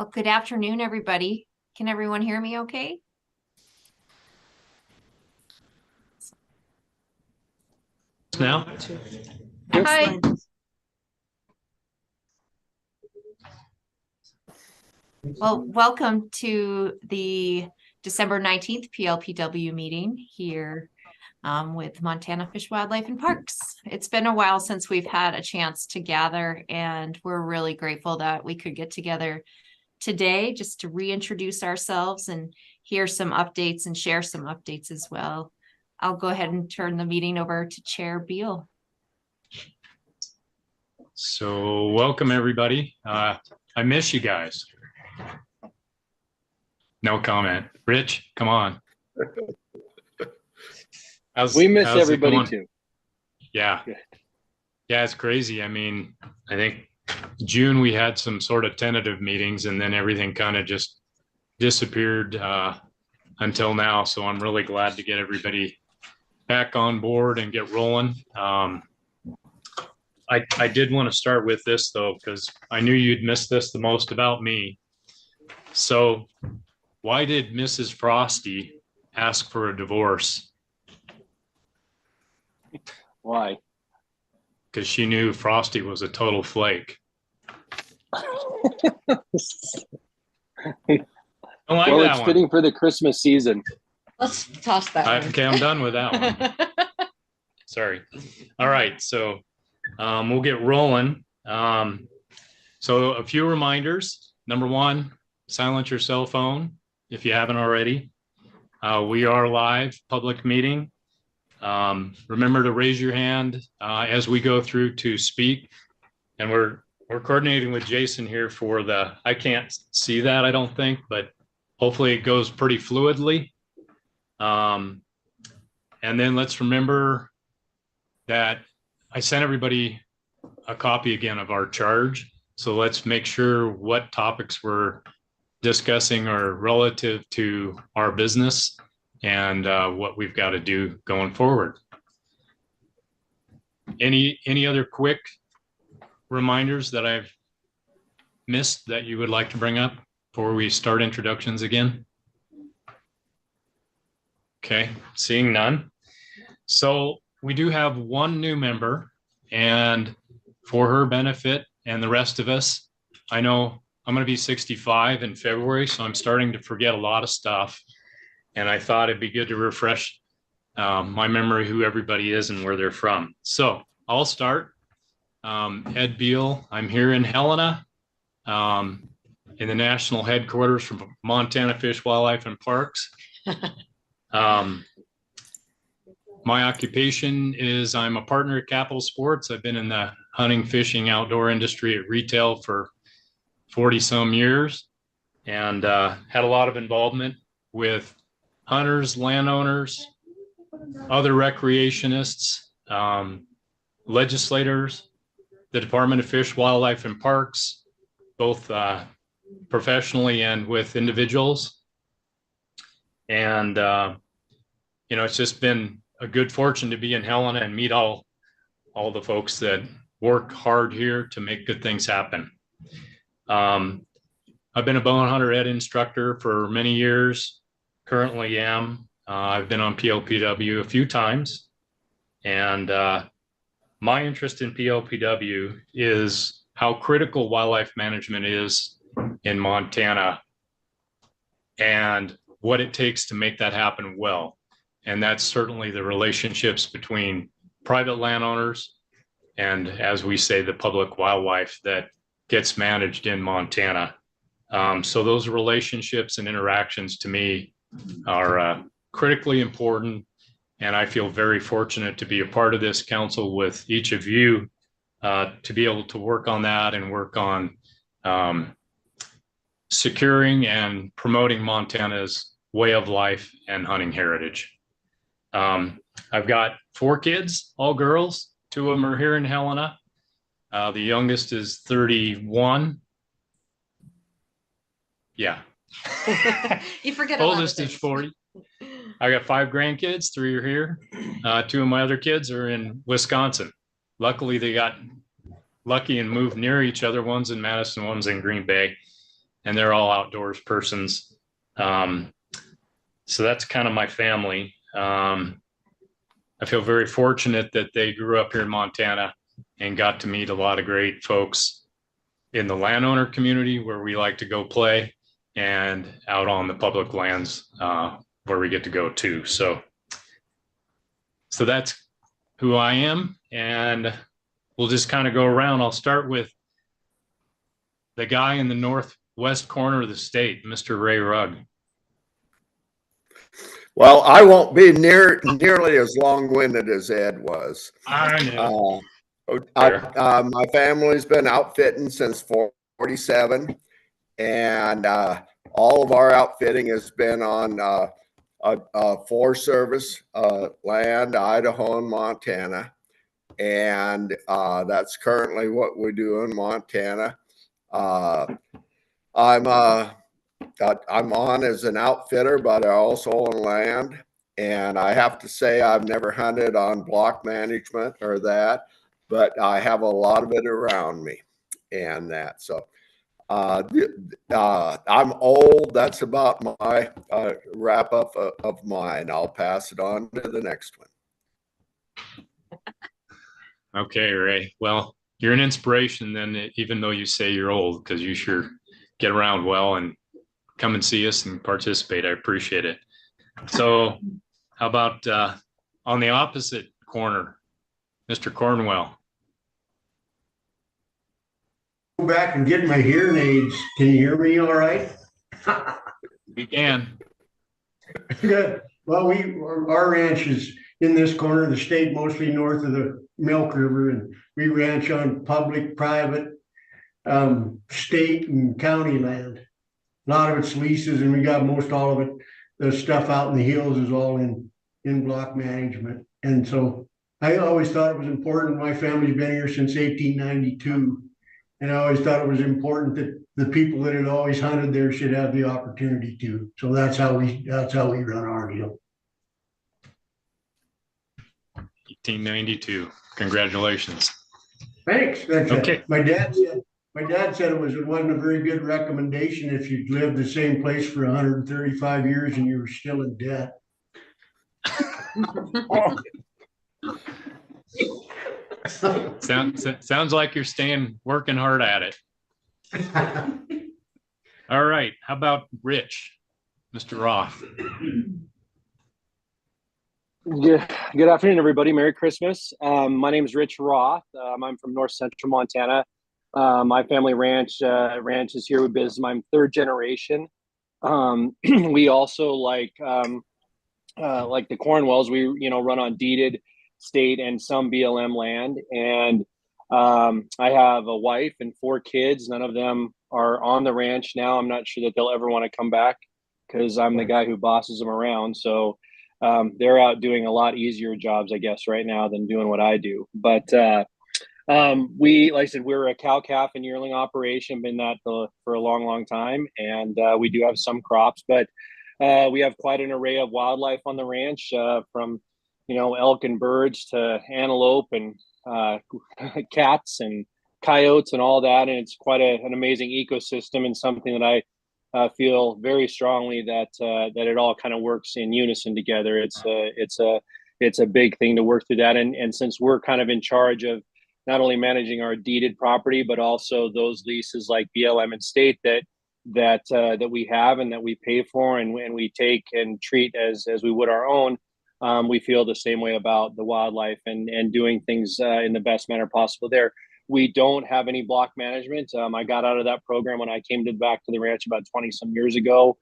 Well, good afternoon, everybody. Can everyone hear me okay? Now? Hi. Well, welcome to the December 19th PLPW meeting here with Montana Fish, Wildlife, and Parks. It's been a while since we've had a chance to gather, and we're really grateful that we could get together today just to reintroduce ourselves and hear some updates and share some updates as well. I'll go ahead and turn the meeting over to Chair Beal. So welcome everybody. I miss you guys. No comment. Rich, come on. We miss everybody too. Yeah. Yeah, it's crazy. I mean, I think June we had some sort of tentative meetings and then everything kind of just disappeared until now. So I'm really glad to get everybody back on board and get rolling. I did want to start with this though, because I knew you'd miss this the most about me. So why did Mrs. Frosty ask for a divorce? Why? Because she knew Frosty was a total flake. Well, it's fitting for the Christmas season. Let's toss that one. Okay, I'm done with that one. Sorry. All right, so we'll get rolling. So a few reminders. Number one, silence your cell phone if you haven't already. We are live, public meeting. Remember to raise your hand as we go through to speak. And we're coordinating with Jason here for I can't see that, I don't think, but hopefully it goes pretty fluidly. And then let's remember that I sent everybody a copy again of our charge. So let's make sure what topics we're discussing are relative to our business and what we've got to do going forward. Any other quick reminders that I've missed that you would like to bring up before we start introductions again? Okay, seeing none. So we do have one new member, and for her benefit and the rest of us, I know I'm going to be 65 in February, so I'm starting to forget a lot of stuff. And I thought it'd be good to refresh my memory, who everybody is and where they're from. So I'll start. Ed Beal, I'm here in Helena, in the national headquarters from Montana Fish, Wildlife, and Parks. My occupation is I'm a partner at Capital Sports. I've been in the hunting, fishing, outdoor industry at retail for 40 some years and had a lot of involvement with hunters, landowners, other recreationists, legislators, the Department of Fish, Wildlife, and Parks, both professionally and with individuals. And, it's just been a good fortune to be in Helena and meet all the folks that work hard here to make good things happen. I've been a bow hunter ed instructor for many years, currently am. I've been on PLPW a few times, and my interest in PLPW is how critical wildlife management is in Montana and what it takes to make that happen well. And that's certainly the relationships between private landowners and, as we say, the public wildlife that gets managed in Montana. So those relationships and interactions to me are critically important. And I feel very fortunate to be a part of this council with each of you to be able to work on that and work on securing and promoting Montana's way of life and hunting heritage. I've got 4 kids, all girls. 2 of them are here in Helena. The youngest is 31. Yeah. You forget. Oldest is 40. I got 5 grandkids. 3 are here. 2 of my other kids are in Wisconsin. Luckily, they got lucky and moved near each other. One's in Madison, one's in Green Bay. and they're all outdoors persons. So that's kind of my family. I feel very fortunate that they grew up here in Montana and got to meet a lot of great folks in the landowner community where we like to go play, and out on the public lands where we get to go too. So that's who I am, and we'll just kind of go around. I'll start with the guy in the northwest corner of the state, Mr. Ray Rugg. Well, I won't be nearly as long-winded as Ed was. I know. My family's been outfitting since 47, and all of our outfitting has been on Forest Service land, Idaho and Montana, and that's currently what we do in Montana. I'm on as an outfitter, but I also own land. And I have to say, I've never hunted on block management or that, but I have a lot of it around me and that. So I'm old. That's about my wrap up of mine. I'll pass it on to the next one. Okay, Ray. Well, you're an inspiration then, even though you say you're old, because you sure get around well and come and see us and participate. I appreciate it. So how about on the opposite corner, Mr. Cornwell? Go back and get my hearing aids. Can you hear me all right? We can. Good. Well, our ranch is in this corner of the state, mostly north of the Milk River, and we ranch on public, private, state and county land. A lot of it's leases, and we got most all of it. The stuff out in the hills is all in block management. And so I always thought it was important. My family's been here since 1892. And I always thought it was important that the people that had always hunted there should have the opportunity to. So that's how we run our deal. 1892. Congratulations. Thanks. Okay. My dad said it wasn't a very good recommendation if you'd lived the same place for 135 years and you were still in debt. Sounds like you're working hard at it. All right. How about Rich, Mr. Roth? Good afternoon, everybody. Merry Christmas. My name is Rich Roth. I'm from North Central Montana. My family ranches here with business. I'm third generation. We also like the Cornwells. We run on deeded state and some BLM land. And I have a wife and 4 kids. None of them are on the ranch now. I'm not sure that they'll ever want to come back because I'm the guy who bosses them around. So they're out doing a lot easier jobs, I guess, right now than doing what I do. But like I said, we're a cow, calf, and yearling operation. Been that for a long, long time, and we do have some crops, but we have quite an array of wildlife on the ranch, from elk and birds to antelope and cats and coyotes and all that. And it's quite an amazing ecosystem, and something that I feel very strongly that it all kind of works in unison together. It's a big thing to work through that, and since we're kind of in charge of not only managing our deeded property, but also those leases like BLM and state that we have and that we pay for and we take and treat as we would our own. We feel the same way about the wildlife and doing things in the best manner possible there. We don't have any block management. I got out of that program when I came back to the ranch about 20 some years ago.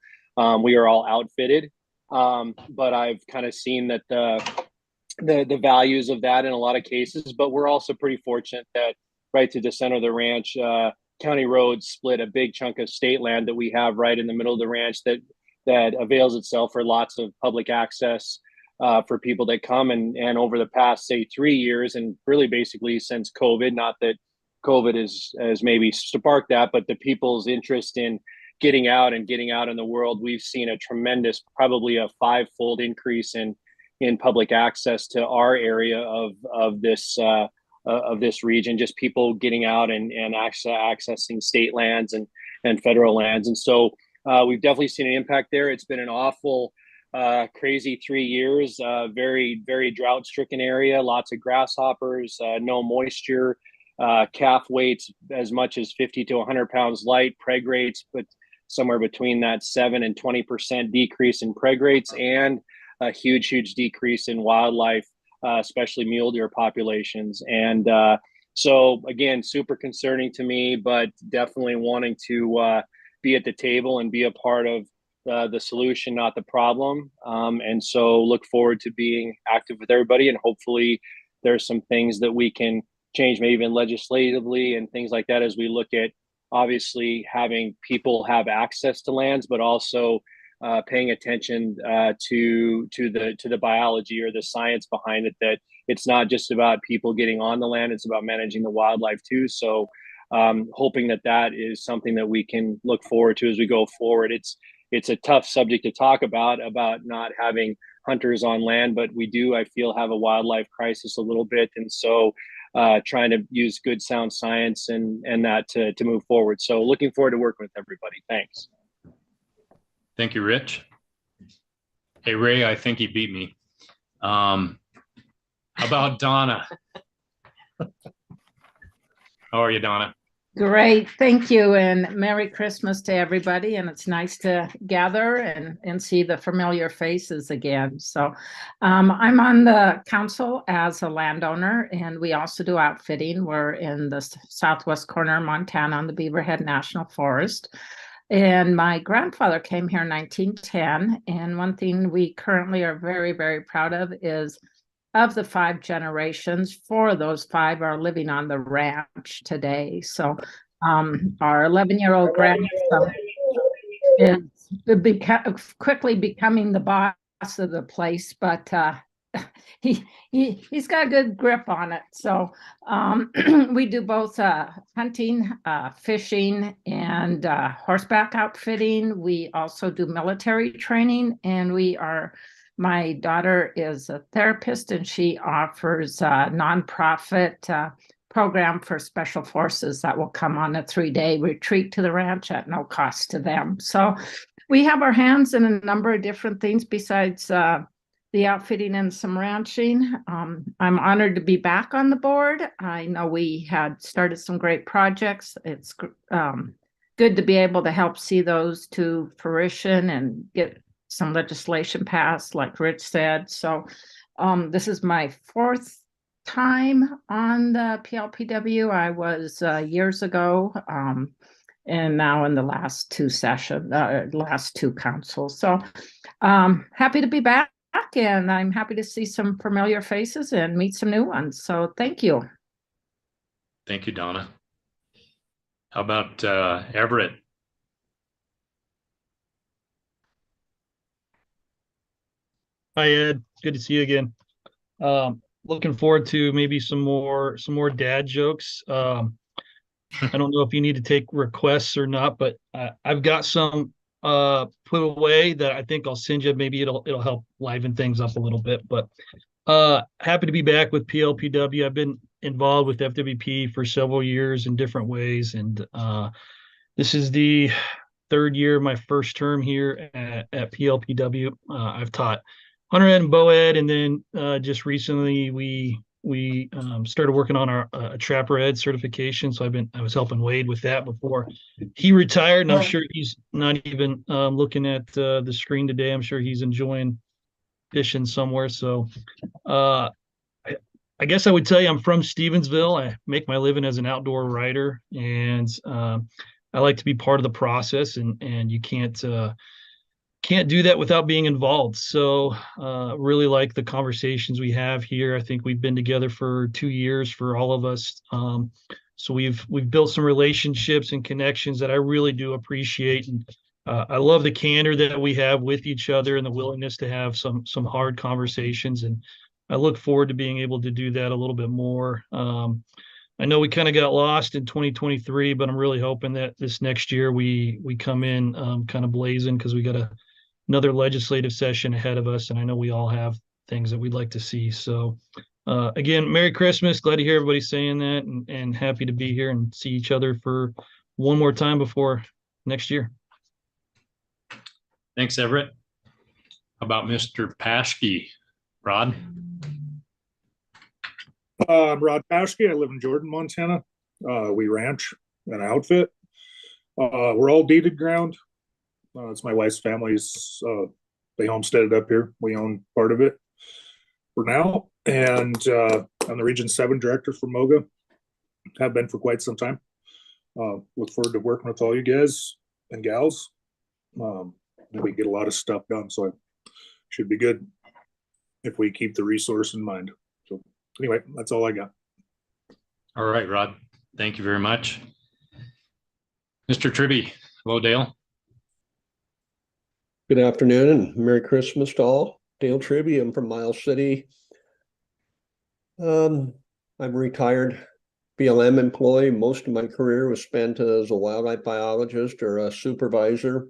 We are all outfitted, but I've kind of seen that the values of that in a lot of cases. But we're also pretty fortunate that right through the center of the ranch, county roads split a big chunk of state land that we have right in the middle of the ranch that avails itself for lots of public access for people that come. And over the past, say, 3 years, and really basically since COVID, not that COVID has maybe sparked that, but the people's interest in getting out in the world, we've seen a tremendous, probably a 5-fold increase in public access to our area of this region. Just people getting out and accessing state lands and federal lands. And so we've definitely seen an impact there. It's been an awful, crazy 3 years, very, very drought stricken area, lots of grasshoppers, no moisture, calf weights as much as 50 to 100 pounds light, preg rates, but somewhere between that 7 and 20% decrease in preg rates, and a huge, huge decrease in wildlife, especially mule deer populations. And so again, super concerning to me, but definitely wanting to be at the table and be a part of the solution, not the problem. And so look forward to being active with everybody, and hopefully there's some things that we can change, maybe even legislatively and things like that, as we look at obviously having people have access to lands, but also paying attention to the biology or the science behind it, that it's not just about people getting on the land, it's about managing the wildlife too. So hoping that that is something that we can look forward to as we go forward. It's a tough subject to talk about not having hunters on land, but we do, I feel, have a wildlife crisis a little bit. And so trying to use good sound science and that to move forward. So looking forward to working with everybody. Thanks. Thank you, Rich. Hey, Ray, I think he beat me. How about Donna? How are you, Donna? Great, thank you, and Merry Christmas to everybody. And it's nice to gather and see the familiar faces again. So I'm on the council as a landowner, and we also do outfitting. We're in the southwest corner of Montana on the Beaverhead National Forest. And my grandfather came here in 1910. And one thing we currently are very, very proud of is, of the 5 generations, 4 of those 5 are living on the ranch today. So our 11-year-old grandson is quickly becoming the boss of the place, but he's got a good grip on it. So we do both hunting, fishing, and horseback outfitting. We also do military training, and my daughter is a therapist, and she offers a nonprofit program for special forces that will come on a 3-day retreat to the ranch at no cost to them. So we have our hands in a number of different things besides the outfitting and some ranching. I'm honored to be back on the board. I know we had started some great projects. It's good to be able to help see those to fruition and get some legislation passed, like Rich said. So this is my 4th time on the PLPW. I was years ago, and now in the last 2 sessions, last 2 councils. So happy to be back, and I'm happy to see some familiar faces and meet some new ones. So thank you. Thank you, Donna. How about Everett? Hi, Ed. Good to see you again. Looking forward to maybe some more dad jokes. I don't know if you need to take requests or not, but I've got some put away that I think I'll send you. Maybe it'll help liven things up a little bit. But happy to be back with PLPW. I've been involved with FWP for several years in different ways, and this is the 3rd year of my first term here at PLPW. I've taught hunter ed and bow ed, and then just recently we started working on our trapper ed certification. So I was helping Wade with that before he retired, and I'm sure he's not even looking at the screen today. I'm sure he's enjoying fishing somewhere. So I guess I would tell you I'm from Stevensville. I make my living as an outdoor writer, and I like to be part of the process, and you can't do that without being involved. So really like the conversations we have here. I think we've been together for 2 years for all of us. So we've built some relationships and connections that I really do appreciate. And I love the candor that we have with each other and the willingness to have some hard conversations. And I look forward to being able to do that a little bit more. I know we kind of got lost in 2023, but I'm really hoping that this next year we come in kind of blazing, because we got another legislative session ahead of us, and I know we all have things that we'd like to see. So again, Merry Christmas. Glad to hear everybody saying that, and happy to be here and see each other for one more time before next year. Thanks, Everett. How about Mr. Paschke? Rod? I'm Rod Paschke. I live in Jordan, Montana. We ranch and outfit. We're all deeded ground. It's my wife's family's. They homesteaded up here. We own part of it for now. And I'm the Region 7 director for MOGA. Have been for quite some time. Look forward to working with all you guys and gals. We get a lot of stuff done, so it should be good if we keep the resource in mind. So anyway, that's all I got. All right, Rod. Thank you very much. Mr. Tribby. Hello, Dale. Good afternoon and Merry Christmas to all. Dale Tribby, I'm from Miles City. I'm a retired BLM employee. Most of my career was spent as a wildlife biologist or a supervisor.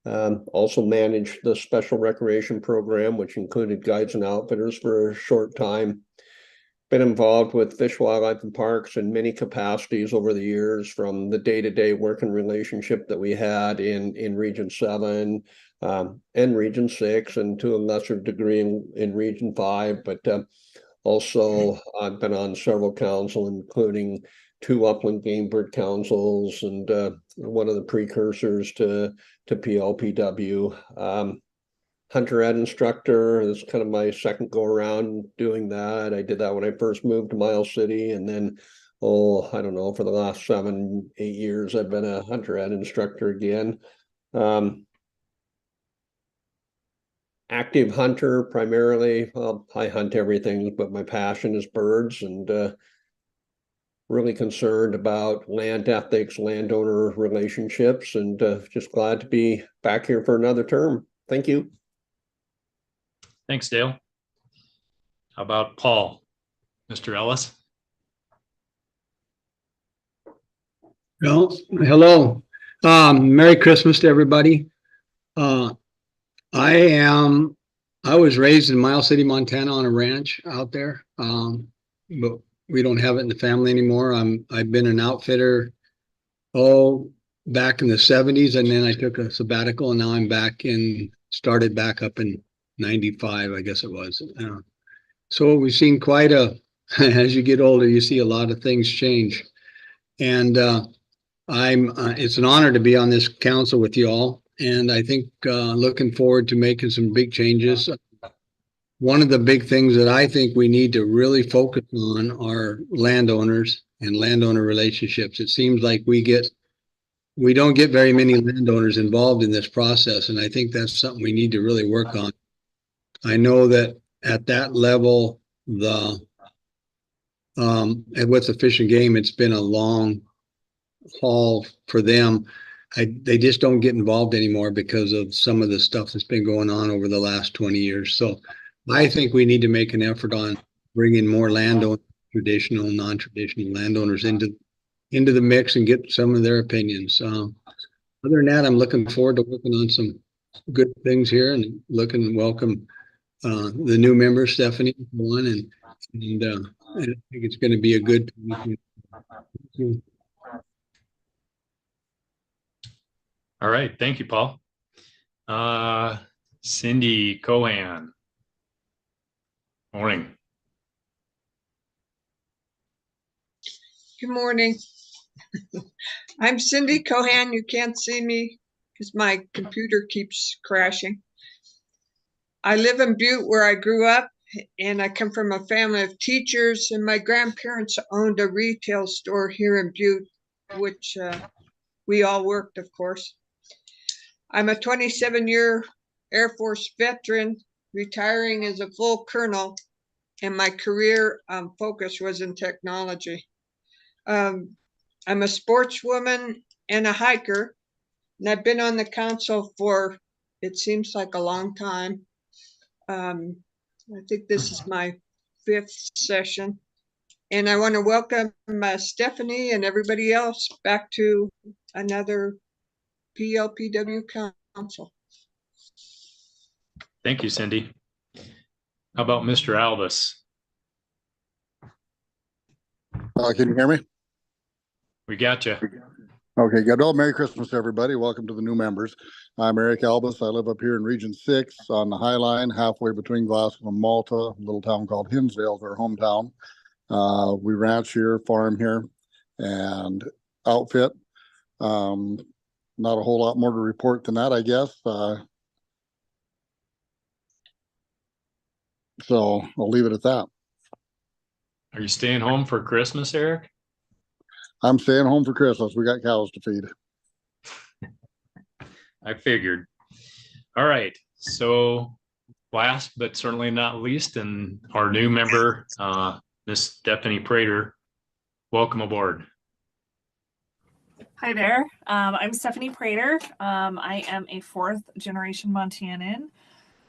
Also managed the special recreation program, which included guides and outfitters for a short time. Been involved with Fish, Wildlife, and Parks in many capacities over the years, from the day-to-day working relationship that we had in Region 7 and Region 6, and to a lesser degree in Region 5. But also, I've been on several councils, including 2 upland game bird councils and one of the precursors to PLPW. Hunter ed instructor is kind of my second go around doing that. I did that when I first moved to Miles City, and then I don't know, for the last 7-8 years I've been a hunter ed instructor again. Active hunter primarily. Well, I hunt everything, but my passion is birds, and really concerned about land ethics, landowner relationships, and just glad to be back here for another term. Thank you. Thanks, Dale. How about Paul? Mr. Ellis? Well, hello. Merry Christmas to everybody. I was raised in Miles City, Montana on a ranch out there. But we don't have it in the family anymore. I've been an outfitter back in the 70s, and then I took a sabbatical, and now I'm started back up in 95, I guess it was. So we've seen quite as you get older, you see a lot of things change. And it's an honor to be on this council with you all. And I think looking forward to making some big changes. One of the big things that I think we need to really focus on are landowners and landowner relationships. It seems like we don't get very many landowners involved in this process. And I think that's something we need to really work on. I know that at that level, and with the Fish and Game, it's been a long haul for them. They just don't get involved anymore because of some of the stuff that's been going on over the last 20 years. So I think we need to make an effort on bringing more landowners, traditional and non-traditional landowners into the mix and get some of their opinions. Other than that, I'm looking forward to working on some good things here and welcome the new member, Stephanie, one, and I think it's going to be a good. All right. Thank you, Paul. Cindy Cohan. Morning. Good morning. I'm Cindy Cohan. You can't see me because my computer keeps crashing. I live in Butte where I grew up, and I come from a family of teachers, and my grandparents owned a retail store here in Butte, which we all worked, of course. I'm a 27-year Air Force veteran, retiring as a full colonel, and my career focus was in technology. I'm a sportswoman and a hiker, and I've been on the council for, it seems like a long time. I think this is my 5th session, and I want to welcome Stephanie and everybody else back to another PLPW council. Thank you, Cindy. How about Mr. Albus? Can you hear me? We got you. Okay, good. Well, Merry Christmas, everybody. Welcome to the new members. I'm Eric Albus. I live up here in Region 6 on the High Line, halfway between Glasgow and Malta, a little town called Hinsdale is our hometown. We ranch here, farm here, and outfit. Not a whole lot more to report than that, I guess. So I'll leave it at that. Are you staying home for Christmas, Eric? I'm staying home for Christmas. We got cows to feed. I figured. All right. So last but certainly not least, and our new member, Miss Stephanie Prater, welcome aboard. Hi there. I'm Stephanie Prater. I am a 4th generation Montanan.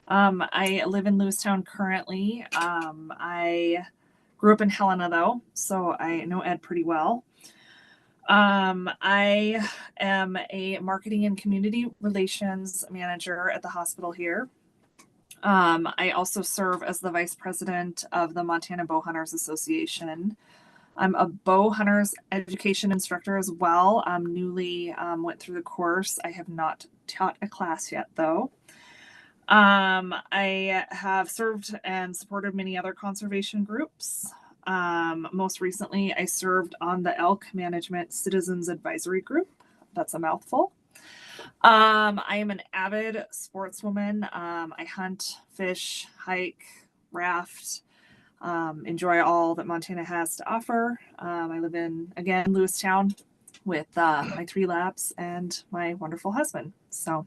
I live in Lewistown currently. I grew up in Helena though, so I know Ed pretty well. I am a marketing and community relations manager at the hospital here. I also serve as the vice president of the Montana Bow Hunters Association. I'm a bow hunters education instructor as well. Newly went through the course. I have not taught a class yet though. I have served and supported many other conservation groups. Most recently, I served on the Elk Management Citizens Advisory Group. That's a mouthful. I am an avid sportswoman. I hunt, fish, hike, raft, enjoy all that Montana has to offer. I live in, again, Lewistown with my 3 labs and my wonderful husband. So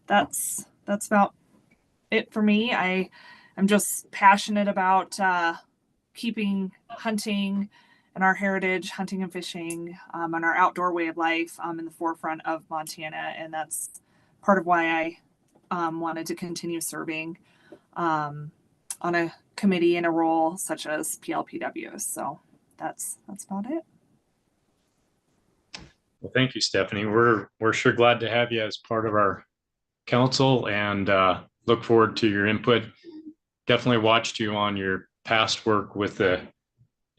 that's about it for me. I'm just passionate about keeping hunting and our heritage, hunting and fishing, and our outdoor way of life in the forefront of Montana. And that's part of why I wanted to continue serving on a committee in a role such as PLPW. So that's about it. Well, thank you, Stephanie. We're sure glad to have you as part of our council and look forward to your input. Definitely watched you on your past work with the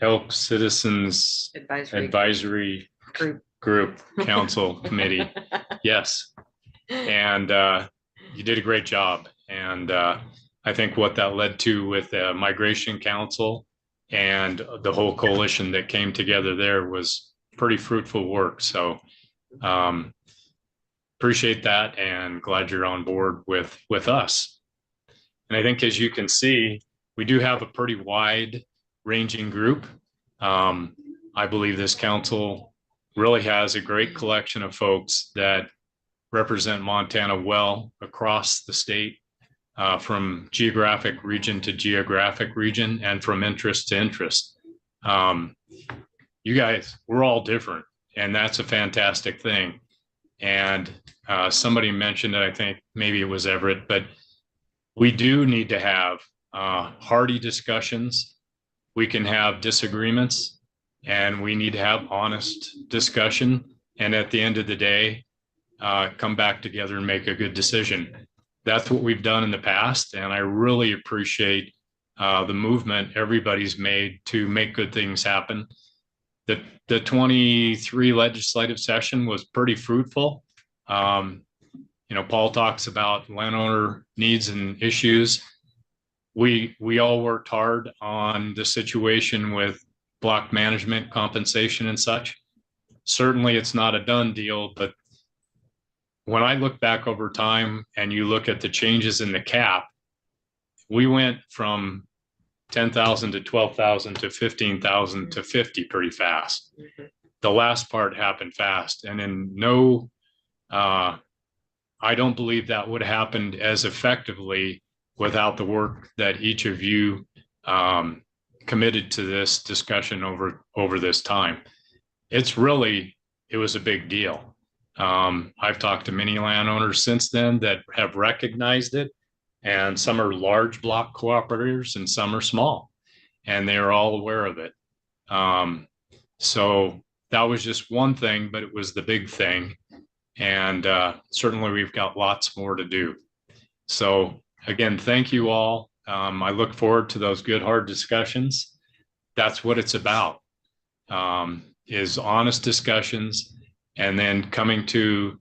Elk Citizens Advisory Group Council Committee. Yes. And you did a great job. And I think what that led to with the Migration Council and the whole coalition that came together there was pretty fruitful work. So appreciate that and glad you're on board with us. And I think, as you can see, we do have a pretty wide ranging group. I believe this council really has a great collection of folks that represent Montana well across the state, from geographic region to geographic region and from interest to interest. You guys, we're all different, and that's a fantastic thing. And somebody mentioned it, I think maybe it was Everett, but we do need to have hearty discussions. We can have disagreements, and we need to have honest discussion. And at the end of the day, come back together and make a good decision. That's what we've done in the past. And I really appreciate the movement everybody's made to make good things happen. The 23 legislative session was pretty fruitful. Paul talks about landowner needs and issues. We all worked hard on the situation with block management compensation and such. Certainly it's not a done deal, but when I look back over time and you look at the changes in the cap, we went from 10,000 to 12,000 to 15,000 to 50 pretty fast. The last part happened fast, and I don't believe that would have happened as effectively without the work that each of you committed to this discussion over this time. It was a big deal. I've talked to many landowners since then that have recognized it, and some are large block cooperators and some are small, and they are all aware of it. So that was just one thing, but it was the big thing. And certainly we've got lots more to do. So again, thank you all. I look forward to those good, hard discussions. That's what it's about, is honest discussions and then coming to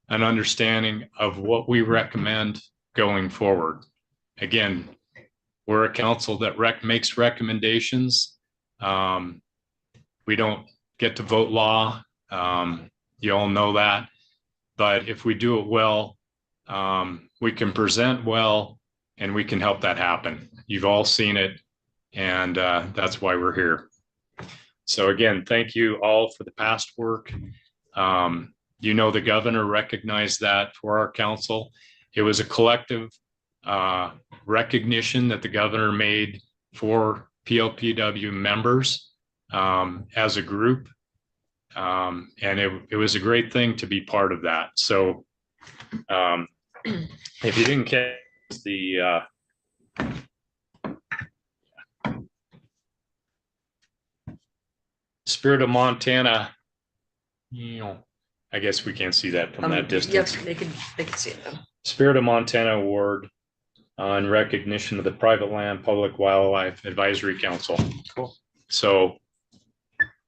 an understanding of what we recommend going forward. Again, we're a council that makes recommendations. We don't get to vote law. You all know that. But if we do it well, we can present well, and we can help that happen. You've all seen it, and that's why we're here. So again, thank you all for the past work. You know, the governor recognized that for our council. It was a collective recognition that the governor made for PLPW members as a group. And it was a great thing to be part of that. So if you didn't catch the Spirit of Montana, you know, I guess we can't see that from that distance. Yep, they can see it though. Spirit of Montana Award in recognition of the Private Land Public Wildlife Advisory Council. Cool. So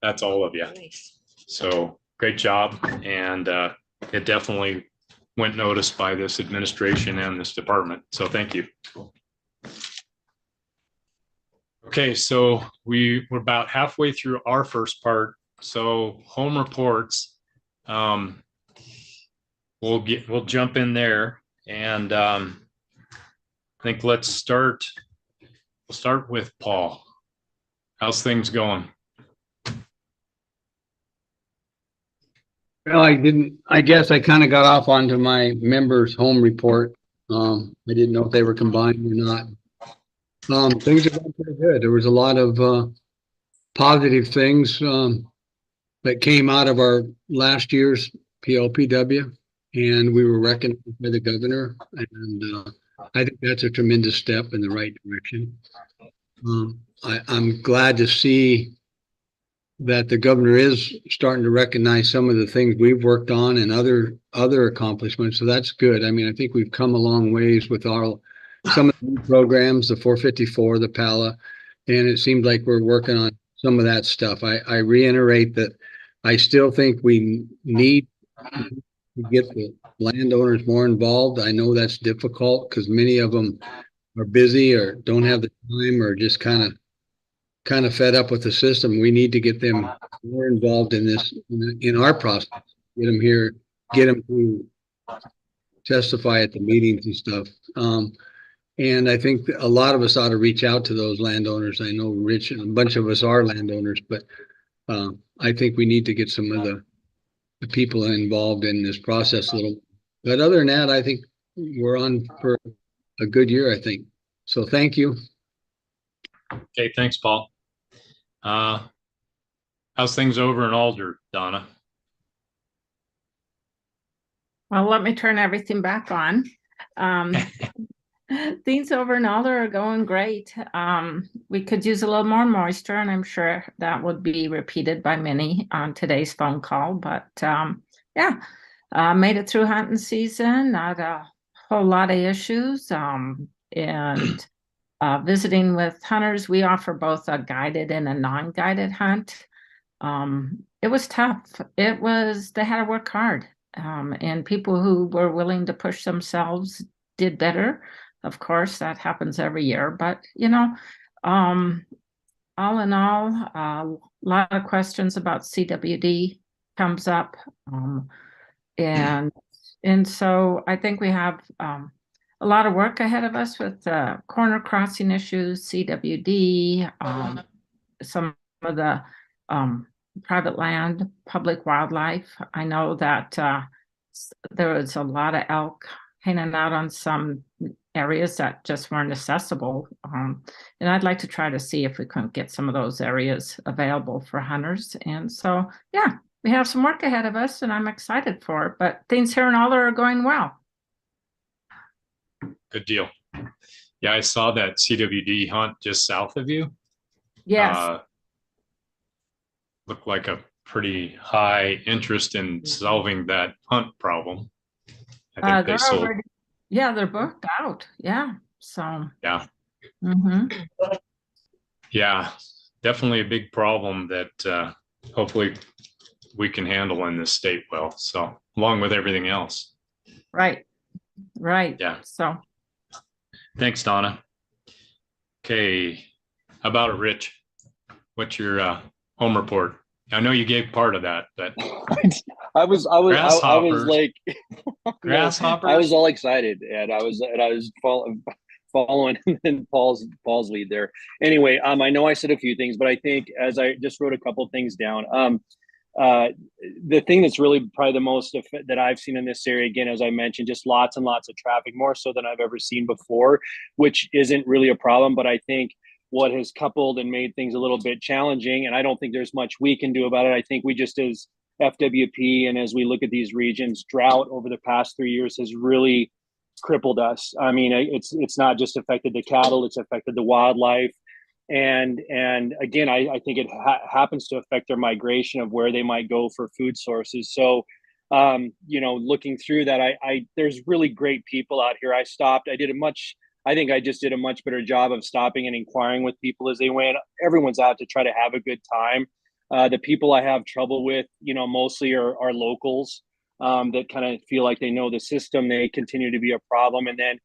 that's all of you. Nice. So great job. And it definitely went noticed by this administration and this department. So thank you. Okay, so we're about halfway through our first part. So home reports. We'll jump in there, and I think we'll start with Paul. How's things going? Well, I guess I kind of got off onto my members' home report. I didn't know if they were combined or not. Things are going pretty good. There was a lot of positive things that came out of our last year's PLPW, and we were recognized by the governor, and I think that's a tremendous step in the right direction. I'm glad to see that the governor is starting to recognize some of the things we've worked on and other accomplishments. So that's good. I mean, I think we've come a long ways with some of the new programs, the 454, the PALA, and it seems like we're working on some of that stuff. I reiterate that I still think we need to get the landowners more involved. I know that's difficult because many of them are busy or don't have the time or just kind of fed up with the system. We need to get them more involved in this, in our process, get them here, get them to testify at the meetings and stuff. And I think a lot of us ought to reach out to those landowners. I know Rich and a bunch of us are landowners, but I think we need to get some of the people involved in this process a little. But other than that, I think we're on for a good year, I think. So thank you. Okay, thanks, Paul. How's things over in Alder, Donna? Well, let me turn everything back on. Things over in Alder are going great. We could use a little more moisture, and I'm sure that would be repeated by many on today's phone call. But yeah, made it through hunting season. Not a whole lot of issues. And visiting with hunters, we offer both a guided and a non-guided hunt. It was tough. They had to work hard. And people who were willing to push themselves did better. Of course, that happens every year, but you know, all in all, a lot of questions about CWD comes up. And so I think we have a lot of work ahead of us with corner crossing issues, CWD, some of the private land, public wildlife. I know that there was a lot of elk hanging out on some areas that just weren't accessible. And I'd like to try to see if we couldn't get some of those areas available for hunters. And so, yeah, we have some work ahead of us and I'm excited for it, but things here in Alder are going well. Good deal. Yeah, I saw that CWD hunt just south of you. Yes. Looked like a pretty high interest in solving that hunt problem. I think they sold. Yeah, they're booked out. Yeah. So. Yeah. Mm-hmm. Yeah, definitely a big problem that hopefully we can handle in this state well. So along with everything else. Right. Yeah. So Thanks, Donna. Okay. How about it, Rich? What's your home report? I know you gave part of that, but I was like, grasshoppers. I was all excited, and I was following in Paul's lead there. Anyway, I know I said a few things, but I think as I just wrote a couple things down. The thing that's really probably the most that I've seen in this area, again, as I mentioned, just lots and lots of traffic, more so than I've ever seen before, which isn't really a problem. But I think what has coupled and made things a little bit challenging, and I don't think there's much we can do about it. I think we just, as FWP, and as we look at these regions, drought over the past 3 years has really crippled us. I mean, it's not just affected the cattle, it's affected the wildlife. And again, I think it happens to affect their migration of where they might go for food sources. So, looking through that, there's really great people out here. I think I just did a much better job of stopping and inquiring with people as they went. Everyone's out to try to have a good time. The people I have trouble with, mostly are locals that kind of feel like they know the system. They continue to be a problem. And then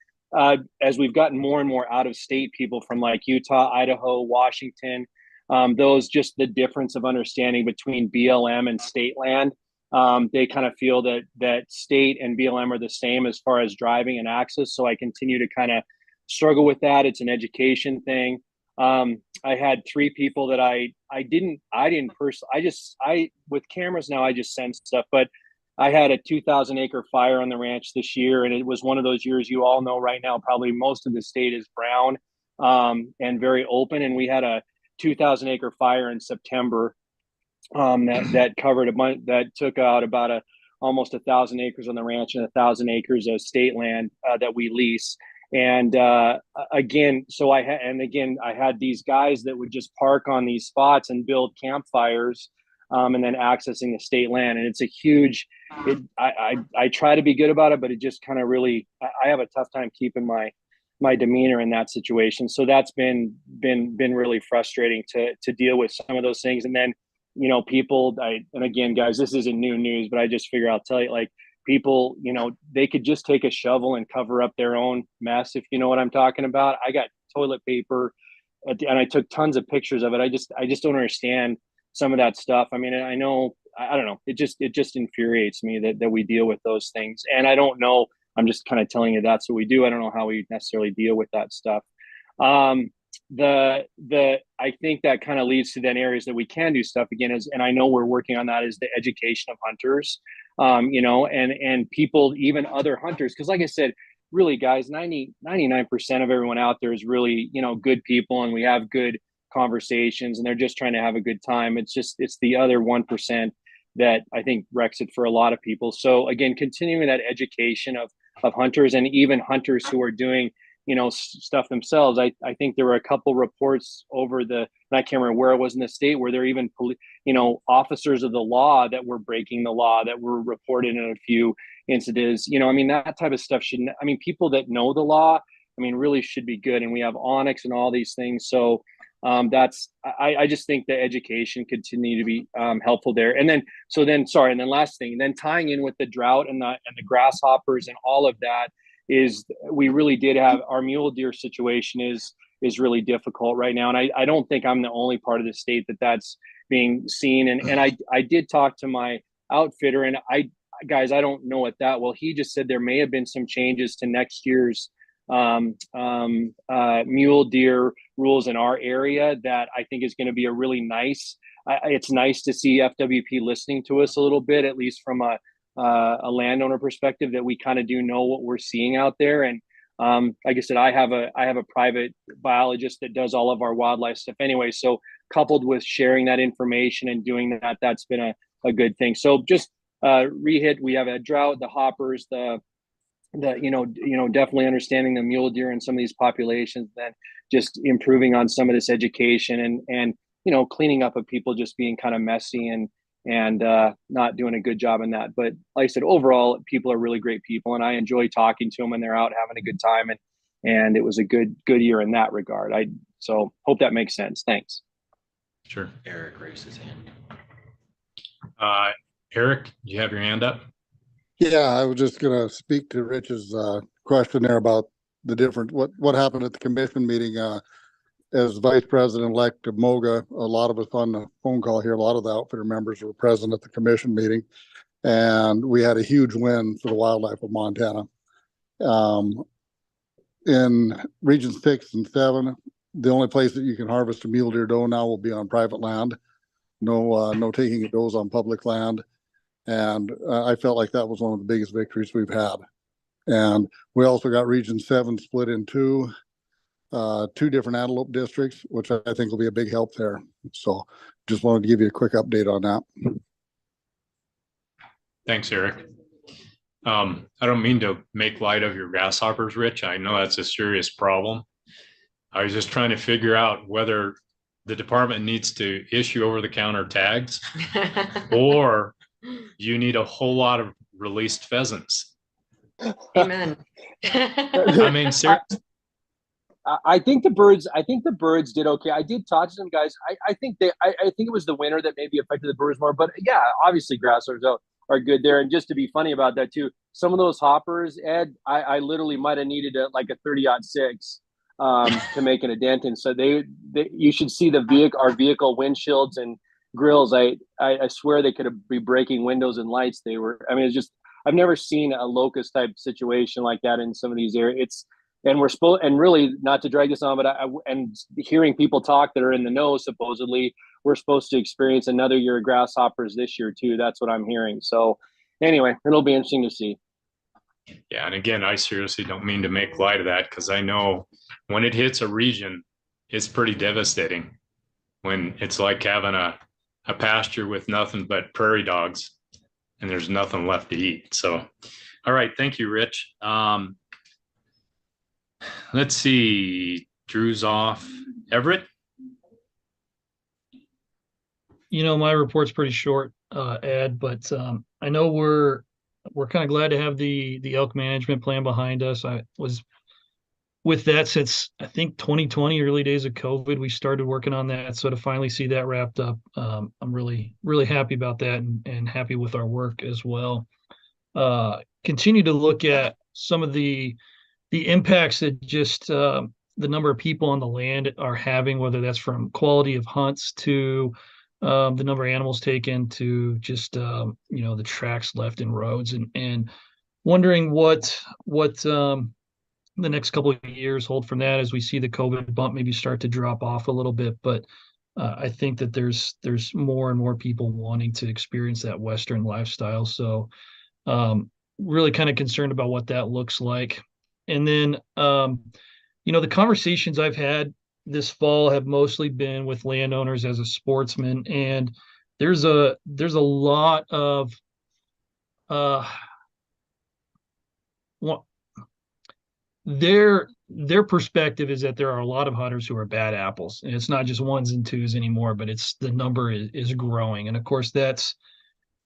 as we've gotten more and more out of state people from like Utah, Idaho, Washington, those, just the difference of understanding between BLM and state land. They kind of feel that state and BLM are the same as far as driving and access. So I continue to kind of struggle with that. It's an education thing. I had 3 people that I didn't personally, with cameras now, I just send stuff, but I had a 2,000 acre fire on the ranch this year. And it was one of those years, you all know right now, probably most of the state is brown and very open. And we had a 2,000 acre fire in September that covered a bunch, that took out about almost 1,000 acres on the ranch and 1,000 acres of state land that we lease. And again, I had these guys that would just park on these spots and build campfires and then accessing the state land. And it's a huge, I try to be good about it, but it just kind of really, I have a tough time keeping my demeanor in that situation. So that's been really frustrating to deal with some of those things. And then, people, and again, guys, this isn't new news, but I just figure I'll tell you, like, people, they could just take a shovel and cover up their own mess, if you know what I'm talking about. I got toilet paper and I took tons of pictures of it. I just don't understand some of that stuff. I mean, I know, I don't know. It just infuriates me that we deal with those things. And I don't know, I'm just kind of telling you that's what we do. I don't know how we necessarily deal with that stuff. I think that kind of leads to then areas that we can do stuff again, and I know we're working on that, is the education of hunters, and people, even other hunters. Cause like I said, really guys, 99% of everyone out there is really, good people, and we have good conversations, and they're just trying to have a good time. It's the other 1% that I think wrecks it for a lot of people. So again, continuing that education of hunters, and even hunters who are doing, stuff themselves. I think there were a couple reports and I can't remember where it was in the state, where there are even, officers of the law that were breaking the law that were reported in a few incidents. That type of stuff people that know the law, really should be good. And we have Onyx and all these things. So I just think the education continue to be helpful there. And then last thing, then tying in with the drought and the grasshoppers and all of that, is we really did have our mule deer situation is really difficult right now. And I don't think I'm the only part of the state that's being seen. And I did talk to my outfitter, and I don't know it that well. He just said there may have been some changes to next year's mule deer rules in our area that I think is going to be a really nice, it's nice to see FWP listening to us a little bit, at least from a landowner perspective, that we kind of do know what we're seeing out there. And like I said, I have a private biologist that does all of our wildlife stuff anyway. So coupled with sharing that information and doing that, that's been a good thing. So just we have a drought, the hoppers, definitely understanding the mule deer and some of these populations, then just improving on some of this education and cleaning up of people just being kind of messy and not doing a good job in that. But like I said, overall, people are really great people, and I enjoy talking to them, and they're out having a good time, and it was a good year in that regard. So hope that makes sense. Thanks. Sure. Eric raised his hand. Eric, you have your hand up? Yeah, I was just gonna speak to Rich's question there about the different, what happened at the commission meeting. As Vice President-elect of MOGA, a lot of us on the phone call here, a lot of the outfitter members were present at the commission meeting, and we had a huge win for the wildlife of Montana. In Region 6 and 7, the only place that you can harvest a mule deer doe now will be on private land. No taking of does on public land. And I felt like that was one of the biggest victories we've had. And we also got Region 7 split in two different antelope districts, which I think will be a big help there. So just wanted to give you a quick update on that. Thanks, Eric. I don't mean to make light of your grasshoppers, Rich. I know that's a serious problem. I was just trying to figure out whether the department needs to issue over-the-counter tags or you need a whole lot of released pheasants. Amen. I mean, seriously. I think the birds did okay. I did talk to some guys. I think it was the winter that maybe affected the birds more. But yeah, obviously grasshoppers are good there. And just to be funny about that too, some of those hoppers, Ed, I literally might have needed like a 30-06 to make an dent in. So you should see our vehicle windshields and grills. I swear they could be breaking windows and lights. It's just, I've never seen a locust type situation like that in some of these areas. And we're supposed, and really not to drag this on, but and hearing people talk that are in the know, supposedly we're supposed to experience another year of grasshoppers this year too. That's what I'm hearing. So anyway, it'll be interesting to see. Yeah, and again, I seriously don't mean to make light of that, because I know when it hits a region, it's pretty devastating. When it's like having a pasture with nothing but prairie dogs and there's nothing left to eat. So, all right, thank you, Rich. Let's see, Drew's off. Everett? My report's pretty short, Ed, but I know we're kind of glad to have the elk management plan behind us. I was with that since I think 2020, early days of COVID, we started working on that. So to finally see that wrapped up, I'm really, really happy about that and happy with our work as well. Continue to look at some of the impacts that just the number of people on the land are having, whether that's from quality of hunts to the number of animals taken to just the tracks left in roads, and wondering what the next couple of years hold from that as we see the COVID bump maybe start to drop off a little bit. But I think that there's more and more people wanting to experience that Western lifestyle. So really kind of concerned about what that looks like. And then, the conversations I've had this fall have mostly been with landowners as a sportsman, and there's a lot of their perspective is that there are a lot of hunters who are bad apples, and it's not just ones and twos anymore, but it's the number is growing, and of course that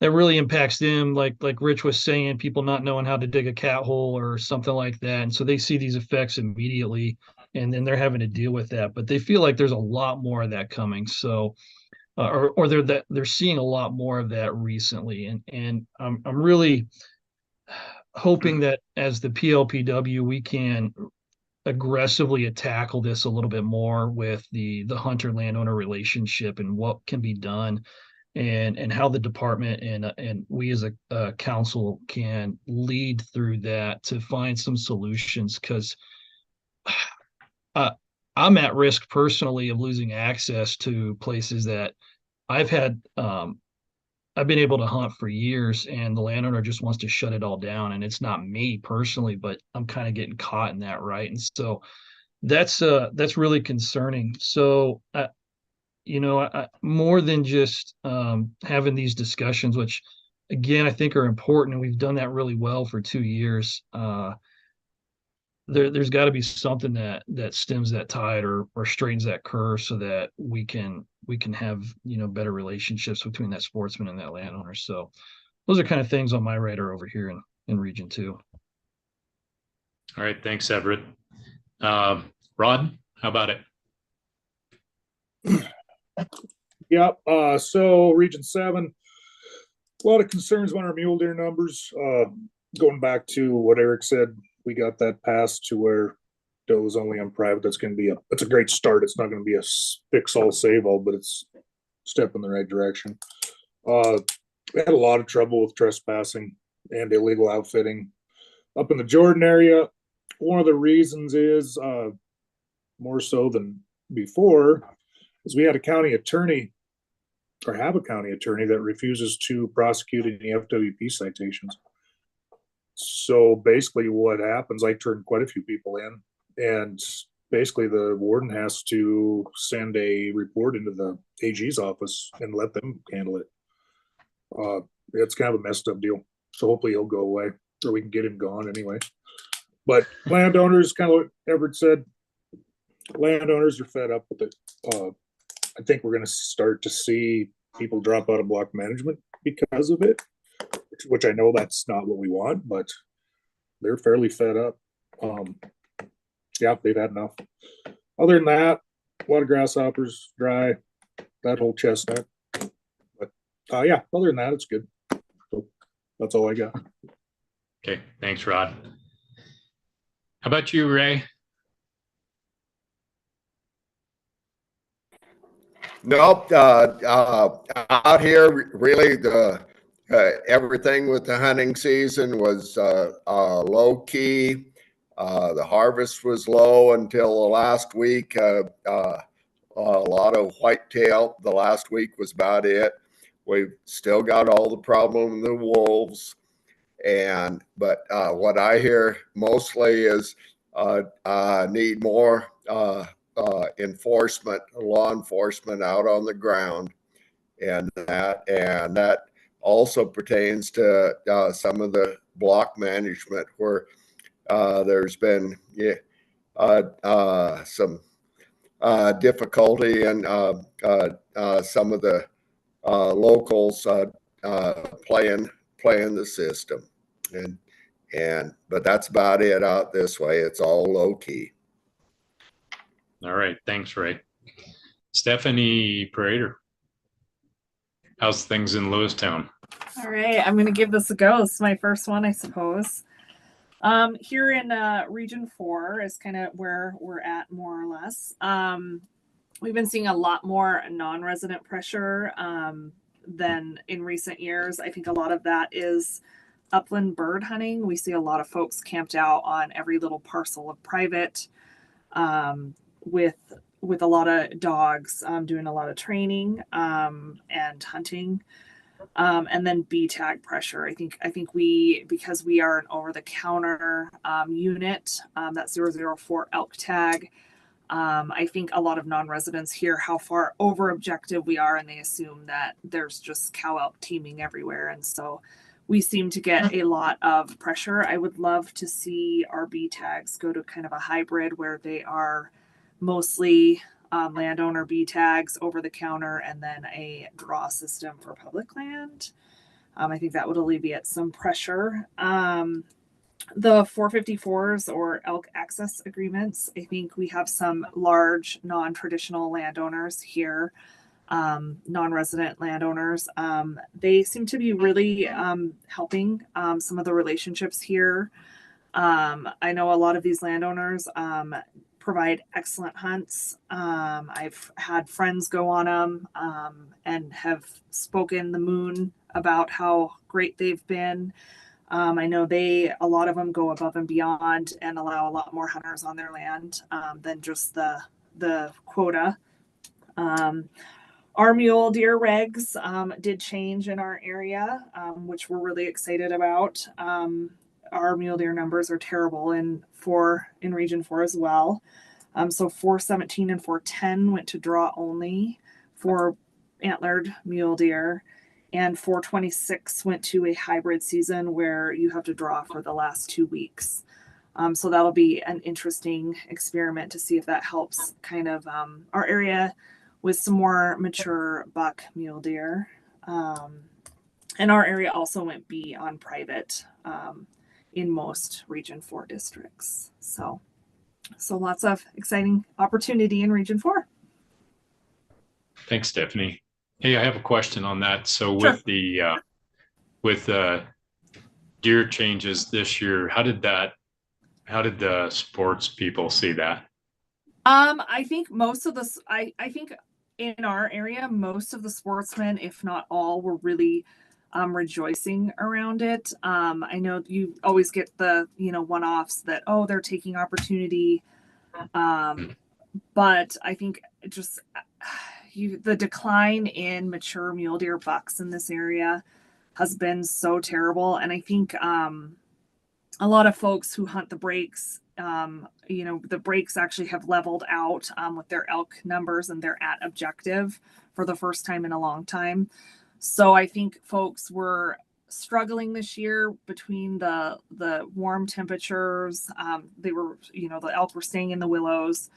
really impacts them, like Rich was saying, people not knowing how to dig a cat hole or something like that. And so they see these effects immediately, and then they're having to deal with that. But they feel like there's a lot more of that coming. So, or they're seeing a lot more of that recently. And I'm really hoping that as the PLPW, we can aggressively tackle this a little bit more with the hunter landowner relationship and what can be done, and how the department and we as a council can lead through that to find some solutions, because I'm at risk personally of losing access to places that I've been able to hunt for years, and the landowner just wants to shut it all down. And it's not me personally, but I'm kind of getting caught in that, right? And so that's really concerning. So more than just having these discussions, which again I think are important, and we've done that really well for 2 years. There's got to be something that stems that tide or straightens that curve, so that we can have better relationships between that sportsman and that landowner. So those are kind of things on my radar over here in Region 2. All right, thanks, Everett. Rod, how about it? Yep. So Region 7, A lot of concerns on our mule deer numbers. Going back to what Eric said, we got that passed to where does only on private. That's a great start. It's not going to be a fix all save all, but it's a step in the right direction. We had a lot of trouble with trespassing and illegal outfitting up in the Jordan area. One of the reasons is more so than before is we had a county attorney or have a county attorney that refuses to prosecute any FWP citations. So basically what happens, I turned quite a few people in, and basically the warden has to send a report into the AG's office and let them handle it. It's kind of a messed up deal. So hopefully he'll go away, or we can get him gone anyway. But landowners, kind of what Everett said, landowners are fed up with it. I think we're going to start to see people drop out of block management because of it, which I know that's not what we want, but they're fairly fed up. Yeah, they've had enough. Other than that, a lot of grasshoppers, dry, that whole chestnut. But yeah, other than that, it's good. So that's all I got. Okay, thanks, Rod. How about you, Ray? Nope. Out here, really, everything with the hunting season was low key. The harvest was low until the last week. A lot of whitetail. The last week was about it. We've still got all the problem with the wolves, but what I hear mostly is need more enforcement, law enforcement out on the ground, and that also pertains to some of the block management where there's been some difficulty and some of the locals playing the system, but that's about it out this way. It's all low key. All right, thanks, Ray. Stephanie Prater, how's things in Lewistown? All right, I'm going to give this a go. This is my first one, I suppose. Here in Region 4 is kind of where we're at, more or less. We've been seeing a lot more non-resident pressure than in recent years. I think a lot of that is upland bird hunting. We see a lot of folks camped out on every little parcel of private with a lot of dogs doing a lot of training and hunting. And then B tag pressure. I think because we are an over-the-counter unit, that 004 elk tag, I think a lot of non-residents hear how far over objective we are, and they assume that there's just cow elk teeming everywhere. And so we seem to get a lot of pressure. I would love to see our B tags go to kind of a hybrid where they are mostly landowner B tags over the counter and then a draw system for public land. I think that would alleviate some pressure. The 454s or elk access agreements, I think we have some large non-traditional landowners here, non-resident landowners. They seem to be really helping some of the relationships here. I know a lot of these landowners provide excellent hunts. I've had friends go on them and have spoken the moon about how great they've been. I know a lot of them go above and beyond and allow a lot more hunters on their land than just the quota. Our mule deer regs did change in our area, which we're really excited about. Our mule deer numbers are terrible in Region 4 as well. So 417 and 410 went to draw only for antlered mule deer, and 426 went to a hybrid season where you have to draw for the last 2 weeks. So that'll be an interesting experiment to see if that helps kind of our area with some more mature buck mule deer. And our area also went B on private in most Region 4 districts. So lots of exciting opportunity in Region 4. Thanks, Stephanie. Hey, I have a question on that. So Sure. with the with deer changes this year, how did the sports people see that? I think most of this, I think in our area, most of the sportsmen, if not all, were really rejoicing around it. I know you always get the, one-offs that, oh, they're taking opportunity. But I think just the decline in mature mule deer bucks in this area has been so terrible. And I think a lot of folks who hunt the breaks, the breaks actually have leveled out with their elk numbers, and they're at objective for the first time in a long time. So I think folks were struggling this year between the warm temperatures. They were, the elk were staying in the willows.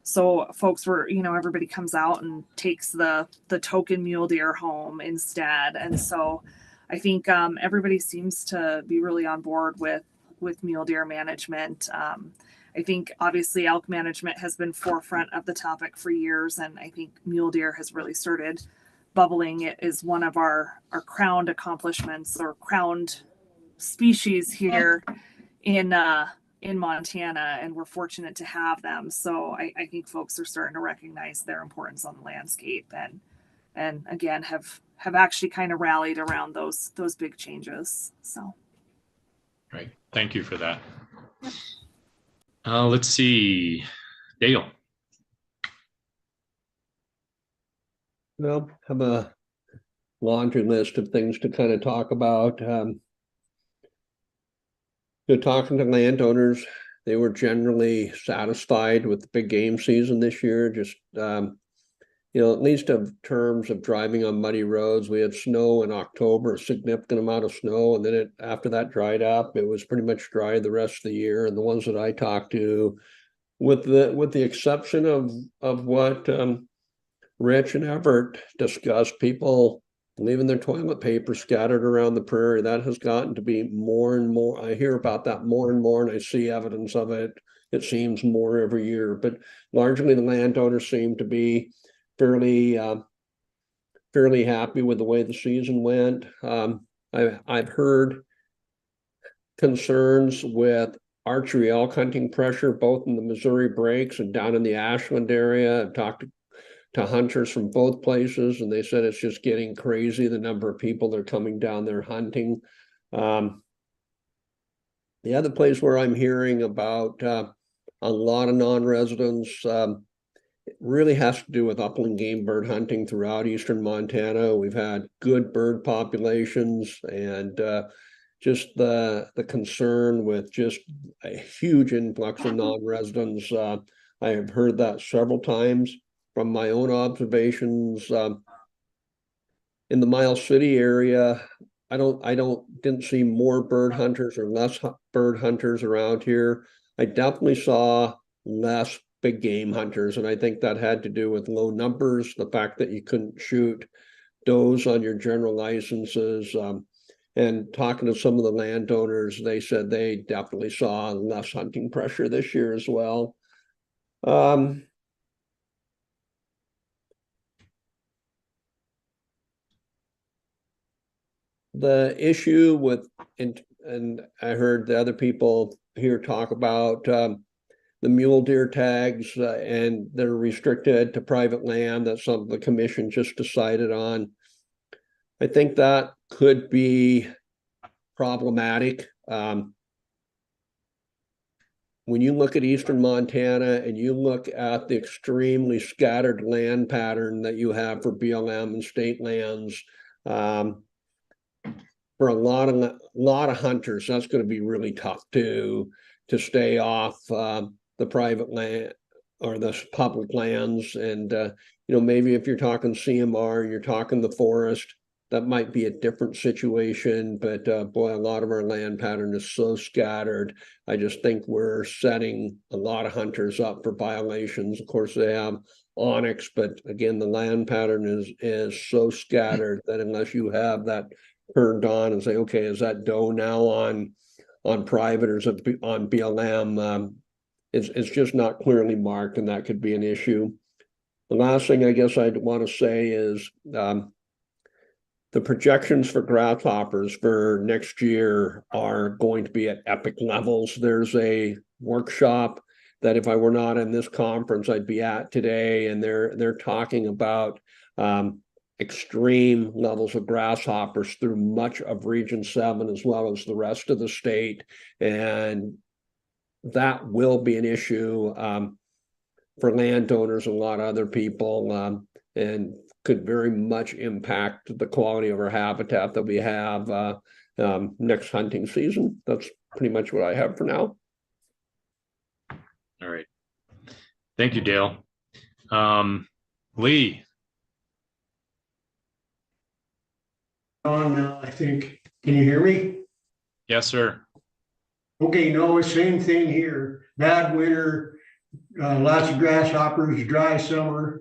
So folks were, everybody comes out and takes the token mule deer home instead. And so I think everybody seems to be really on board with mule deer management. I think obviously elk management has been forefront of the topic for years, and I think mule deer has really started bubbling. It is one of our crowned accomplishments or crowned species here in Montana, and we're fortunate to have them. So I think folks are starting to recognize their importance on the landscape, and again have actually kind of rallied around those big changes. So. Right. Thank you for that. Let's see, Dale. Well, have a laundry list of things to kind of talk about. Talking to landowners, they were generally satisfied with the big game season this year. Just at least in terms of driving on muddy roads, we had snow in October, a significant amount of snow, and then after that dried up, it was pretty much dry the rest of the year. And the ones that I talked to, with the exception of what Rich and Everett discussed, people leaving their toilet paper scattered around the prairie, that has gotten to be more and more. I hear about that more and more, and I see evidence of it. It seems more every year, but largely the landowners seem to be fairly happy with the way the season went. I've heard concerns with archery elk hunting pressure, both in the Missouri breaks and down in the Ashland area. I've talked to hunters from both places, and they said it's just getting crazy, the number of people that are coming down there hunting. The other place where I'm hearing about a lot of non-residents, it really has to do with upland game bird hunting throughout eastern Montana. We've had good bird populations, and just the concern with just a huge influx of non-residents. I have heard that several times from my own observations in the Miles City area. I didn't see more bird hunters or less bird hunters around here. I definitely saw less big game hunters, and I think that had to do with low numbers, the fact that you couldn't shoot does on your general licenses. And talking to some of the landowners, they said they definitely saw less hunting pressure this year as well. The issue with, and I heard the other people here talk about the mule deer tags, and they're restricted to private land. That's something the commission just decided on. I think that could be problematic. When you look at eastern Montana and you look at the extremely scattered land pattern that you have for BLM and state lands, for a lot of hunters, that's going to be really tough to stay off the private land or the public lands. And maybe if you're talking CMR and you're talking the forest, that might be a different situation. But boy, a lot of our land pattern is so scattered. I just think we're setting a lot of hunters up for violations. Of course, they have onyx, but again, the land pattern is so scattered that unless you have that turned on and say, okay, is that doe now on private or is it on BLM? It's just not clearly marked, and that could be an issue. The last thing I guess I'd want to say is the projections for grasshoppers for next year are going to be at epic levels. There's a workshop that if I were not in this conference, I'd be at today, and they're talking about extreme levels of grasshoppers through much of Region 7 as well as the rest of the state. And that will be an issue for landowners and a lot of other people, and could very much impact the quality of our habitat that we have next hunting season. That's pretty much what I have for now. All right. Thank you, Dale. Lee. On, I think, can you hear me? Yes, sir. Okay, no, same thing here. Bad winter, lots of grasshoppers, dry summer.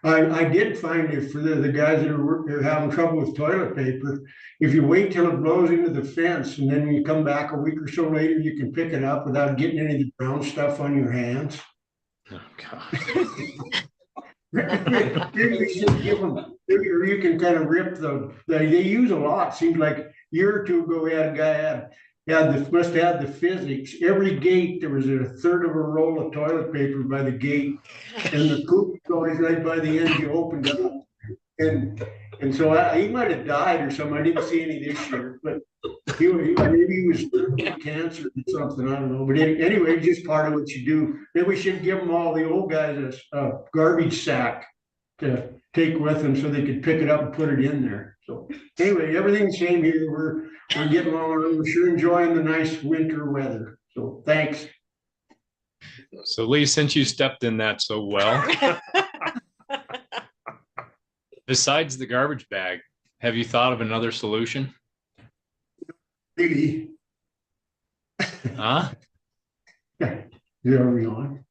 I did find if for the guys that are having trouble with toilet paper, if you wait till it blows into the fence and then you come back a week or so later, you can pick it up without getting any of the brown stuff on your hands. Oh, God. Maybe we should give them, or you can kind of rip they use a lot. Seems like a year or two ago, we had a guy must have had the physics. Every gate, there was a third of a roll of toilet paper by the gate, and the coop was always right by the end you opened up. And so he might have died or something. I didn't see any this year, but maybe he was cancer or something. I don't know. But anyway, just part of what you do. Maybe we should give them all the old guys a garbage sack to take with them so they could pick it up and put it in there. So anyway, everything's the same here. We're getting along. We're sure enjoying the nice winter weather. So thanks. So Lee, since you stepped in that so well, besides the garbage bag, have you thought of another solution? Really? Huh? You're on.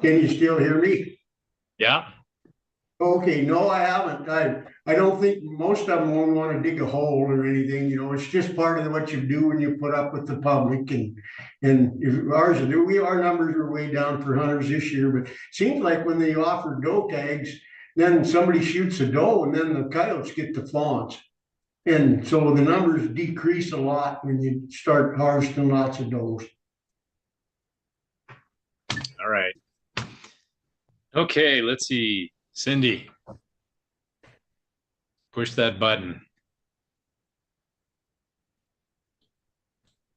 Can you still hear me? Yeah. Okay, no, I haven't. I don't think most of them won't want to dig a hole or anything. You know, it's just part of what you do when you put up with the public. And if our numbers are way down for hunters this year, but it seems like when they offer doe tags, then somebody shoots a doe and then the coyotes get the fawns. And so the numbers decrease a lot when you start harvesting lots of does. All right. Okay, let's see. Cindy. Push that button.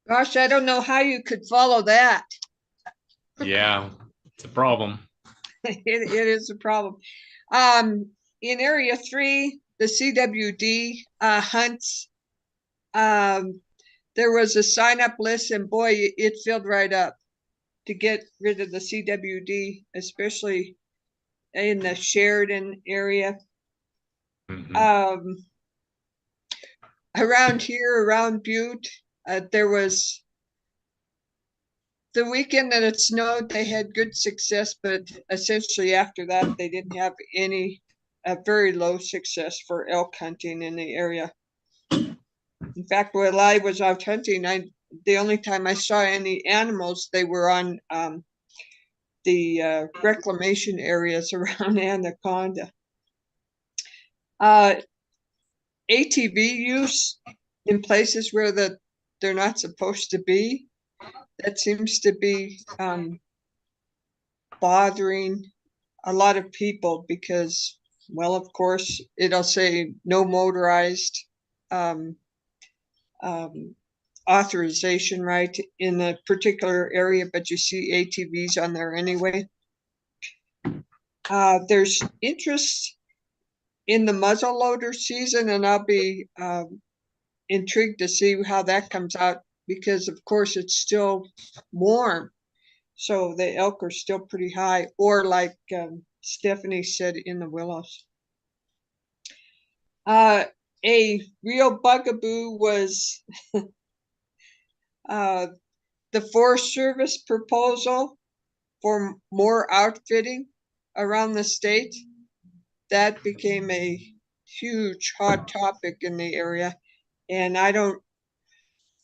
Gosh, I don't know how you could follow that. Yeah, it's a problem. It is a problem. In Area 3, the CWD hunts, there was a sign-up list, and boy, it filled right up to get rid of the CWD, especially in the Sheridan area. Mm-hmm. Around here, around Butte, there was the weekend that it snowed, they had good success, but essentially after that, they didn't have any very low success for elk hunting in the area. In fact, while I was out hunting, the only time I saw any animals, they were on the reclamation areas around Anaconda. ATV use in places where they're not supposed to be, that seems to be bothering a lot of people because, well, of course, it'll say no motorized authorization right in a particular area, but you see ATVs on there anyway. There's interest in the muzzleloader season, and I'll be intrigued to see how that comes out because, of course, it's still warm. So the elk are still pretty high, or like Stephanie said, in the willows. A real bugaboo was the Forest Service proposal for more outfitting around the state. That became a huge hot topic in the area, and I don't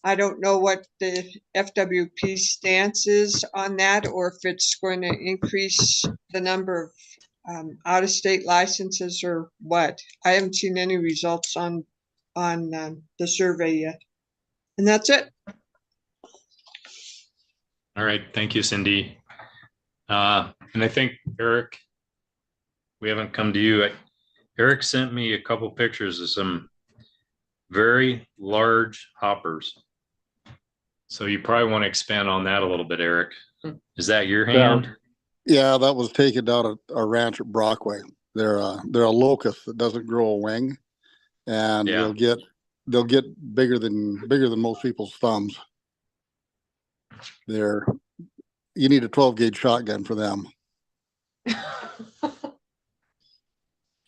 know what the FWP stance is on that, or if it's going to increase the number of out-of-state licenses or what. I haven't seen any results on the survey yet. And that's it. All right, thank you, Cindy. And I think Eric, we haven't come to you. Eric sent me a couple pictures of some very large hoppers. So you probably want to expand on that a little bit, Eric. Is that your hand? Yeah, that was taken down at our ranch at Brockway. They're a locust that doesn't grow a wing, and they'll get bigger than most people's thumbs. You need a 12 gauge shotgun for them.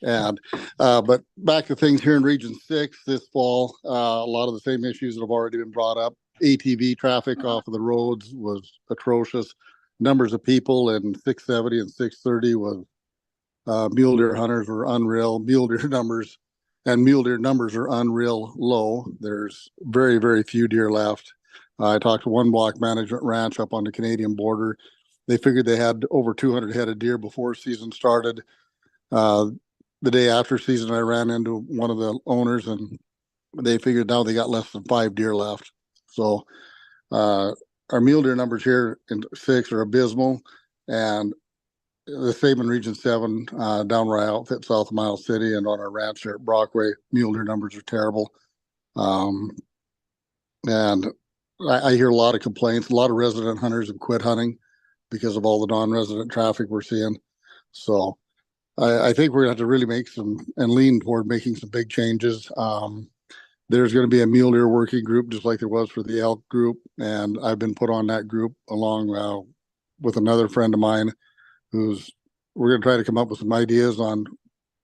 And but back to things here in Region 6 this fall, a lot of the same issues that have already been brought up. ATV traffic off of the roads was atrocious. Numbers of people in 670 and 630 was mule deer hunters were unreal. Mule deer numbers are unreal low. There's very, very few deer left. I talked to one block management ranch up on the Canadian border. They figured they had over 200 head of deer before season started. The day after season, I ran into one of the owners, and they figured now they got less than 5 deer left. So our mule deer numbers here in 6 are abysmal, and the same in Region 7, down where I outfit south of Miles City and on our ranch there at Brockway, mule deer numbers are terrible. And I hear a lot of complaints. A lot of resident hunters have quit hunting because of all the non-resident traffic we're seeing. So I think we're going to have to really make some and lean toward making some big changes. There's going to be a mule deer working group, just like there was for the elk group. And I've been put on that group along with another friend of mine we're going to try to come up with some ideas on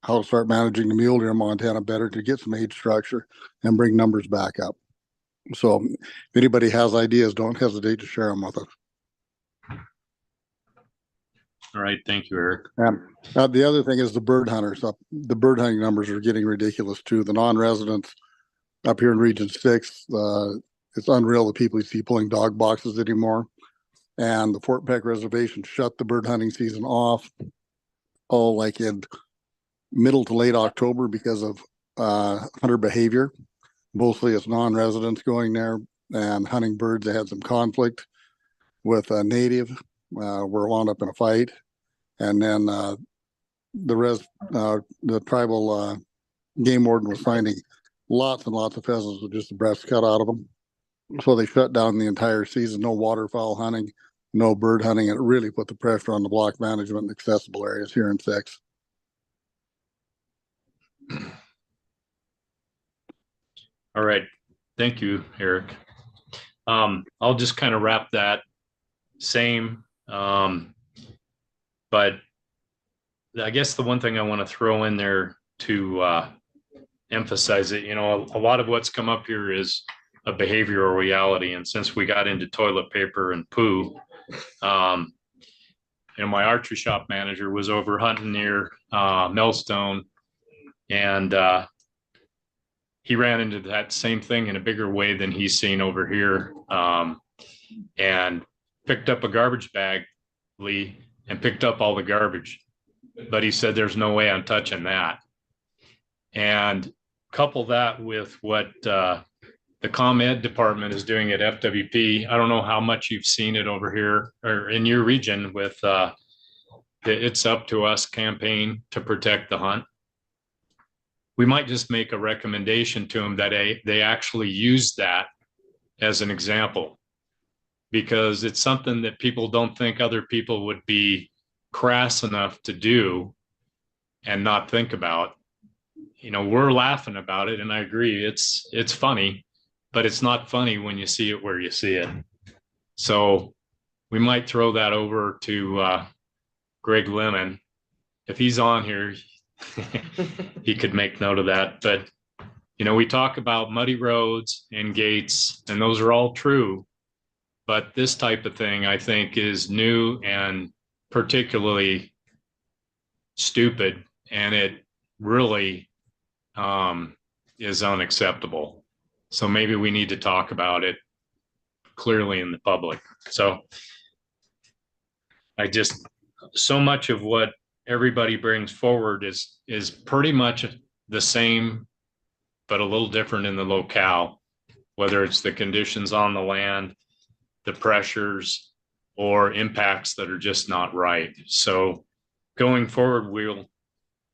how to start managing the mule deer in Montana better to get some age structure and bring numbers back up. So if anybody has ideas, don't hesitate to share them with us. All right, thank you, Eric. The other thing is the bird hunters. The bird hunting numbers are getting ridiculous too. The non-residents up here in Region 6, it's unreal the people you see pulling dog boxes anymore. And the Fort Peck Reservation shut the bird hunting season off, like in middle to late October because of hunter behavior. Mostly it's non-residents going there and hunting birds. They had some conflict with a native. Were wound up in a fight, and then the tribal game warden was finding lots and lots of pheasants with just the breasts cut out of them. So they shut down the entire season. No waterfowl hunting, no bird hunting. It really put the pressure on the block management and accessible areas here in 6. All right, thank you, Eric. I'll just kind of wrap that same. But I guess the one thing I want to throw in there to emphasize it, a lot of what's come up here is a behavioral reality. And since we got into toilet paper and poo, my archery shop manager was over hunting near Millstone, and he ran into that same thing in a bigger way than he's seen over here, and picked up a garbage bag, Lee, and picked up all the garbage. But he said, there's no way I'm touching that. And couple that with what the ComEd department is doing at FWP. I don't know how much you've seen it over here or in your region with the It's Up to Us campaign to protect the hunt. We might just make a recommendation to them that they actually use that as an example, because it's something that people don't think other people would be crass enough to do and not think about. We're laughing about it, and I agree, it's funny, but it's not funny when you see it where you see it. So we might throw that over to Greg Lemon. If he's on here, he could make note of that. But, we talk about muddy roads and gates, and those are all true. But this type of thing, I think, is new and particularly stupid, and it really is unacceptable. So maybe we need to talk about it clearly in the public. So so much of what everybody brings forward is pretty much the same, but a little different in the locale, whether it's the conditions on the land, the pressures, or impacts that are just not right. So going forward, we'll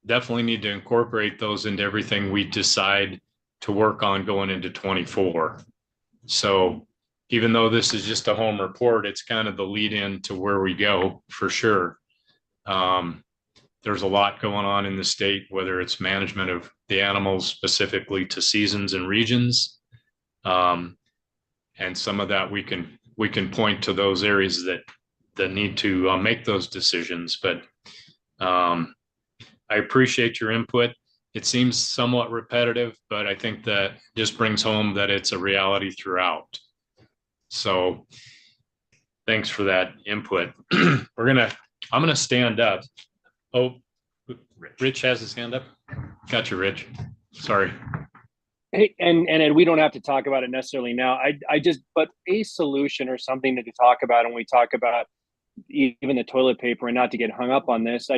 definitely need to incorporate those into everything we decide to work on going into 24. So even though this is just a home report, it's kind of the lead in to where we go for sure. There's a lot going on in the state, whether it's management of the animals specifically to seasons and regions. And some of that we can point to those areas that need to make those decisions. But I appreciate your input. It seems somewhat repetitive, but I think that just brings home that it's a reality throughout. So thanks for that input. I'm gonna stand up. Oh, Rich has his hand up. Got you, Rich. Sorry. Hey, and Ed, we don't have to talk about it necessarily now. But a solution or something to talk about, and we talk about even the toilet paper, and not to get hung up on this.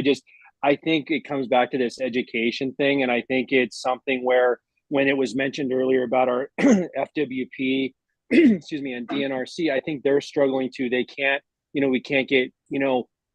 I think it comes back to this education thing, and I think it's something where when it was mentioned earlier about our FWP, excuse me, and DNRC, I think they're struggling too. They can't, we can't get,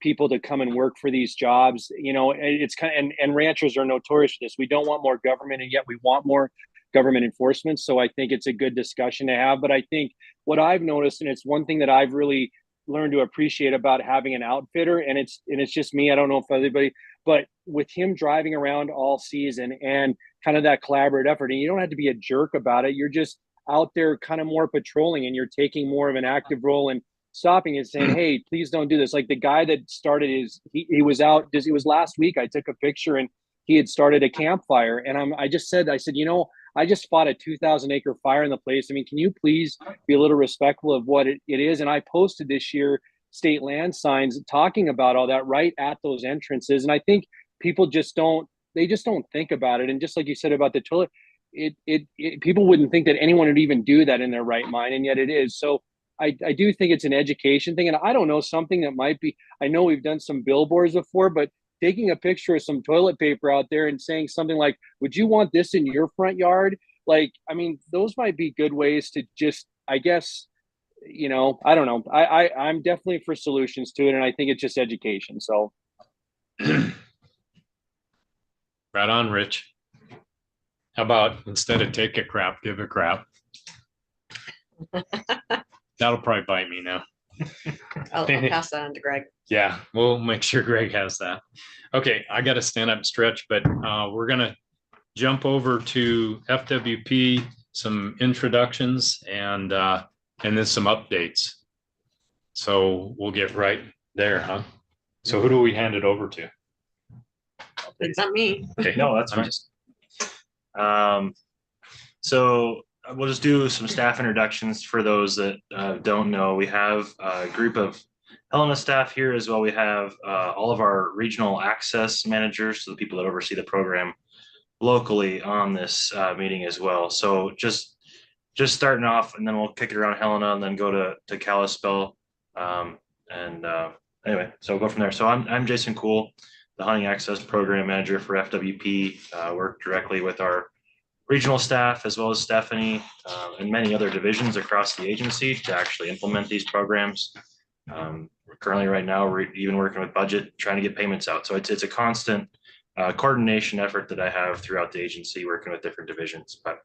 people to come and work for these jobs. It's kind of, and ranchers are notorious for this. We don't want more government, and yet we want more government enforcement. So I think it's a good discussion to have. But I think what I've noticed, and it's one thing that I've really learned to appreciate about having an outfitter, and it's just me, I don't know if everybody, but with him driving around all season and kind of that collaborative effort, and you don't have to be a jerk about it. You're just out there kind of more patrolling, and you're taking more of an active role and stopping and saying, hey, please don't do this. Like the guy that started he was out, it was last week, I took a picture and he had started a campfire. And I said, I just fought a 2,000 acre fire in the place. I mean, can you please be a little respectful of what it is? And I posted this year state land signs talking about all that right at those entrances. And I think people just don't think about it. And just like you said about the toilet, people wouldn't think that anyone would even do that in their right mind. And yet it is. So I do think it's an education thing. And I don't know, something that might be, I know we've done some billboards before, but taking a picture of some toilet paper out there and saying something like, would you want this in your front yard? Like, I mean, those might be good ways to just, I guess, I don't know. I'm definitely for solutions to it. And I think it's just education. So. Right on, Rich. How about instead of take a crap, give a crap? That'll probably bite me now. I'll pass that on to Greg. Yeah, we'll make sure Greg has that. Okay, I got to stand up and stretch, but we're going to jump over to FWP, some introductions, and then some updates. So we'll get right there, huh? So who do we hand it over to? It's not me. Okay. No, that's fine. So we'll just do some staff introductions for those that don't know. We have a group of Helena staff here as well. We have all of our regional access managers, so the people that oversee the program locally on this meeting as well. So just starting off, and then we'll kick it around Helena and then go to Kalispell. Anyway, so we'll go from there. So I'm Jason Kuhl, the Hunting Access Program Manager for FWP. Work directly with our regional staff as well as Stephanie and many other divisions across the agency to actually implement these programs. Currently right now, we're even working with budget, trying to get payments out. So it's a constant coordination effort that I have throughout the agency, working with different divisions. But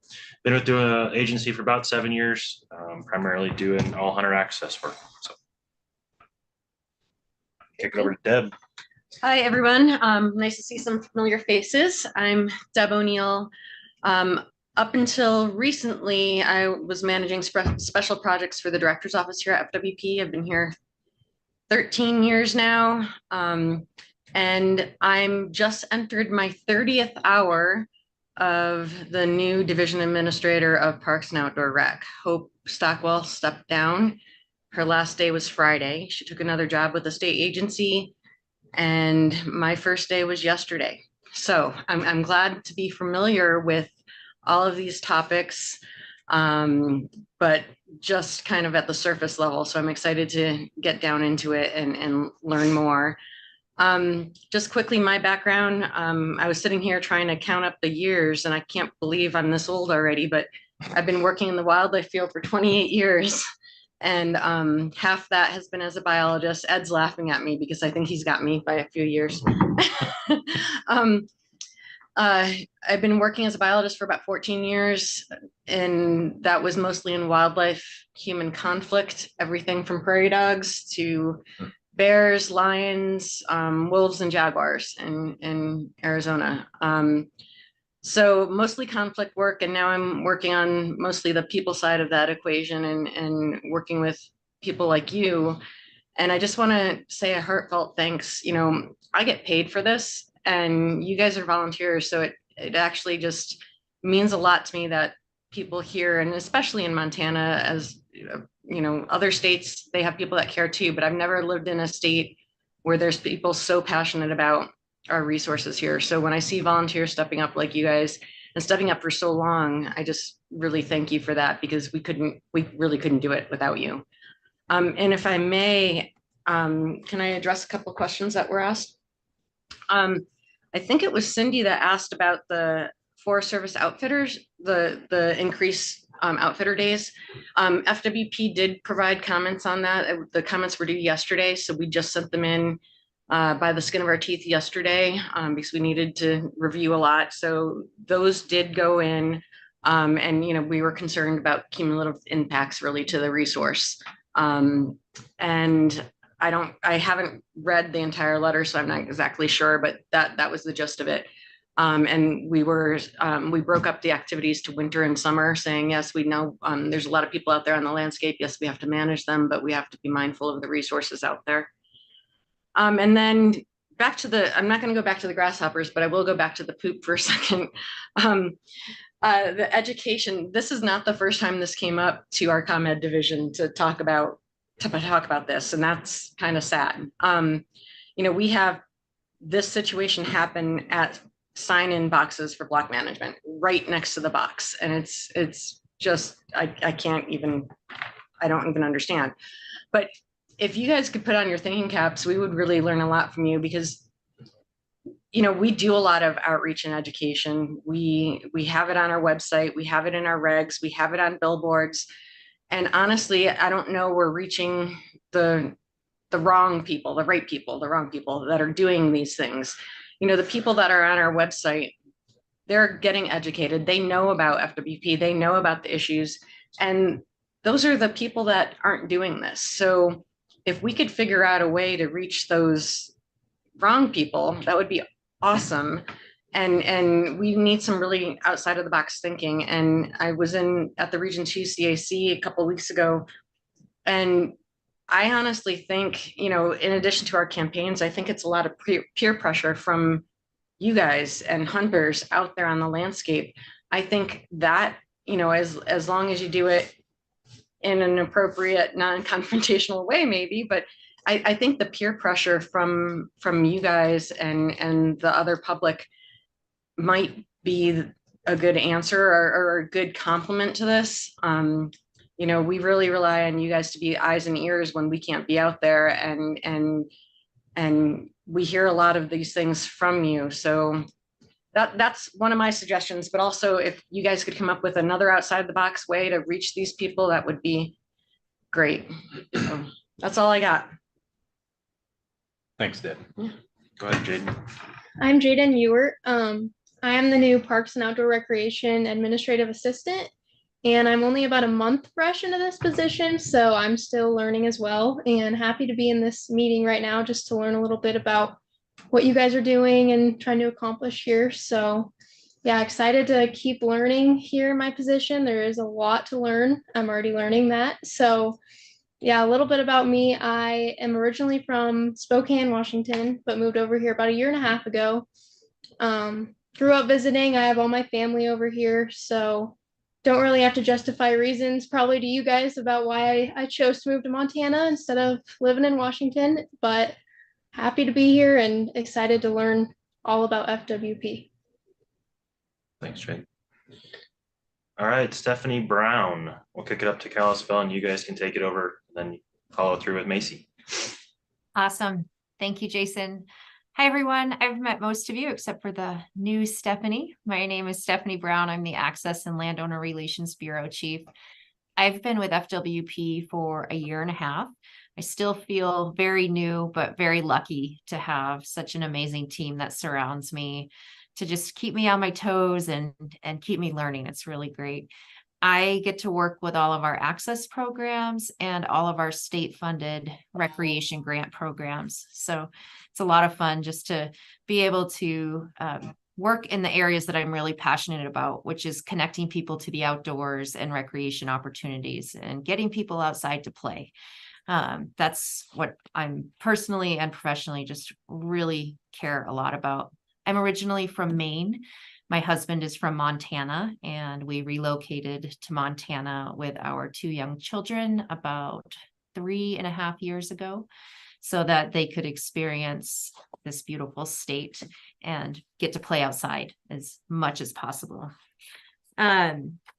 been with the agency for about 7 years, primarily doing all hunter access work. So kick it over to Deb. Hi, everyone. Nice to see some familiar faces. I'm Deb O'Neill. Up until recently, I was managing special projects for the director's office here at FWP. I've been here 13 years now, and I'm just entered my 30th hour of the new division administrator of Parks and Outdoor Rec. Hope Stockwell stepped down. Her last day was Friday. She took another job with a state agency, and my first day was yesterday. So I'm glad to be familiar with all of these topics, but just kind of at the surface level. So I'm excited to get down into it and learn more. Just quickly, my background, I was sitting here trying to count up the years, and I can't believe I'm this old already, but I've been working in the wildlife field for 28 years. And half that has been as a biologist. Ed's laughing at me because I think he's got me by a few years. I've been working as a biologist for about 14 years, and that was mostly in wildlife human conflict, everything from prairie dogs to bears, lions, wolves, and jaguars in Arizona. So mostly conflict work, and now I'm working on mostly the people side of that equation and working with people like you. And I just want to say a heartfelt thanks. You know, I get paid for this, and you guys are volunteers, so it actually just means a lot to me that people here, and especially in Montana, as you know, other states, they have people that care too, but I've never lived in a state where there's people so passionate about our resources here. So when I see volunteers stepping up like you guys and stepping up for so long, I just really thank you for that, because we really couldn't do it without you. And if I may, can I address a couple of questions that were asked? I think it was Cindy that asked about the Forest Service outfitters, the increased outfitter days. FWP did provide comments on that. The comments were due yesterday, so we just sent them in by the skin of our teeth yesterday, because we needed to review a lot. So those did go in, and you know, we were concerned about cumulative impacts really to the resource. And I haven't read the entire letter, so I'm not exactly sure, but that was the gist of it. And we broke up the activities to winter and summer, saying, yes, we know there's a lot of people out there on the landscape. Yes, we have to manage them, but we have to be mindful of the resources out there. And then back to I'm not going to go back to the grasshoppers, but I will go back to the poop for a second. The education, this is not the first time this came up to our ComEd division to talk about this, and that's kind of sad. You know, we have this situation happen at sign-in boxes for block management right next to the box, and it's just I don't even understand. But if you guys could put on your thinking caps, we would really learn a lot from you, because you know, we do a lot of outreach and education. We have it on our website, we have it in our regs, we have it on billboards. And honestly, I don't know we're reaching the wrong people, the right people, the wrong people that are doing these things. You know, the people that are on our website, they're getting educated. They know about FWP, they know about the issues. And those are the people that aren't doing this. So if we could figure out a way to reach those wrong people, that would be awesome. And we need some really outside of the box thinking. And I was at the Region 2 CAC a couple of weeks ago, and I honestly think, you know, in addition to our campaigns, I think it's a lot of peer pressure from you guys and hunters out there on the landscape. I think that, you know, as long as you do it in an appropriate, non-confrontational way, maybe, but I think the peer pressure from you guys and the other public might be a good answer or a good complement to this. You know, we really rely on you guys to be eyes and ears when we can't be out there, and we hear a lot of these things from you. So that's one of my suggestions, but also if you guys could come up with another outside the box way to reach these people, that would be great. So that's all I got. Thanks, Deb. Yeah. Go ahead, Jaden. I'm Jaden Ewert. I am the new Parks and Outdoor Recreation Administrative Assistant, and I'm only about a month fresh into this position, so I'm still learning as well, and happy to be in this meeting right now just to learn a little bit about what you guys are doing and trying to accomplish here. So yeah, excited to keep learning here in my position. There is a lot to learn. I'm already learning that. So yeah, a little bit about me. I am originally from Spokane, Washington, but moved over here about a year and a half ago. Grew up visiting. I have all my family over here, so don't really have to justify reasons probably to you guys about why I chose to move to Montana instead of living in Washington, but happy to be here and excited to learn all about FWP. Thanks, Jay. All right, Stephanie Brown. We'll kick it up to Kalispell, and you guys can take it over and then follow through with Macy. Awesome. Thank you, Jason. Hi, everyone. I've met most of you except for the new Stephanie. My name is Stephanie Brown. I'm the Access and Landowner Relations Bureau Chief. I've been with FWP for a year and a half. I still feel very new, but very lucky to have such an amazing team that surrounds me to just keep me on my toes and keep me learning. It's really great. I get to work with all of our access programs and all of our state-funded recreation grant programs. So it's a lot of fun just to be able to work in the areas that I'm really passionate about, which is connecting people to the outdoors and recreation opportunities and getting people outside to play. That's what I'm personally and professionally just really care a lot about. I'm originally from Maine. My husband is from Montana, and we relocated to Montana with our 2 young children about 3.5 years ago, so that they could experience this beautiful state and get to play outside as much as possible.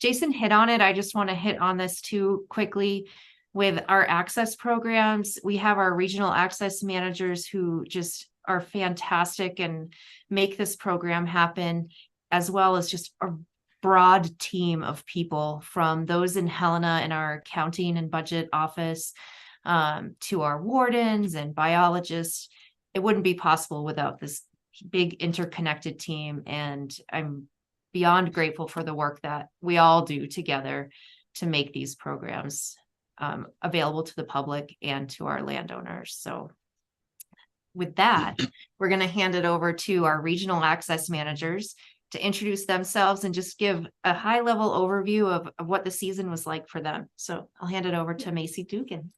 Jason hit on it. I just want to hit on this too quickly. With our access programs, we have our regional access managers who just are fantastic and make this program happen, as well as just a broad team of people, from those in Helena in our accounting and budget office to our wardens and biologists. It wouldn't be possible without this big interconnected team. And I'm beyond grateful for the work that we all do together to make these programs available to the public and to our landowners. So with that, we're going to hand it over to our regional access managers to introduce themselves and just give a high level overview of what the season was like for them. So I'll hand it over to Macy Dugan.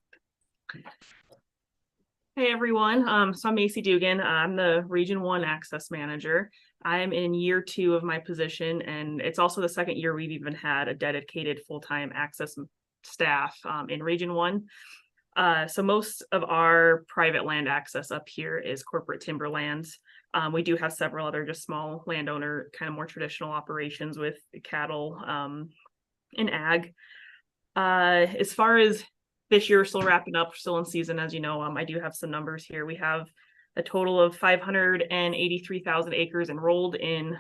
Hey everyone, so I'm Macy Dugan. I'm the Region 1 Access Manager. I'm in year 2 of my position, and it's also the second year we've even had a dedicated full-time access staff in Region 1. So most of our private land access up here is corporate timberlands. We do have several other just small landowner, kind of more traditional operations with cattle and ag. As far as this year, still wrapping up, still in season, as you know, I do have some numbers here. We have a total of 583,000 acres enrolled in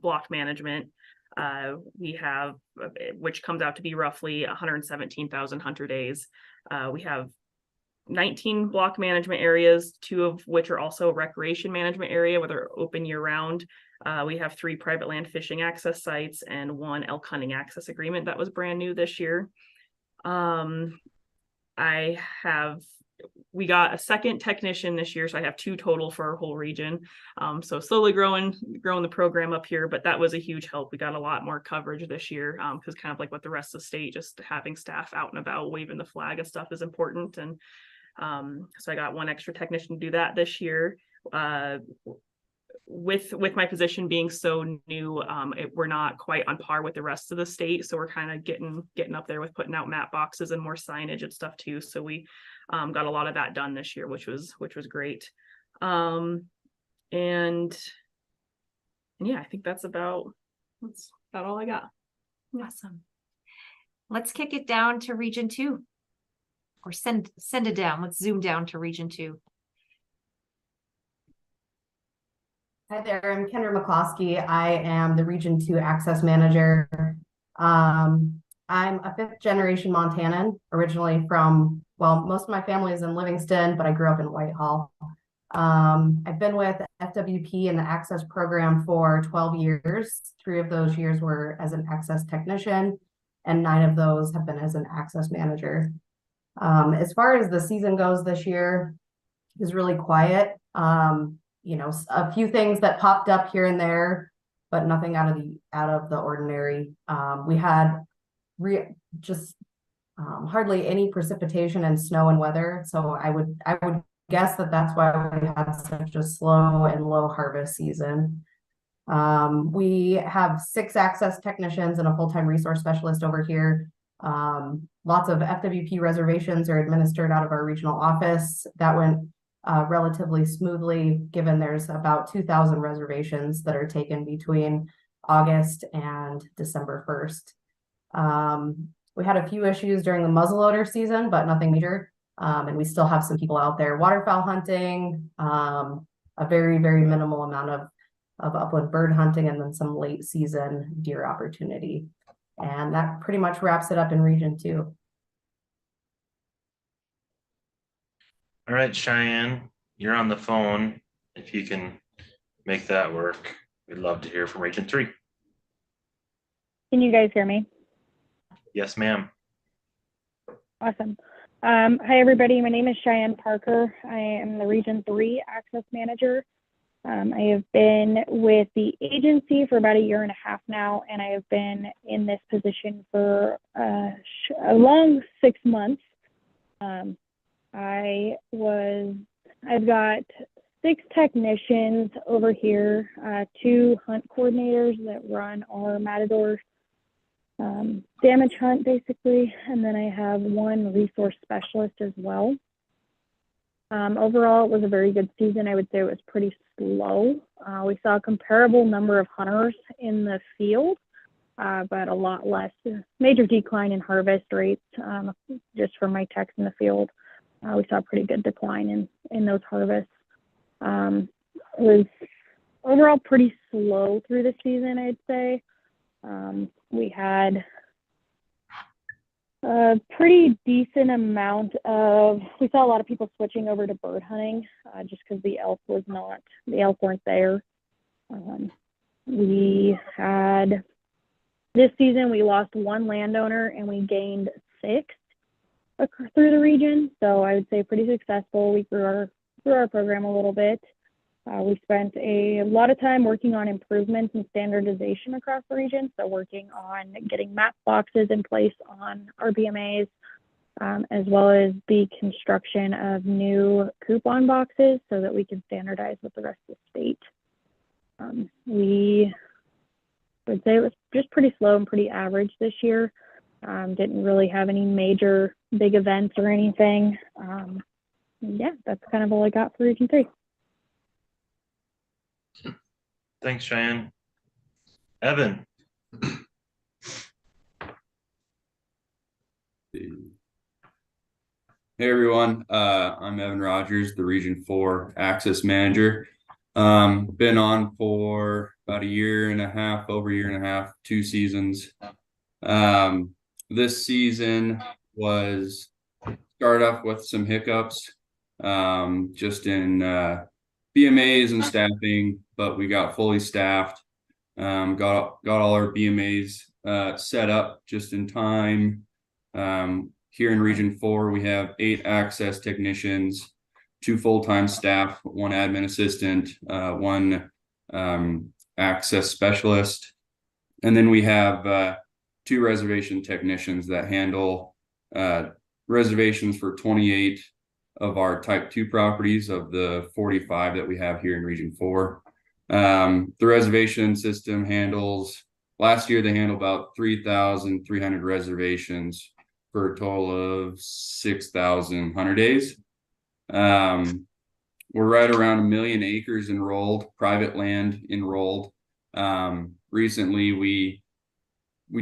block management. We have, which comes out to be roughly 117,000 hunter days. We have 19 block management areas, 2 of which are also recreation management area, where they're open year round. We have 3 private land fishing access sites and 1 elk hunting access agreement that was brand new this year. We got a second technician this year, so I have 2 total for our whole region. So slowly growing the program up here, but that was a huge help. We got a lot more coverage this year, because kind of like what the rest of the state, just having staff out and about waving the flag and stuff is important. And so I got 1 extra technician to do that this year. With my position being so new, we're not quite on par with the rest of the state, so we're kind of getting up there with putting out map boxes and more signage and stuff too. So we got a lot of that done this year, which was great. And yeah, I think that's about all I got. Awesome. Let's kick it down to Region 2, or send it down. Let's zoom down to Region 2. Hi there, I'm Kendra McCloskey. I am the Region 2 Access Manager. I'm a 5th generation Montanan, originally from, well, most of my family is in Livingston, but I grew up in Whitehall. I've been with FWP in the Access program for 12 years. 3 of those years were as an Access technician, and 9 of those have been as an Access Manager. As far as the season goes this year, it was really quiet. You know, a few things that popped up here and there, but nothing out of the ordinary. We had hardly any precipitation and snow and weather, so I would guess that that's why we had such a slow and low harvest season. We have 6 access technicians and a full-time resource specialist over here. Lots of FWP reservations are administered out of our regional office. That went relatively smoothly, given there's about 2,000 reservations that are taken between August and December 1st. We had a few issues during the muzzleloader season, but nothing major. And we still have some people out there waterfowl hunting, a very, very minimal amount of upland bird hunting and then some late season deer opportunity. And that pretty much wraps it up in Region 2. All right, Cheyenne, you're on the phone. If you can make that work, we'd love to hear from Region 3. Can you guys hear me? Yes, ma'am. Awesome. Hi, everybody. My name is Cheyenne Parker. I am the Region 3 Access Manager. I have been with the agency for about 1.5 years now, and I have been in this position for a long 6 months. I've got 6 technicians over here, 2 hunt coordinators that run our Matador damage hunt, basically, and then I have 1 resource specialist as well. Overall, it was a very good season. I would say it was pretty slow. We saw a comparable number of hunters in the field, but a lot less, major decline in harvest rates, just from my techs in the field. We saw a pretty good decline in those harvests. It was overall pretty slow through the season, I'd say. We had a pretty decent amount we saw a lot of people switching over to bird hunting, just because the elk weren't there. This season we lost 1 landowner and we gained 6 through the region. So I would say pretty successful. We grew our program a little bit. We spent a lot of time working on improvements and standardization across the region. So working on getting map boxes in place on our BMAs, as well as the construction of new coupon boxes so that we can standardize with the rest of the state. We would say it was just pretty slow and pretty average this year. Didn't really have any major big events or anything. Yeah, that's kind of all I got for Region 3. Thanks, Cheyenne. Evan. Hey everyone, I'm Evan Rogers, the Region 4 Access Manager. Been on for about 1.5 years, over 1.5 years, 2 seasons. This season started off with some hiccups, just in BMAs and staffing, but we got fully staffed. Got all our BMAs set up just in time. Here in Region 4, we have 8 access technicians, 2 full-time staff, 1 admin assistant, 1 access specialist, and then we have 2 reservation technicians that handle reservations for 28 of our type 2 properties of the 45 that we have here in Region 4. The reservation system last year they handled about 3,300 reservations for a total of 6,000 hunter days. We're right around 1 million acres enrolled, private land enrolled. Recently we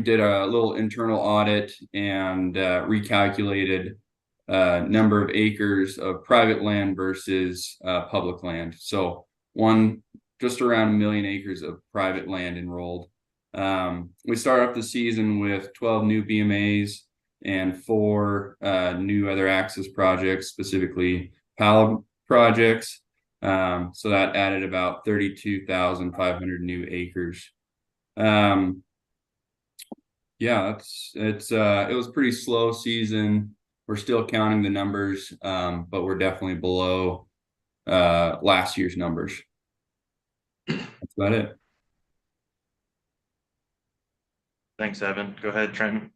did a little internal audit and recalculated number of acres of private land versus public land. So just around 1 million acres of private land enrolled. We started off the season with 12 new BMAs and 4 new other access projects, specifically PAL projects. So that added about 32,500 new acres. Yeah, it was a pretty slow season. We're still counting the numbers, but we're definitely below last year's numbers. That's about it. Thanks, Evan. Go ahead, Trenton.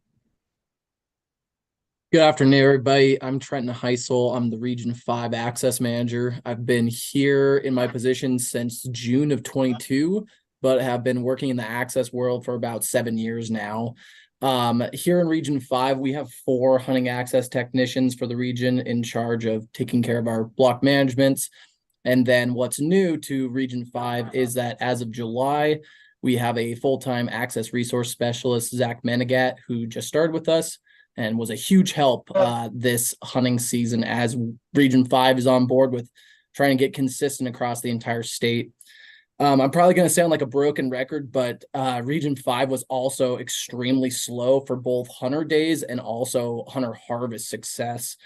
Good afternoon, everybody. I'm Trenton Heisel. I'm the Region 5 Access Manager. I've been here in my position since June of 22, but have been working in the access world for about 7 years now. Here in Region 5, we have 4 hunting access technicians for the region in charge of taking care of our block managements. And then what's new to Region 5 is that as of July, we have a full-time access resource specialist, Zach Menegat, who just started with us and was a huge help this hunting season as Region 5 is on board with trying to get consistent across the entire state. I'm probably going to sound like a broken record, but Region 5 was also extremely slow for both hunter days and also hunter harvest success.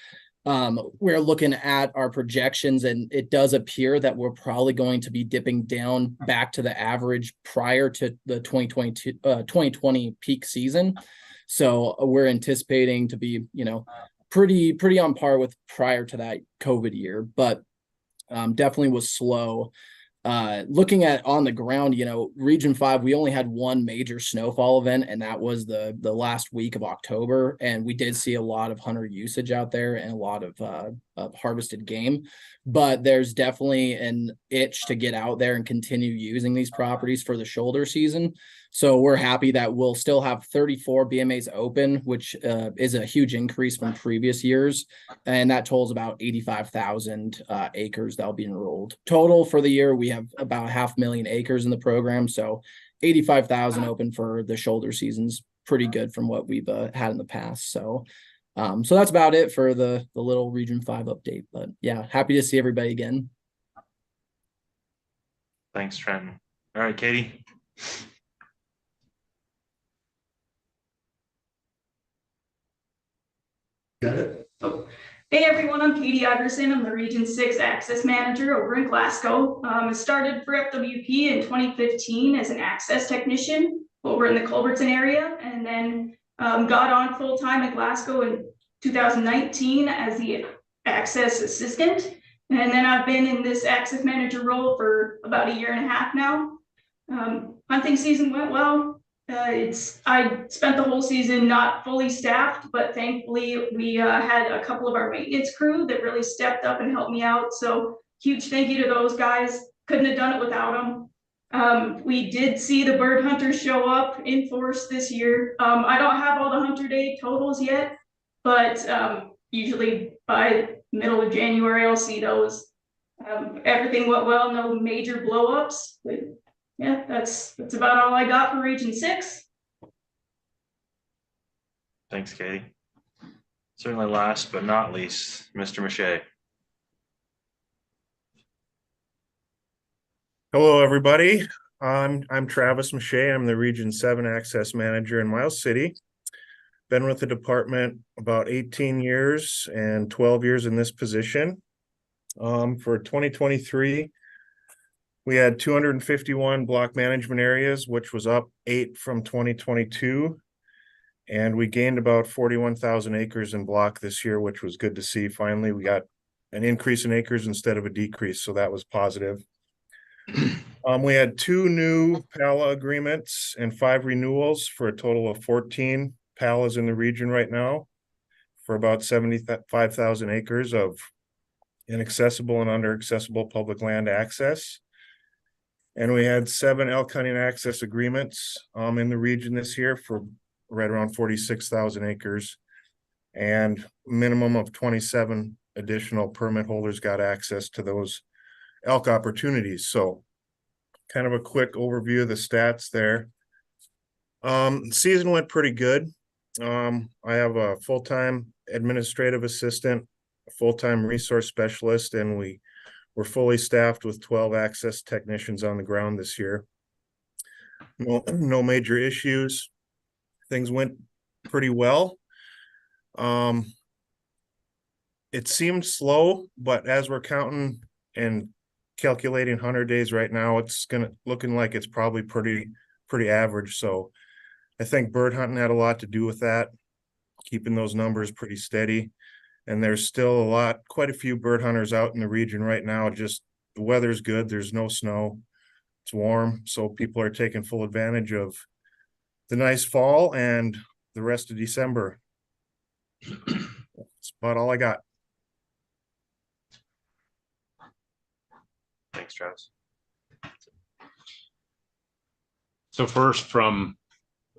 We're looking at our projections, and it does appear that we're probably going to be dipping down back to the average prior to the 2020 peak season. So we're anticipating to be, pretty on par with prior to that COVID year, but definitely was slow. Looking at on the ground, Region 5, we only had one major snowfall event, and that was the last week of October. And we did see a lot of hunter usage out there and a lot of harvested game. But there's definitely an itch to get out there and continue using these properties for the shoulder season. So we're happy that we'll still have 34 BMAs open, which is a huge increase from previous years. And that totals about 85,000 acres that'll be enrolled. Total for the year, we have about 500,000 acres in the program. So 85,000 open for the shoulder season's pretty good from what we've had in the past. So that's about it for the little Region 5 update. But yeah, happy to see everybody again. Thanks, Trenton. All right, Katie. Got it. Oh. Hey everyone, I'm Katie Iverson. I'm the Region 6 Access Manager over in Glasgow. I started for FWP in 2015 as an access technician over in the Culbertson area, and then got on full-time at Glasgow in 2019 as the access assistant. And then I've been in this access manager role for about 1.5 years now. Hunting season went well. I spent the whole season not fully staffed, but thankfully we had a couple of our maintenance crew that really stepped up and helped me out. So huge thank you to those guys. Couldn't have done it without them. We did see the bird hunters show up in force this year. I don't have all the hunter day totals yet, but usually by middle of January, I'll see those. Everything went well, no major blow-ups. Yeah, that's about all I got for Region 6. Thanks, Katie. Certainly last but not least, Mr. Mache. Hello, everybody. I'm Travis Mache. I'm the Region 7 Access Manager in Miles City. Been with the department about 18 years and 12 years in this position. For 2023, we had 251 block management areas, which was up 8 from 2022. And we gained about 41,000 acres in block this year, which was good to see. Finally, we got an increase in acres instead of a decrease, so that was positive. We had 2 new PALA agreements and 5 renewals for a total of 14 PALAs in the region right now for about 75,000 acres of inaccessible and under-accessible public land access. And we had 7 elk hunting access agreements in the region this year for right around 46,000 acres, and minimum of 27 additional permit holders got access to those elk opportunities. So kind of a quick overview of the stats there. Season went pretty good. I have a full-time administrative assistant, a full-time resource specialist, and we're fully staffed with 12 access technicians on the ground this year. No major issues. Things went pretty well. It seemed slow, but as we're counting and calculating hunter days right now, it's looking like it's probably pretty average. So I think bird hunting had a lot to do with that, keeping those numbers pretty steady. And there's still quite a few bird hunters out in the region right now. Just the weather's good. There's no snow. It's warm. So people are taking full advantage of the nice fall and the rest of December. That's about all I got. Thanks, Travis. So first from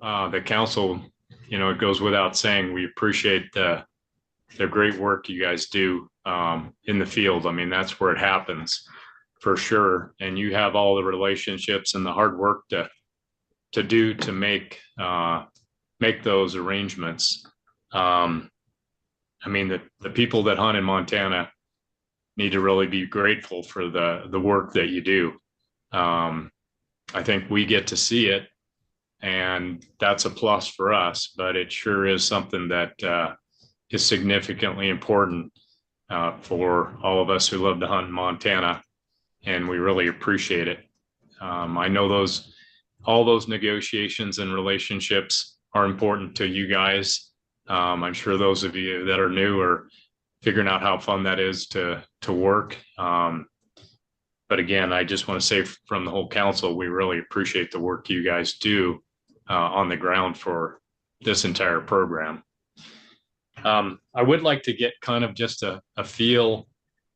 the council, it goes without saying, we appreciate the great work you guys do in the field. I mean, that's where it happens for sure. And you have all the relationships and the hard work to do to make those arrangements. I mean, the people that hunt in Montana need to really be grateful for the work that you do. I think we get to see it, and that's a plus for us, but it sure is something that is significantly important for all of us who love to hunt in Montana, and we really appreciate it. I know all those negotiations and relationships are important to you guys. I'm sure those of you that are new are figuring out how fun that is to work. But again, I just want to say from the whole council, we really appreciate the work you guys do on the ground for this entire program. I would like to get kind of just a feel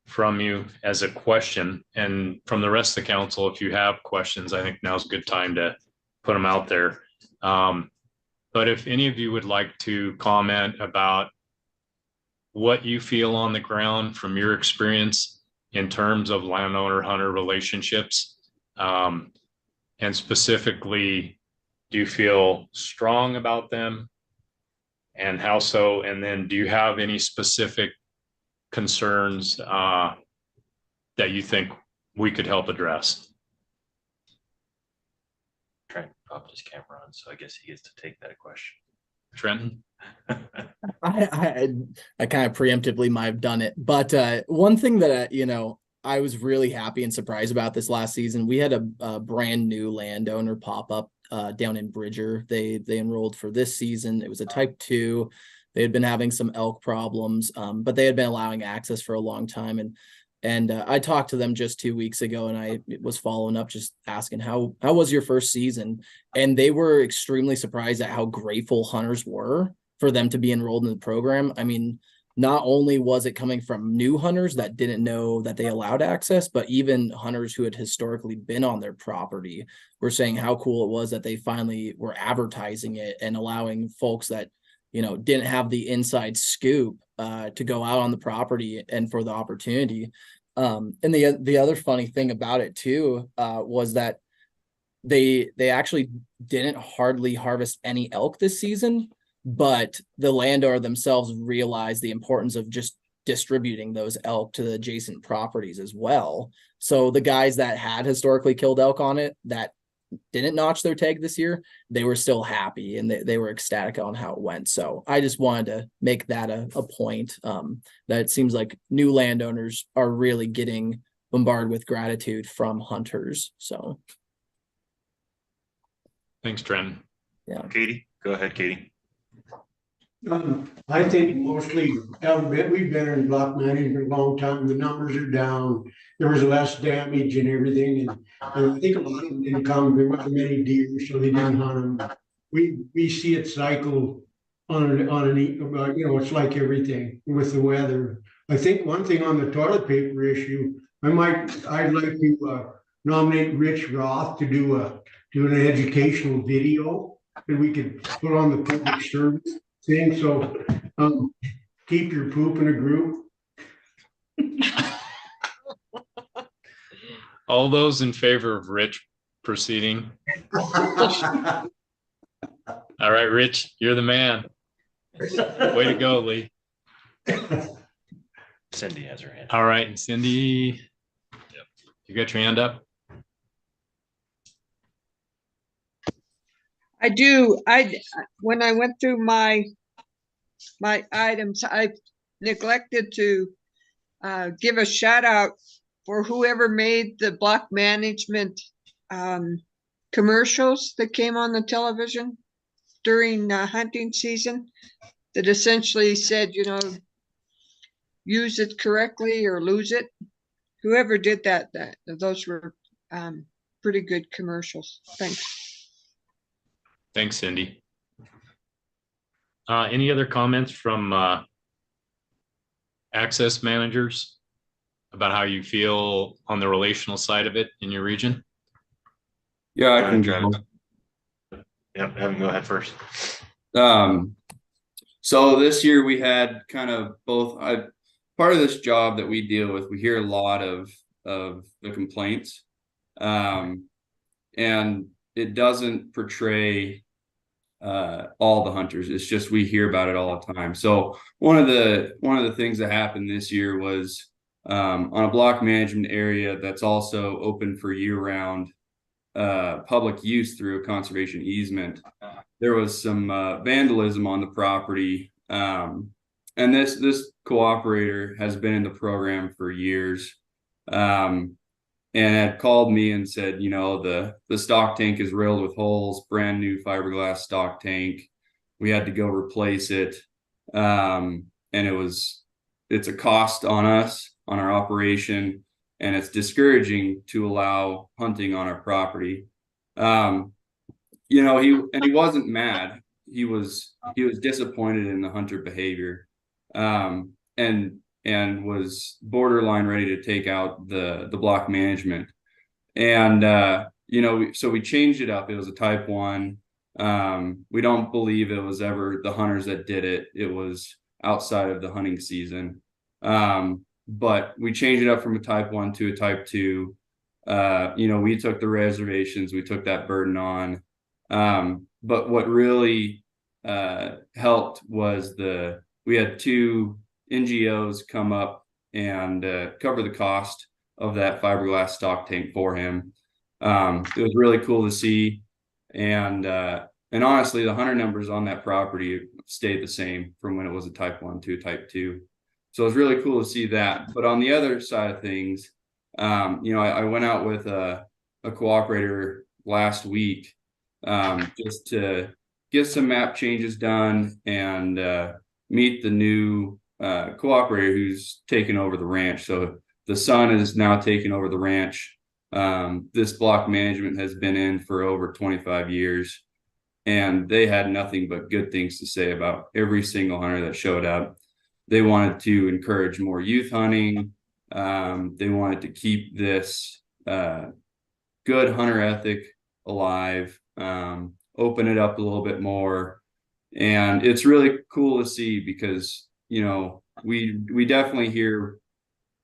from you as a question, and from the rest of the council, if you have questions, I think now's a good time to put them out there. But if any of you would like to comment about what you feel on the ground from your experience in terms of landowner-hunter relationships, and specifically, do you feel strong about them, and how so? And then do you have any specific concerns that you think we could help address? Trent popped his camera on, so I guess he gets to take that question. Trenton? I kind of preemptively might have done it, but one thing that I was really happy and surprised about this last season, we had a brand new landowner pop up down in Bridger. They enrolled for this season. It was a type 2. They had been having some elk problems, but they had been allowing access for a long time. And I talked to them just 2 weeks ago, and I was following up, just asking how was your first season? And they were extremely surprised at how grateful hunters were for them to be enrolled in the program. I mean, not only was it coming from new hunters that didn't know that they allowed access, but even hunters who had historically been on their property were saying how cool it was that they finally were advertising it and allowing folks that didn't have the inside scoop to go out on the property and for the opportunity. And the other funny thing about it too was that they actually didn't hardly harvest any elk this season, but the landowner themselves realized the importance of just distributing those elk to the adjacent properties as well. So the guys that had historically killed elk on it that didn't notch their tag this year, they were still happy and they were ecstatic on how it went. So I just wanted to make that a point, that it seems like new landowners are really getting bombarded with gratitude from hunters. So thanks, Trent. Yeah. Katie, go ahead, Katie. I think mostly we've been in block management a long time. The numbers are down. There was less damage and everything, and I think a lot of them didn't come. There weren't many deer, so they didn't hunt them. We see it cycle on it's like everything with the weather. I think one thing on the toilet paper issue, I'd like to nominate Rich Roth to do an educational video that we could put on the public service thing. So keep your poop in a group. All those in favor of Rich proceeding? All right, Rich, you're the man. Way to go, Lee. Cindy has her hand. All right, and Cindy, you got your hand up? I do. When I went through my items, I neglected to give a shout out for whoever made the block management commercials that came on the television during hunting season that essentially said, use it correctly or lose it. Whoever did that those were pretty good commercials. Thanks. Thanks, Cindy. Any other comments from access managers about how you feel on the relational side of it in your region? Yeah, I can go. Yep, Evan, go ahead first. So this year we had kind of both. Part of this job that we deal with, we hear a lot of the complaints, and it doesn't portray all the hunters. It's just we hear about it all the time. So one of the things that happened this year was on a block management area that's also open for year-round public use through a conservation easement. There was some vandalism on the property, and this cooperator has been in the program for years, and had called me and said, you know, the stock tank is riddled with holes, brand new fiberglass stock tank. We had to go replace it, and it's a cost on us, on our operation, and it's discouraging to allow hunting on our property. You know, he wasn't mad. He was disappointed in the hunter behavior, and was borderline ready to take out the block management. And you know, so we changed it up. It was a type 1. We don't believe it was ever the hunters that did it. It was outside of the hunting season. But we changed it up from a type 1 to a type 2. You know, we took the reservations, we took that burden on. But what really helped was we had 2 NGOs come up and cover the cost of that fiberglass stock tank for him. It was really cool to see. And honestly, the hunter numbers on that property stayed the same from when it was a type 1 to a type 2. So it was really cool to see that. But on the other side of things, you know, I went out with a cooperator last week, just to get some map changes done and meet the new cooperator who's taken over the ranch. So the son is now taking over the ranch. This block management has been in for over 25 years, and they had nothing but good things to say about every single hunter that showed up. They wanted to encourage more youth hunting. They wanted to keep this good hunter ethic alive, open it up a little bit more. And it's really cool to see because, you know, we definitely hear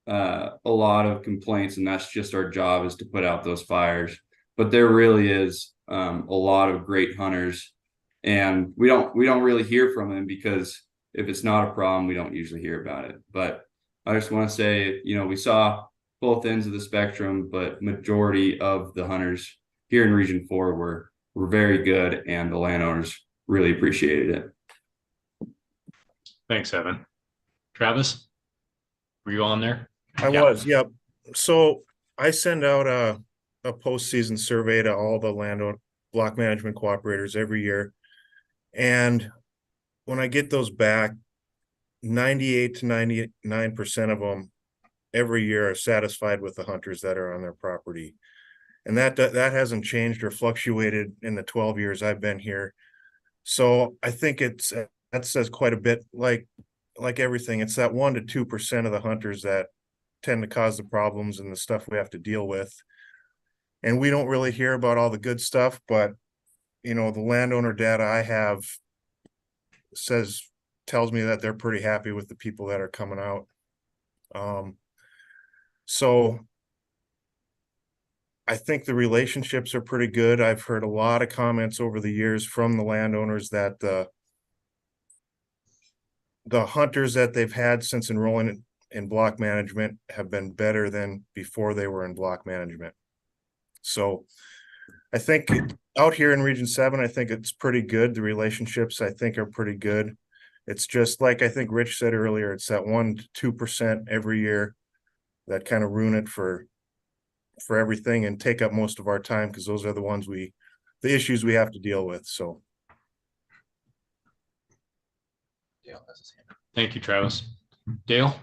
a lot of complaints, and that's just our job, is to put out those fires. But there really is a lot of great hunters, and we don't really hear from them because if it's not a problem, we don't usually hear about it. But I just want to say, you know, we saw both ends of the spectrum, but majority of the hunters here in Region 4 were very good, and the landowners really appreciated it. Thanks, Evan. Travis, were you on there? I was, yep. So I send out a postseason survey to all the landowner block management cooperators every year. And when I get those back, 98 to 99% of them every year are satisfied with the hunters that are on their property. And that hasn't changed or fluctuated in the 12 years I've been here. So I think that says quite a bit. Like everything, it's that 1 to 2% of the hunters that tend to cause the problems and the stuff we have to deal with. And we don't really hear about all the good stuff, but you know, the landowner data I have tells me that they're pretty happy with the people that are coming out. So I think the relationships are pretty good. I've heard a lot of comments over the years from the landowners that the hunters that they've had since enrolling in block management have been better than before they were in block management. So I think out here in Region 7, I think it's pretty good. The relationships, I think, are pretty good. It's just like I think Rich said earlier, it's that 1 to 2% every year that kind of ruin it for everything and take up most of our time, because those are the issues we have to deal with. So Thank you, Travis. Dale?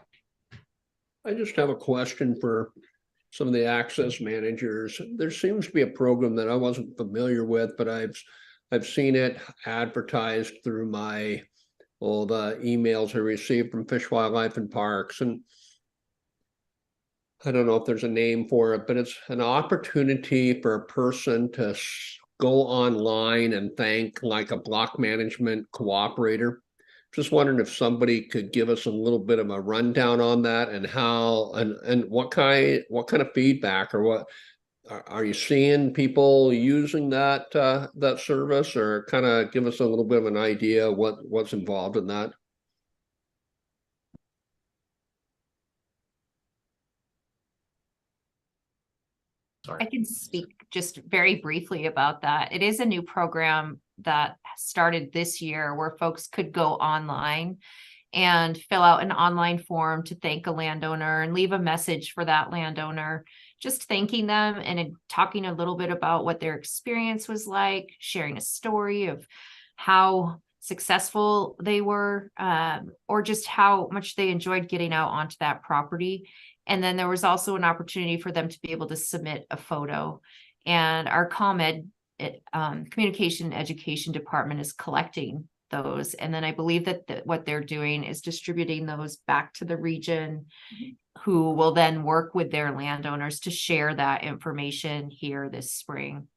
I just have a question for some of the access managers. There seems to be a program that I wasn't familiar with, but I've seen it advertised through all the emails I received from Fish, Wildlife, and Parks. And I don't know if there's a name for it, but it's an opportunity for a person to go online and thank like a block management cooperator. Just wondering if somebody could give us a little bit of a rundown on that, and how and what kind of feedback, or what are you seeing people using that service, or kind of give us a little bit of an idea what's involved in that. I can speak just very briefly about that. It is a new program that started this year where folks could go online and fill out an online form to thank a landowner and leave a message for that landowner, just thanking them and talking a little bit about what their experience was like, sharing a story of how successful they were, or just how much they enjoyed getting out onto that property. And then there was also an opportunity for them to be able to submit a photo. And our ComEd, Communication Education Department, is collecting those. And then I believe that what they're doing is distributing those back to the region, who will then work with their landowners to share that information here this spring,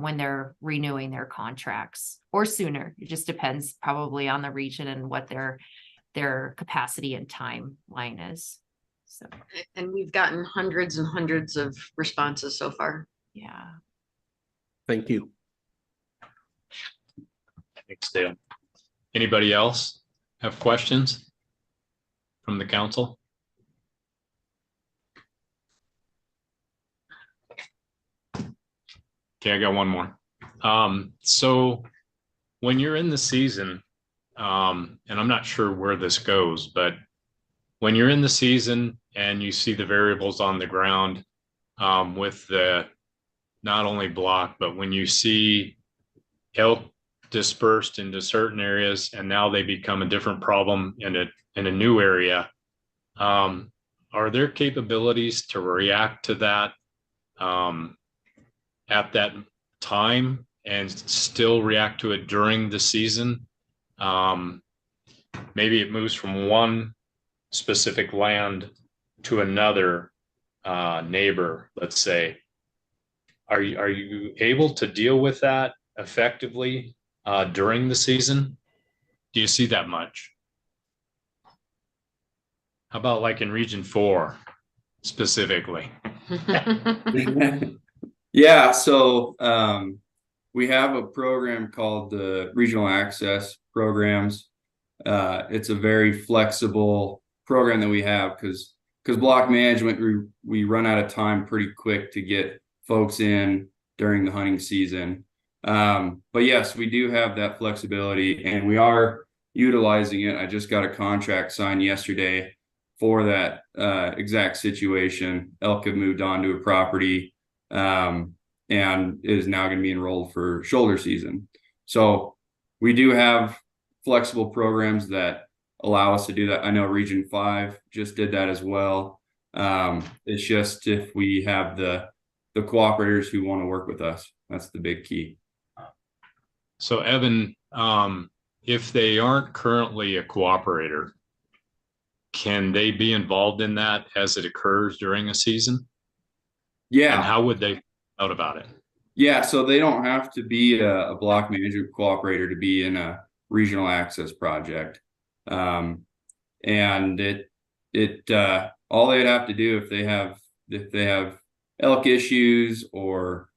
when they're renewing their contracts, or sooner. It just depends probably on the region and what their capacity and timeline is. So, and we've gotten hundreds and hundreds of responses so far. Yeah. Thank you. Thanks, Dale. Anybody else have questions from the council? Okay, I got one more. So when you're in the season, and I'm not sure where this goes, but when you're in the season and you see the variables on the ground, with the not only block, but when you see elk dispersed into certain areas and now they become a different problem in a new area, are there capabilities to react to that at that time and still react to it during the season? Maybe it moves from one specific land to another neighbor, let's say. Are you able to deal with that effectively during the season? Do you see that much? How about like in Region 4 specifically? Yeah, so we have a program called the Regional Access Programs. It's a very flexible program that we have because block management, we run out of time pretty quick to get folks in during the hunting season. But yes, we do have that flexibility and we are utilizing it. I just got a contract signed yesterday for that exact situation. Elk have moved on to a property and is now going to be enrolled for shoulder season. So we do have flexible programs that allow us to do that. I know Region 5 just did that as well. It's just if we have the cooperators who want to work with us, that's the big key. So Evan, if they aren't currently a cooperator, can they be involved in that as it occurs during a season? Yeah. And how would they out about it? Yeah, so they don't have to be a block management cooperator to be in a regional access project. And all they'd have to do if they have elk issues or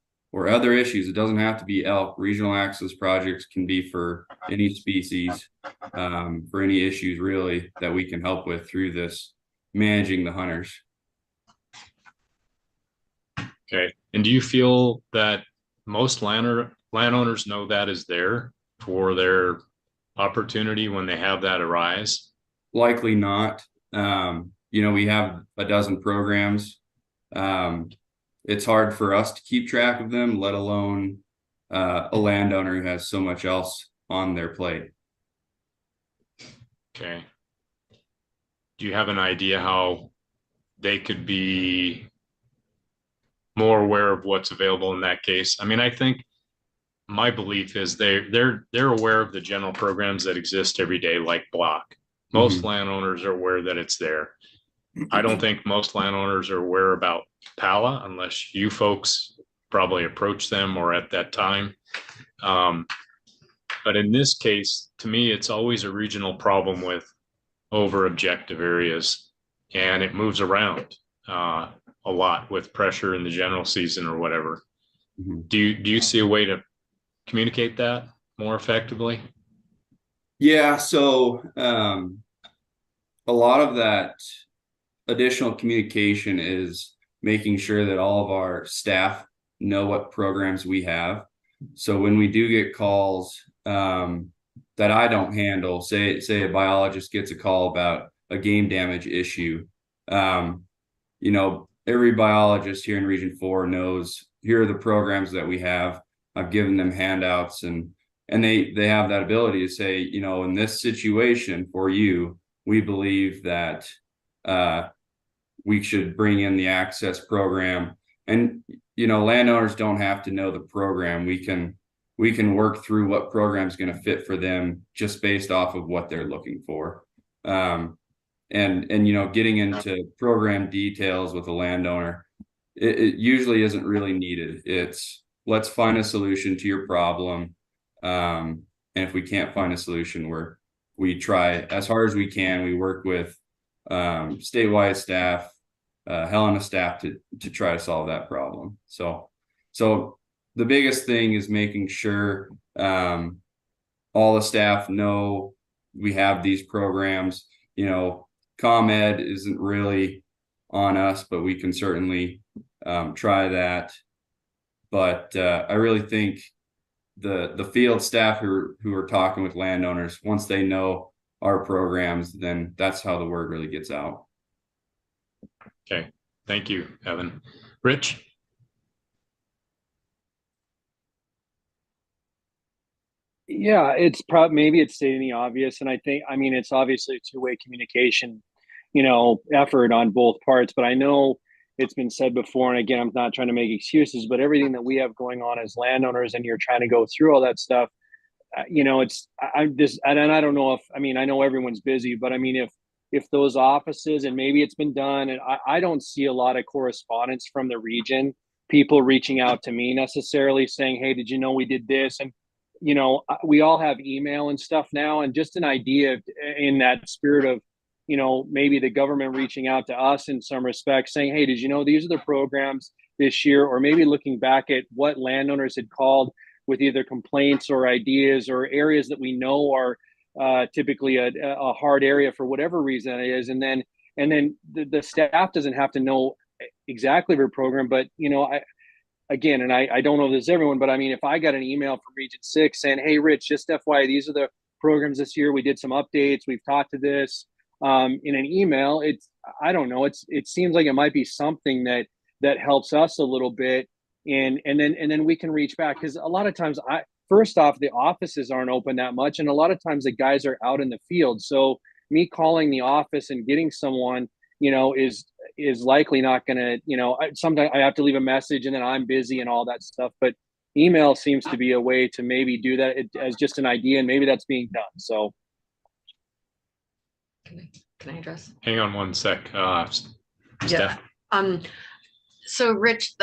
other issues, it doesn't have to be elk. Regional access projects can be for any species, for any issues really that we can help with through this managing the hunters. Okay. And do you feel that most landowners know that is there for their opportunity when they have that arise? Likely not. We have a dozen programs. It's hard for us to keep track of them, let alone a landowner who has so much else on their plate. Okay. Do you have an idea how they could be more aware of what's available in that case? I mean, I think my belief is they're aware of the general programs that exist every day, like block. Most landowners are aware that it's there. I don't think most landowners are aware about PALA unless you folks probably approach them or at that time. But in this case, to me, it's always a regional problem with over objective areas, and it moves around a lot with pressure in the general season or whatever. Do you see a way to communicate that more effectively? Yeah, so a lot of that additional communication is making sure that all of our staff know what programs we have. So when we do get calls that I don't handle, say a biologist gets a call about a game damage issue, you know, every biologist here in Region 4 knows here are the programs that we have. I've given them handouts, and they have that ability to say, you know, in this situation for you, we believe that we should bring in the access program. And, you know, landowners don't have to know the program. We can work through what program is going to fit for them just based off of what they're looking for. And you know, getting into program details with a landowner, it usually isn't really needed. It's let's find a solution to your problem. And if we can't find a solution, we try as hard as we can. We work with statewide staff, Helena staff to try to solve that problem. So the biggest thing is making sure all the staff know we have these programs. You know, ComEd isn't really on us, but we can certainly try that. But I really think the field staff who are talking with landowners, once they know our programs, then that's how the word really gets out. Okay, thank you, Evan. Rich? Yeah, it's probably, maybe it's stating the obvious. And I think, I mean, it's obviously a two-way communication, you know, effort on both parts, but I know it's been said before. And again, I'm not trying to make excuses, but everything that we have going on as landowners and you're trying to go through all that stuff, you know, and I don't know if, I mean, I know everyone's busy, but I mean, if those offices, and maybe it's been done, and I don't see a lot of correspondence from the region, people reaching out to me necessarily saying, hey, did you know we did this? And, you know, we all have email and stuff now, and just an idea in that spirit of, you know, maybe the government reaching out to us in some respects saying, hey, did you know these are the programs this year? Or maybe looking back at what landowners had called with either complaints or ideas or areas that we know are typically a hard area for whatever reason it is. And then the staff doesn't have to know exactly their program, but, you know, again, and I don't know if this is everyone, but I mean, if I got an email from Region 6 saying, hey, Rich, just FYI, these are the programs this year. We did some updates. We've talked to this in an email. I don't know. It seems like it might be something that helps us a little bit. And then we can reach back, because a lot of times first off, the offices aren't open that much. And a lot of times the guys are out in the field. So me calling the office and getting someone, you know, is likely not going to, you know, sometimes I have to leave a message and then I'm busy and all that stuff. But email seems to be a way to maybe do that as just an idea, and maybe that's being done. So. Can I address? Hang on one sec. Yeah. So Rich,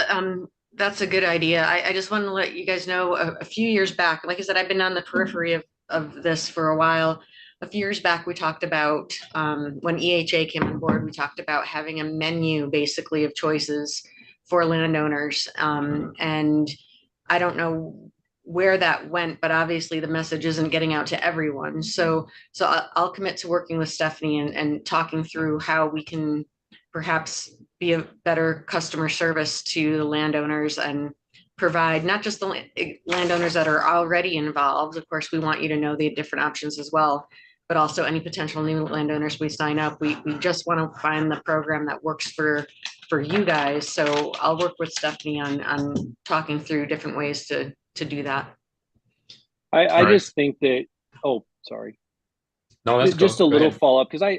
that's a good idea. I just want to let you guys know a few years back, like I said, I've been on the periphery of this for a while. A few years back, we talked about when EHA came on board, we talked about having a menu basically of choices for landowners. And I don't know where that went, but obviously the message isn't getting out to everyone. So I'll commit to working with Stephanie and talking through how we can perhaps be a better customer service to the landowners and provide not just the landowners that are already involved. Of course, we want you to know the different options as well, but also any potential new landowners we sign up. We just want to find the program that works for you guys. So I'll work with Stephanie on talking through different ways to do that. I just think that, oh, sorry. No, that's just cool. a little follow up, because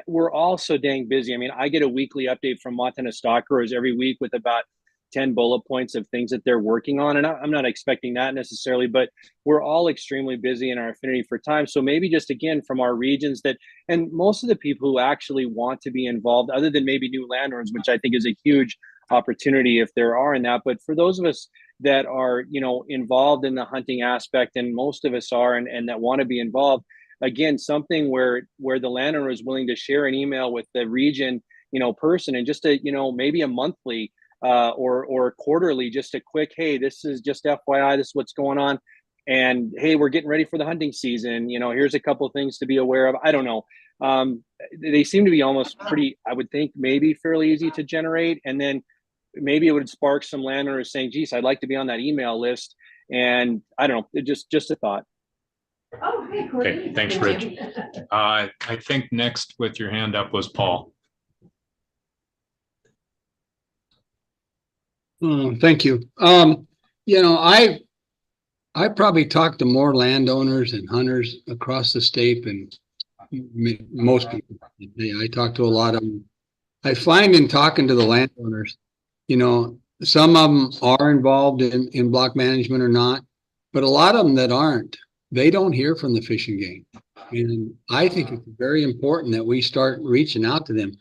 we're all so dang busy. I mean, I get a weekly update from Montana Stock Growers every week with about 10 bullet points of things that they're working on. And I'm not expecting that necessarily, but we're all extremely busy in our affinity for time. So maybe just again, from our regions and most of the people who actually want to be involved, other than maybe new landowners, which I think is a huge opportunity if there are in that. But for those of us that are, you know, involved in the hunting aspect, and most of us are, and that want to be involved, again, something where the landowner is willing to share an email with the region, you know, person, and just a, you know, maybe a monthly or quarterly, just a quick, hey, this is just FYI, this is what's going on. And hey, we're getting ready for the hunting season. You know, here's a couple of things to be aware of. I don't know. They seem to be almost pretty, I would think, maybe fairly easy to generate. And then maybe it would spark some landowners saying, geez, I'd like to be on that email list. And I don't know, it just a thought. Oh, hey, Okay, thanks, Rich. I think next with your hand up was Paul. Thank you. You know, I probably talked to more landowners and hunters across the state than most people. I talk to a lot of them. I find in talking to the landowners, you know, some of them are involved in block management or not, but a lot of them that aren't, they don't hear from the Fish and Game. And I think it's very important that we start reaching out to them.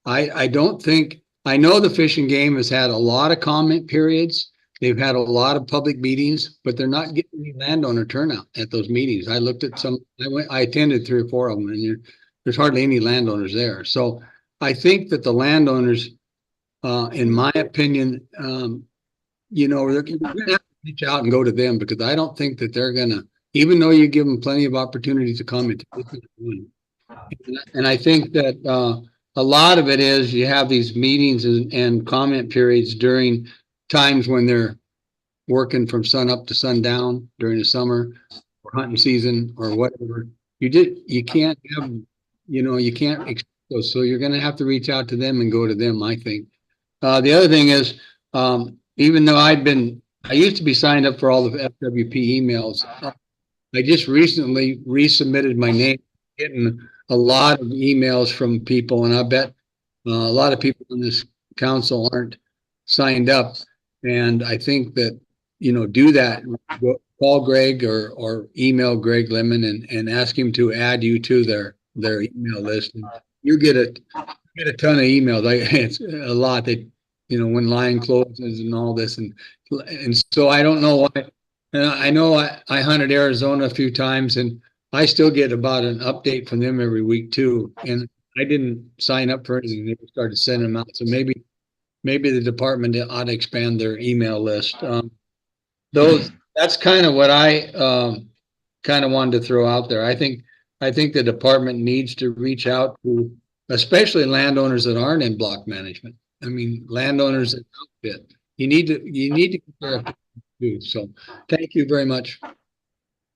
I don't think, I know the Fish and Game has had a lot of comment periods. They've had a lot of public meetings, but they're not getting any landowner turnout at those meetings. I looked at some, I attended 3 or 4 of them, and there's hardly any landowners there. So I think that the landowners, in my opinion, you know, we're going to have to reach out and go to them, because I don't think that they're going to, even though you give them plenty of opportunities to comment. And I think that a lot of it is you have these meetings and comment periods during times when they're working from sun up to sundown during the summer or hunting season or whatever. You can't have, you know, you can't expect those. So you're going to have to reach out to them and go to them, I think. The other thing is, even though I used to be signed up for all the FWP emails. I just recently resubmitted my name, getting a lot of emails from people, and I bet a lot of people in this council aren't signed up. And I think that, you know, do that. Call Greg or email Greg Lemon and ask him to add you to their email list. And you get a ton of emails. It's a lot that, you know, when line closes and all this, and so I don't know why. And I know I hunted Arizona a few times, and I still get about an update from them every week too. And I didn't sign up for anything. They started sending them out. So maybe the department ought to expand their email list. That's kind of what I kind of wanted to throw out there. I think the department needs to reach out to, especially landowners that aren't in block management. I mean, landowners that outfit. You need to compare too. So thank you very much.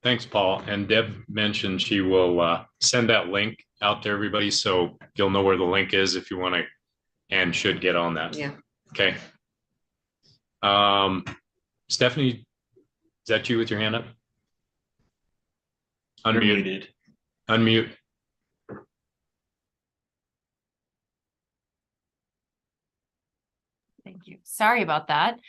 Thanks, Paul. And Deb mentioned she will send that link out to everybody, so you'll know where the link is if you want to and should get on that. Yeah. Okay. Stephanie, is that you with your hand up? Unmuted. Unmute. Thank you. Sorry about that.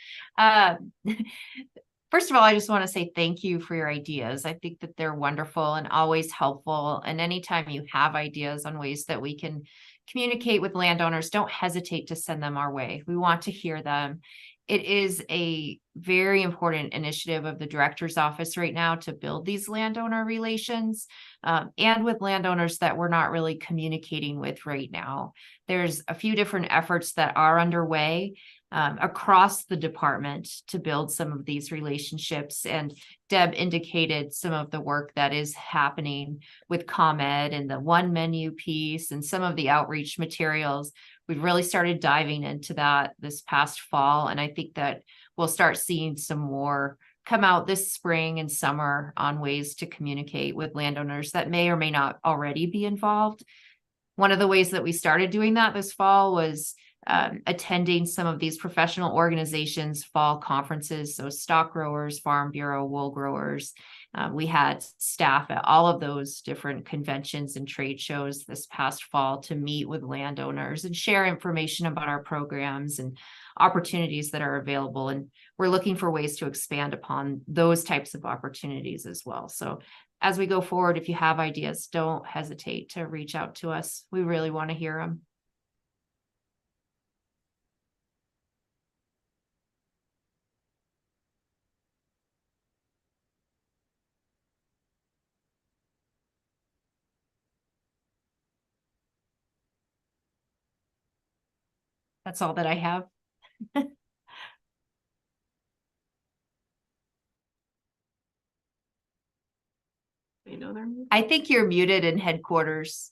First of all, I just want to say thank you for your ideas. I think that they're wonderful and always helpful. And anytime you have ideas on ways that we can communicate with landowners, don't hesitate to send them our way. We want to hear them. It is a very important initiative of the director's office right now to build these landowner relations, and with landowners that we're not really communicating with right now. There's a few different efforts that are underway across the department to build some of these relationships. And Deb indicated some of the work that is happening with ComEd and the one menu piece and some of the outreach materials. We've really started diving into that this past fall. And I think that we'll start seeing some more come out this spring and summer on ways to communicate with landowners that may or may not already be involved. One of the ways that we started doing that this fall was attending some of these professional organizations' fall conferences. So stock growers, farm bureau, wool growers. We had staff at all of those different conventions and trade shows this past fall to meet with landowners and share information about our programs and opportunities that are available. And we're looking for ways to expand upon those types of opportunities as well. So as we go forward, if you have ideas, don't hesitate to reach out to us. We really want to hear them. That's all that I have. You know they're muted. I think you're muted in headquarters.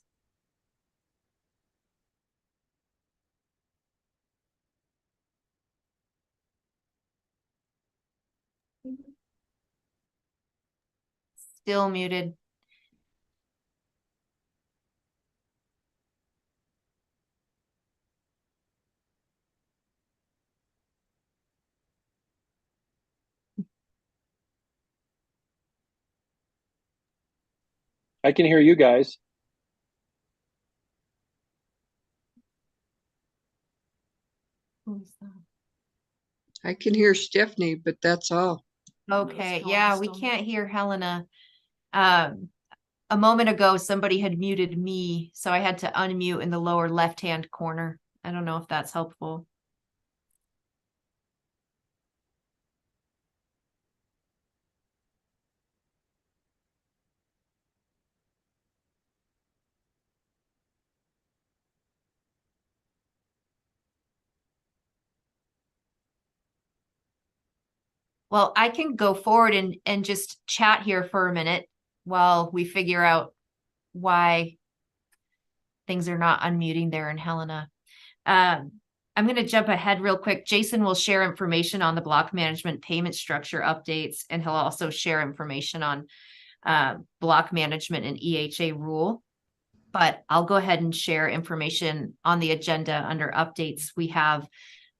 Still muted. I can hear you guys. I can hear Stephanie, but that's all. Okay, yeah, we can't hear Helena. A moment ago, somebody had muted me, so I had to unmute in the lower left-hand corner. I don't know if that's helpful. Well, I can go forward and just chat here for a minute while we figure out why things are not unmuting there in Helena. I'm going to jump ahead real quick. Jason will share information on the block management payment structure updates, and he'll also share information on block management and EHA rule. But I'll go ahead and share information on the agenda under updates. We have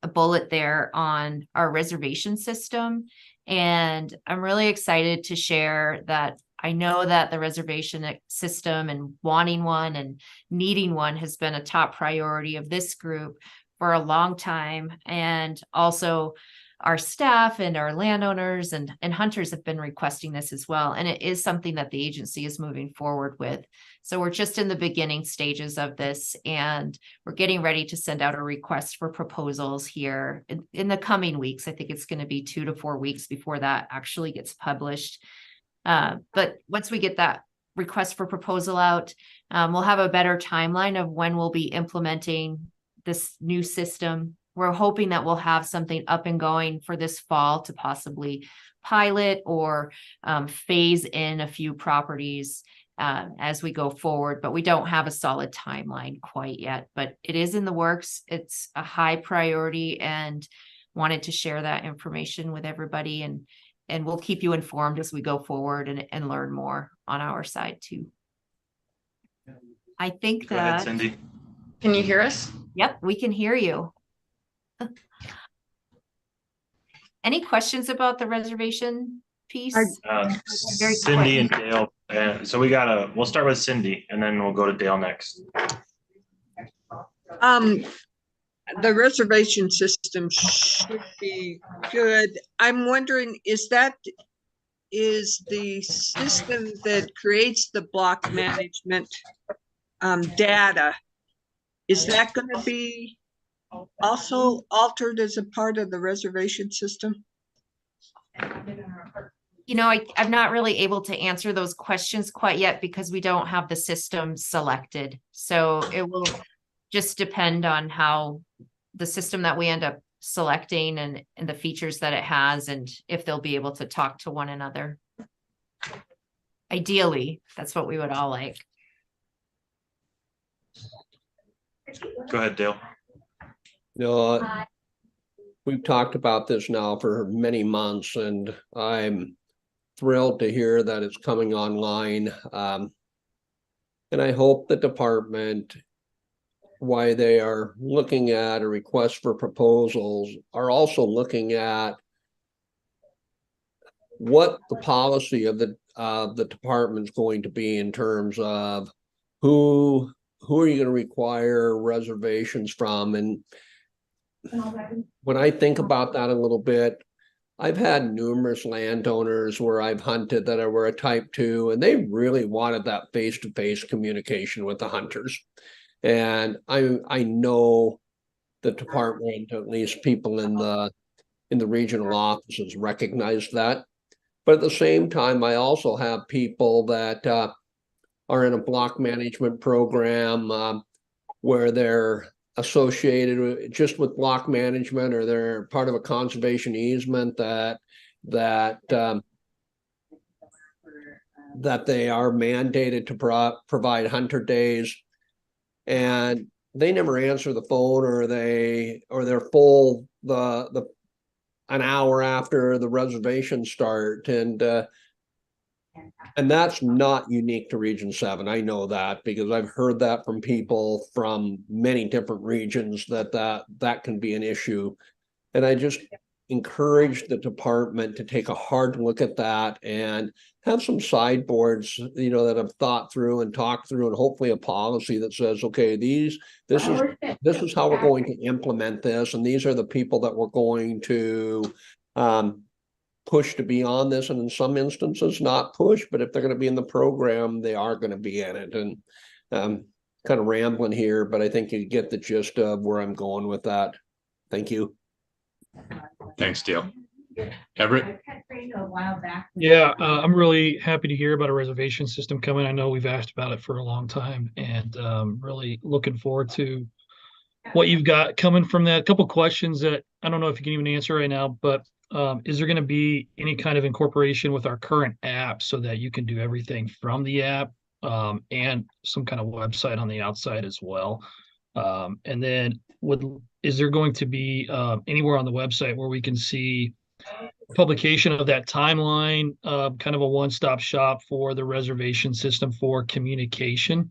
a bullet there on our reservation system. And I'm really excited to share that I know that the reservation system and wanting one and needing one has been a top priority of this group for a long time. And also our staff and our landowners and hunters have been requesting this as well. And it is something that the agency is moving forward with. So we're just in the beginning stages of this, and we're getting ready to send out a request for proposals here in the coming weeks. I think it's going to be 2 to 4 weeks before that actually gets published. But once we get that request for proposal out, we'll have a better timeline of when we'll be implementing this new system. We're hoping that we'll have something up and going for this fall to possibly pilot or phase in a few properties as we go forward, but we don't have a solid timeline quite yet, but it is in the works. It's a high priority and wanted to share that information with everybody, and we'll keep you informed as we go forward and learn more on our side too. I think Go ahead, Cindy. Can you hear us? Yep, we can hear you. Any questions about the reservation piece? Cindy and Dale. So we'll start with Cindy and then we'll go to Dale next. The reservation system should be good. I'm wondering, is the system that creates the block management data, is that going to be also altered as a part of the reservation system? You know, I'm not really able to answer those questions quite yet because we don't have the system selected. So it will just depend on how the system that we end up selecting and the features that it has, and if they'll be able to talk to one another. Ideally, that's what we would all like. Go ahead, Dale. We've talked about this now for many months, and I'm thrilled to hear that it's coming online. And I hope the department, why they are looking at a request for proposals, are also looking at what the policy of the department's going to be in terms of who are you going to require reservations from. And when I think about that a little bit, I've had numerous landowners where I've hunted that were a type 2, and they really wanted that face-to-face communication with the hunters. And I know the department, at least people in the regional offices, recognize that. But at the same time, I also have people that are in a block management program where they're associated just with block management, or they're part of a conservation easement that they are mandated to provide hunter days, and they never answer the phone, or they're full. The an hour after the reservations start, and that's not unique to Region 7. I know that because I've heard that from people from many different regions that can be an issue. And I just encourage the department to take a hard look at that and have some sideboards, that have thought through and talked through, and hopefully a policy that says, okay, this is how we're going to implement this, and these are the people that we're going to push to be on this, and in some instances not push, but if they're going to be in the program, they are going to be in it. And kind of rambling here, but I think you get the gist of where I'm going with that. Thank you. Thanks, Dale. Everett? Yeah, I'm really happy to hear about a reservation system coming. I know we've asked about it for a long time, and really looking forward to what you've got coming from that. A couple questions that I don't know if you can even answer right now, but is there going to be any kind of incorporation with our current app so that you can do everything from the app, and some kind of website on the outside as well? And then is there going to be anywhere on the website where we can see publication of that timeline, kind of a one-stop shop for the reservation system for communication?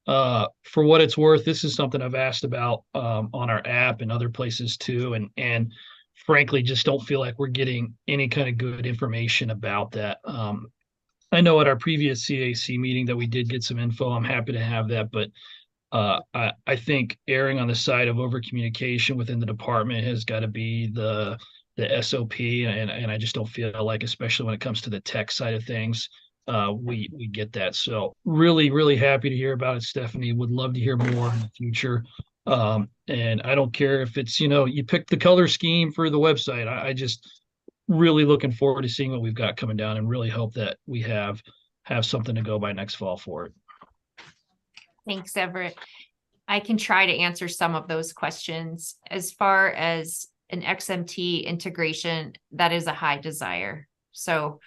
For what it's worth, this is something I've asked about on our app and other places too, and frankly just don't feel like we're getting any kind of good information about that. I know at our previous CAC meeting that we did get some info. I'm happy to have that, but I think erring on the side of over communication within the department has got to be the SOP, and I just don't feel like, especially when it comes to the tech side of things, we get that. So really happy to hear about it, Stephanie. Would love to hear more in the future. And I don't care if it's, you pick the color scheme for the website. I just really looking forward to seeing what we've got coming down, and really hope that we have something to go by next fall for it. Thanks, Everett. I can try to answer some of those questions. As far as an XMT integration, that is a high desire. So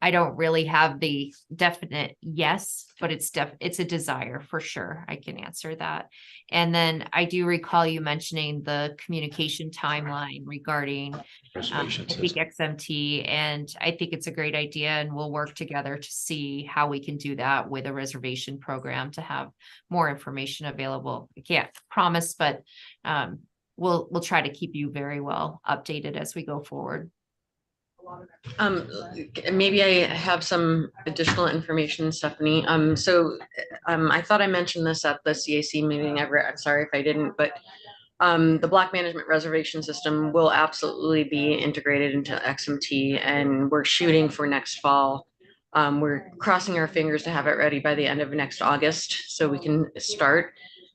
I don't really have the definite yes, but it's a desire for sure. I can answer that. And then I do recall you mentioning the communication timeline regarding I think XMT, and I think it's a great idea, and we'll work together to see how we can do that with a reservation program to have more information available. I can't promise, but we'll try to keep you very well updated as we go forward. Maybe I have some additional information, Stephanie. I thought I mentioned this at the CAC meeting, Everett. I'm sorry if I didn't, but the block management reservation system will absolutely be integrated into XMT, and we're shooting for next fall. We're crossing our fingers to have it ready by the end of next August so we can start.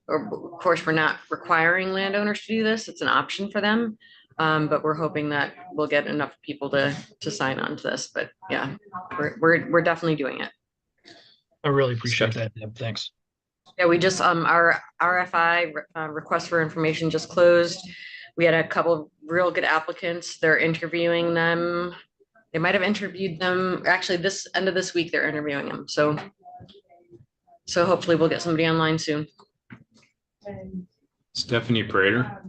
Of course, we're not requiring landowners to do this. It's an option for them. But we're hoping that we'll get enough people to sign on to this. But yeah, we're definitely doing it. I really appreciate that, Deb. Thanks. Yeah, we just our RFI request for information just closed. We had a couple of real good applicants. They're interviewing them. They might have interviewed them. Actually, this end of this week, they're interviewing them. So hopefully we'll get somebody online soon. Stephanie Prater.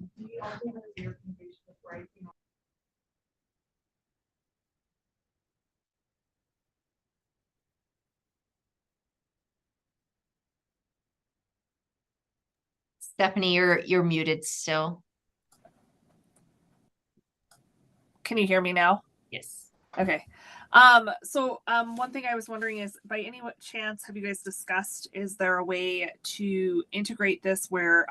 Stephanie, you're muted still. Can you hear me now? Yes. Okay. One thing I was wondering is, by any chance, have you guys discussed, is there a way to integrate this where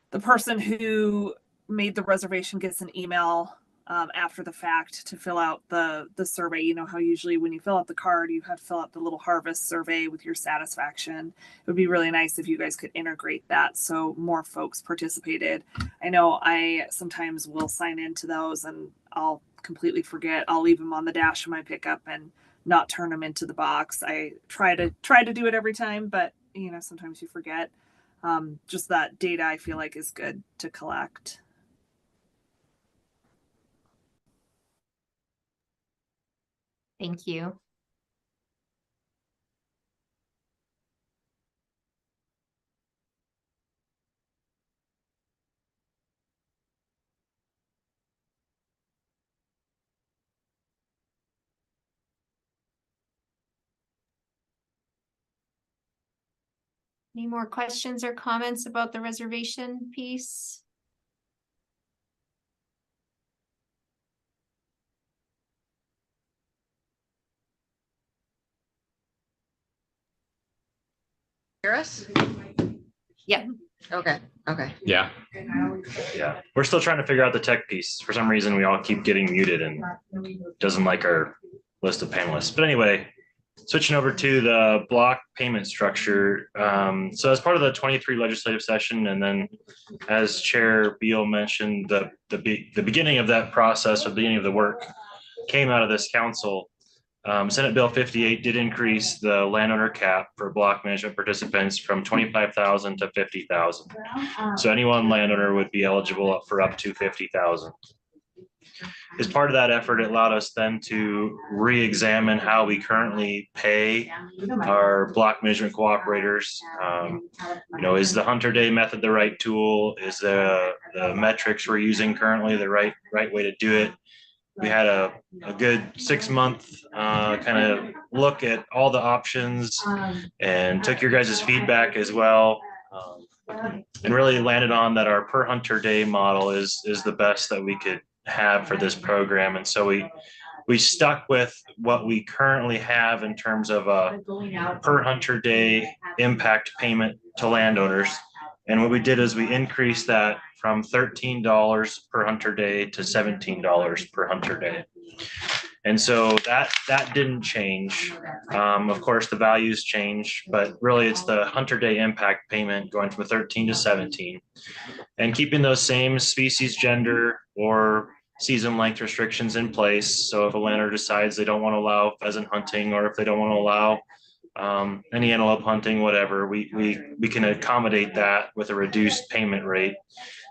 the person who made the reservation gets an email after the fact to fill out the survey? You know how usually when you fill out the card, you have to fill out the little harvest survey with your satisfaction. It would be really nice if you guys could integrate that so more folks participated. I know I sometimes will sign into those and I'll completely forget. I'll leave them on the dash of my pickup and not turn them into the box. I try to do it every time, but sometimes you forget. Just that data I feel like is good to collect. Thank you. Any more questions or comments about the reservation piece? Hear us? Yeah. Okay, okay. Yeah. Yeah, we're still trying to figure out the tech piece. For some reason, we all keep getting muted and doesn't like our list of panelists. But anyway, switching over to the block payment structure. So as part of the 23 legislative session, and then as Chair Beal mentioned, the beginning of that process, or the beginning of the work, came out of this council. Senate Bill 58 did increase the landowner cap for block management participants from 25,000 to 50,000. So any one landowner would be eligible for up to 50,000. As part of that effort, it allowed us then to re-examine how we currently pay our block management cooperators. Is the Hunter Day method the right tool? Is the metrics we're using currently the right way to do it? We had a good 6-month kind of look at all the options and took your guys' feedback as well. And really landed on that our per hunter day model is the best that we could have for this program. And so we stuck with what we currently have in terms of a per hunter day impact payment to landowners. And what we did is we increased that from $13 per hunter day to $17 per hunter day. And so that didn't change. Of course, the values change, but really it's the hunter day impact payment going from 13 to 17 and keeping those same species, gender, or season length restrictions in place. So if a landowner decides they don't want to allow pheasant hunting, or if they don't want to allow any antelope hunting, whatever, we can accommodate that with a reduced payment rate.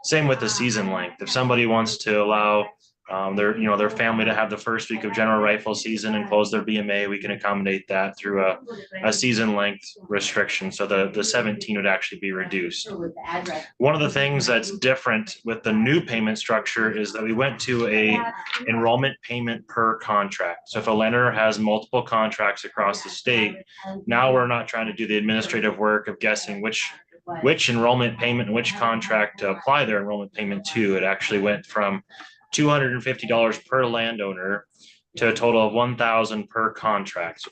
Same with the season length. If somebody wants to allow their family to have the first week of general rifle season and close their BMA, we can accommodate that through a season length restriction. So the 17 would actually be reduced. One of the things that's different with the new payment structure is that we went to a enrollment payment per contract. So if a landowner has multiple contracts across the state, now we're not trying to do the administrative work of guessing which enrollment payment and which contract to apply their enrollment payment to. It actually went from $250 per landowner to a total of $1,000 per contract. So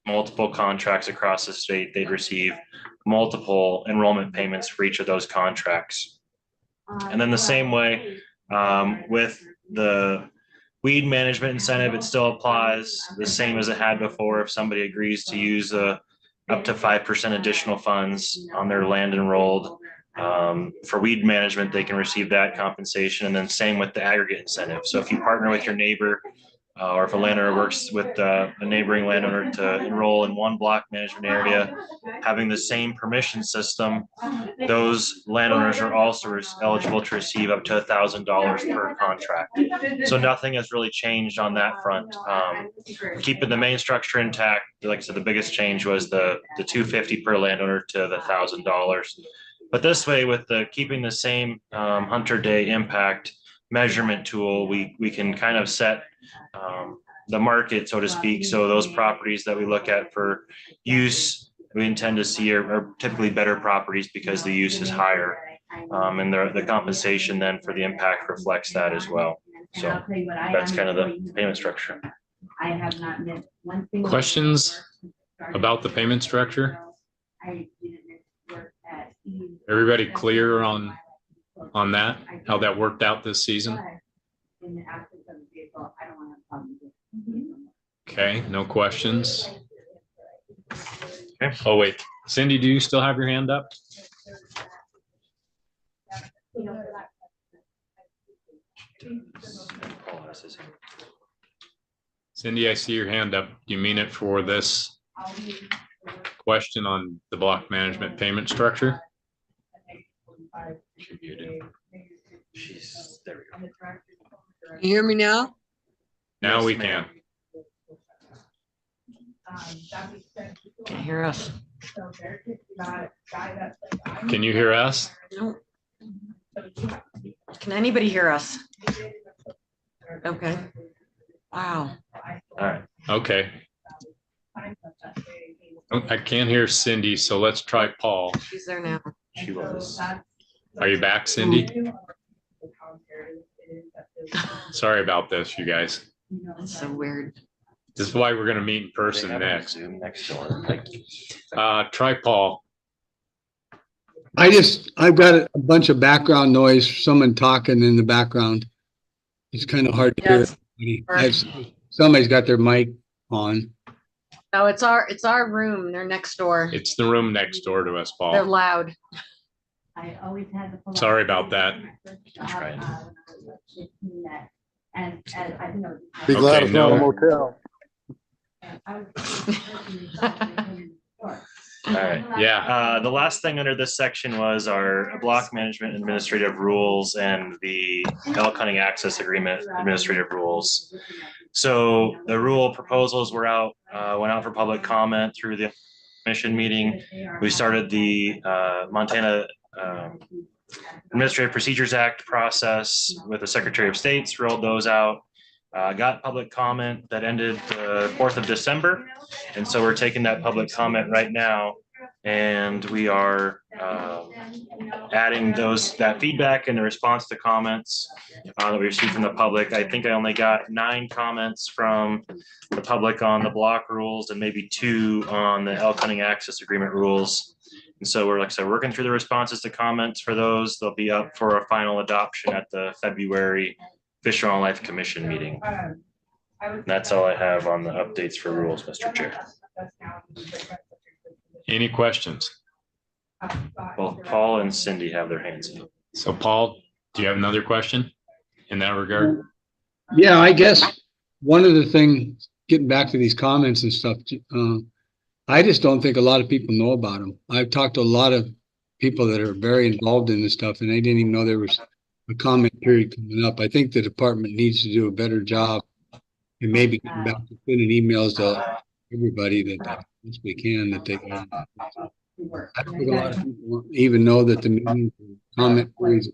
multiple contracts across the state, they'd receive multiple enrollment payments for each of those contracts. And then the same way with the weed management incentive, it still applies the same as it had before. If somebody agrees to use up to 5% additional funds on their land enrolled, for weed management, they can receive that compensation. And then same with the aggregate incentive. So if you partner with your neighbor, or if a landowner works with a neighboring landowner to enroll in one block management area, having the same permission system, those landowners are also eligible to receive up to $1,000 per contract. So nothing has really changed on that front. Keeping the main structure intact, like I said, the biggest change was the $250 per landowner to the $1,000. But this way, with keeping the same hunter day impact measurement tool, we can kind of set the market, so to speak. So those properties that we look at for use, we intend to see are typically better properties because the use is higher, and the compensation then for the impact reflects that as well. So that's kind of the payment structure. Questions about the payment structure? Everybody clear on that, how that worked out this season? Okay, no questions. Okay. Oh, wait, Cindy, do you still have your hand up? Cindy, I see your hand up. Do you mean it for this question on the block management payment structure? There we go. Can you hear me now? Now we can. Can you hear us? Can you hear us? No. Can anybody hear us? Okay. Wow. All right. Okay. I can't hear Cindy, so let's try Paul. She's there now. She was. Are you back, Cindy? Sorry about this, you guys. That's so weird. This is why we're gonna meet in person next. Zoom next door. Try Paul. I've got a bunch of background noise, someone talking in the background. It's kind of hard to hear. Somebody's got their mic on. No, it's our room. They're next door. It's the room next door to us, They're Paul. loud. I always had the. Sorry about that. And I know. Be glad Okay, it's not a no. motel. All right. Yeah. The last thing under this section was our block management administrative rules and the elk hunting access agreement administrative rules. So the rule proposals were out, went out for public comment through the commission meeting. We started the Montana Administrative Procedures Act process with the Secretary of State's, rolled those out. Got public comment that ended the 4th of December. And so we're taking that public comment right now and we are adding that feedback and the response to comments that we received from the public. I think I only got 9 comments from the public on the block rules and maybe 2 on the elk hunting access agreement rules. And so we're, like I said, working through the responses to comments for those. They'll be up for a final adoption at the February Fish and Wildlife Commission meeting. And that's all I have on the updates for rules, Mr. Chair. Any questions? Both Paul and Cindy have their hands up. So Paul, do you have another question in that regard? Yeah, I guess one of the things, getting back to these comments and stuff, I just don't think a lot of people know about them. I've talked to a lot of people that are very involved in this stuff and they didn't even know there was a comment period coming up. I think the department needs to do a better job and maybe getting back to sending emails to everybody that we can, that they can. I don't think a lot of people even know that the meeting comment periods.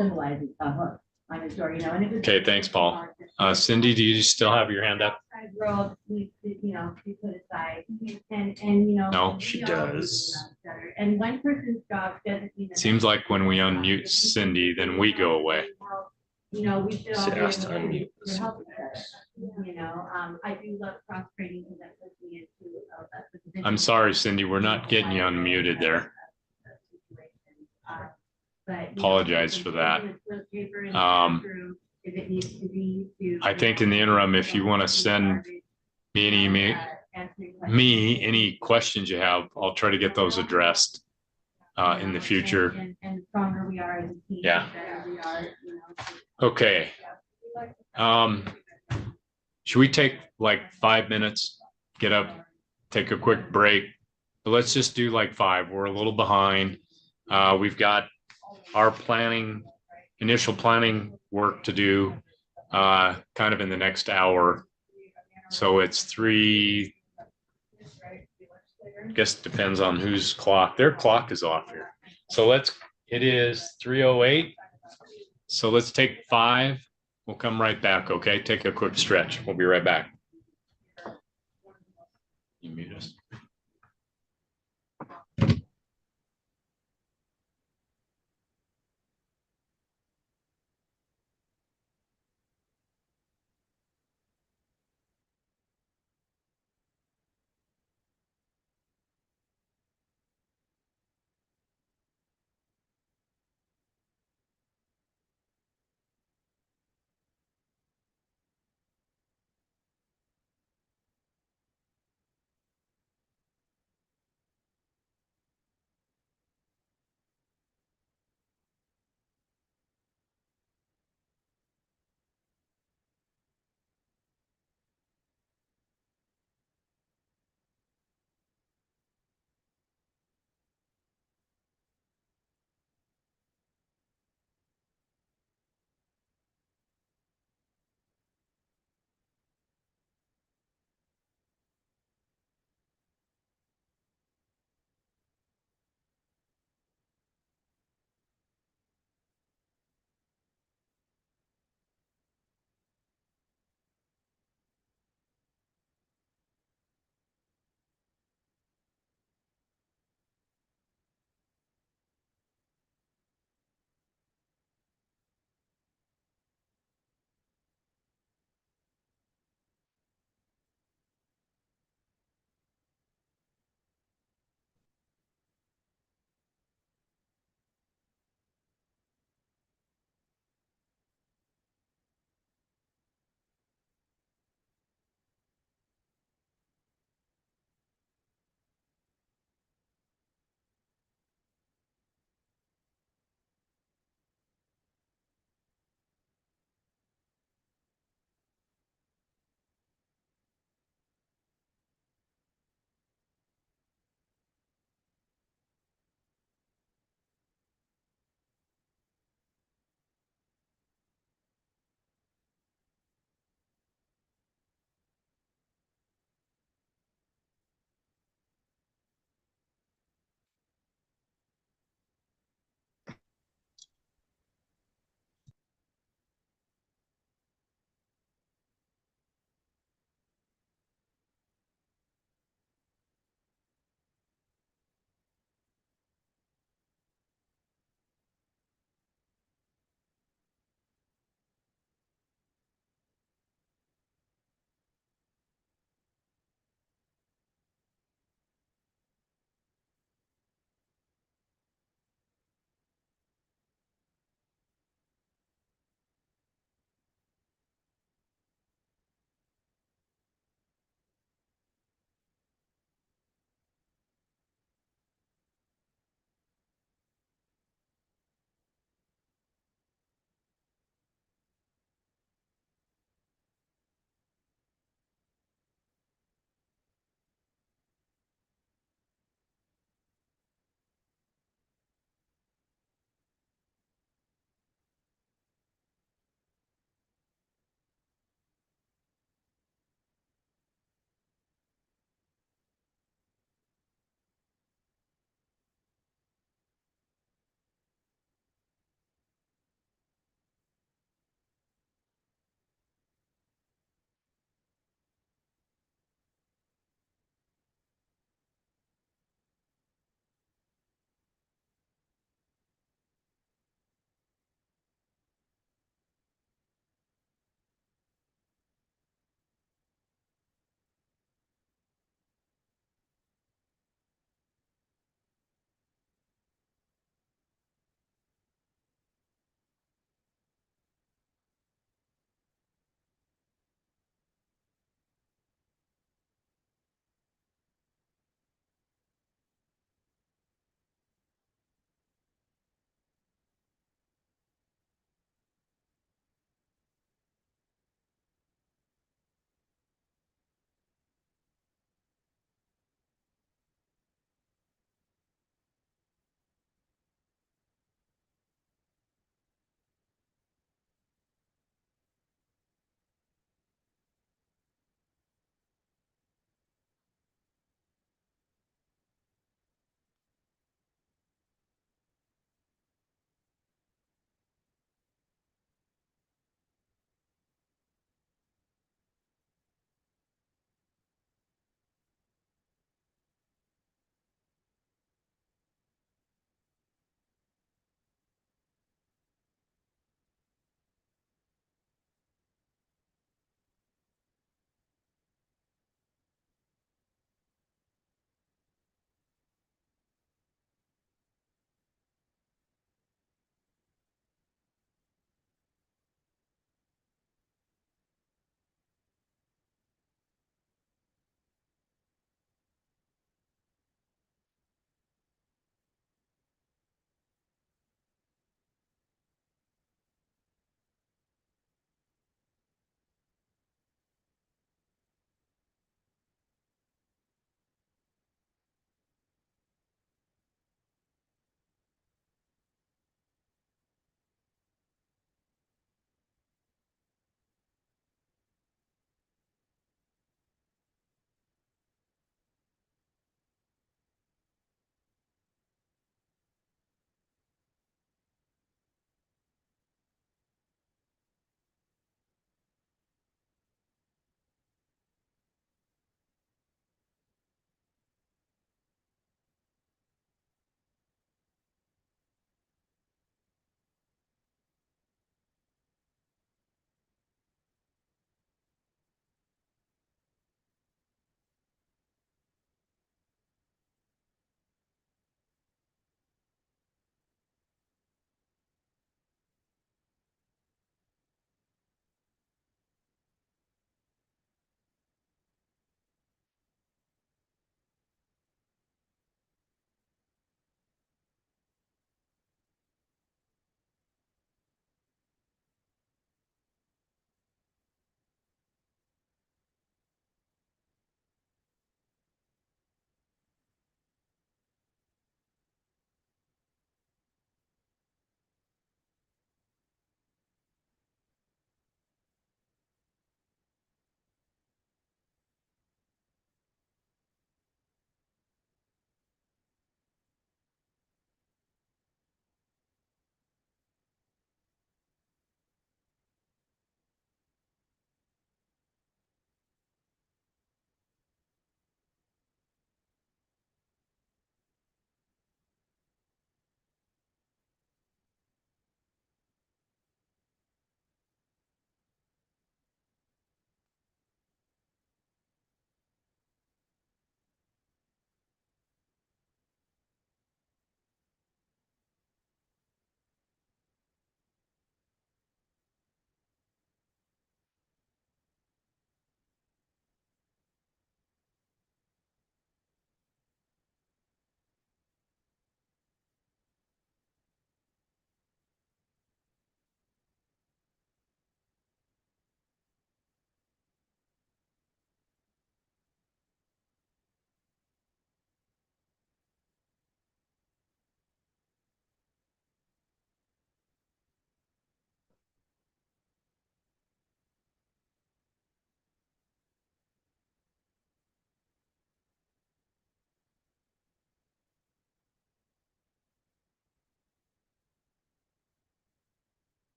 Symbolizes a hook on his door, you know, and it was. Okay, thanks, Paul. Cindy, do you still have your hand up? Road needs to, you know, be put aside and, you know. No, she does. And one person's job doesn't mean. Seems like when we unmute Cindy, then we go away. You know, we should all be able Asked to unmute to help each other. You know, I do love cross training because that puts me into. I'm sorry, Cindy, we're not getting you unmuted there. Apologize for that. I think in the interim, if you want to send me any questions you have, I'll try to get those addressed in the future. And the stronger we are as a team. Yeah. the better we are, you know. Okay. Should we take like 5 minutes, get up, take a quick break? But let's just do like 5. We're a little behind. We've got our initial planning work to do kind of in the next hour. So it's 3, I guess it depends on whose clock. Their clock is off here. So it is 3:08. So let's take 5. We'll come right back, okay? Take a quick stretch. We'll be right back. You mute us.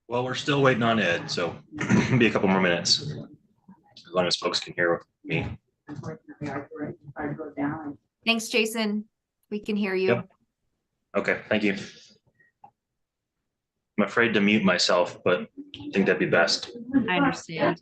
Well, we're still waiting on Ed, so be a couple more minutes, as long as folks can hear me. Thanks, Jason. We can hear you. Yep. Okay, thank you. I'm afraid to mute myself, but I think that'd be best. I understand.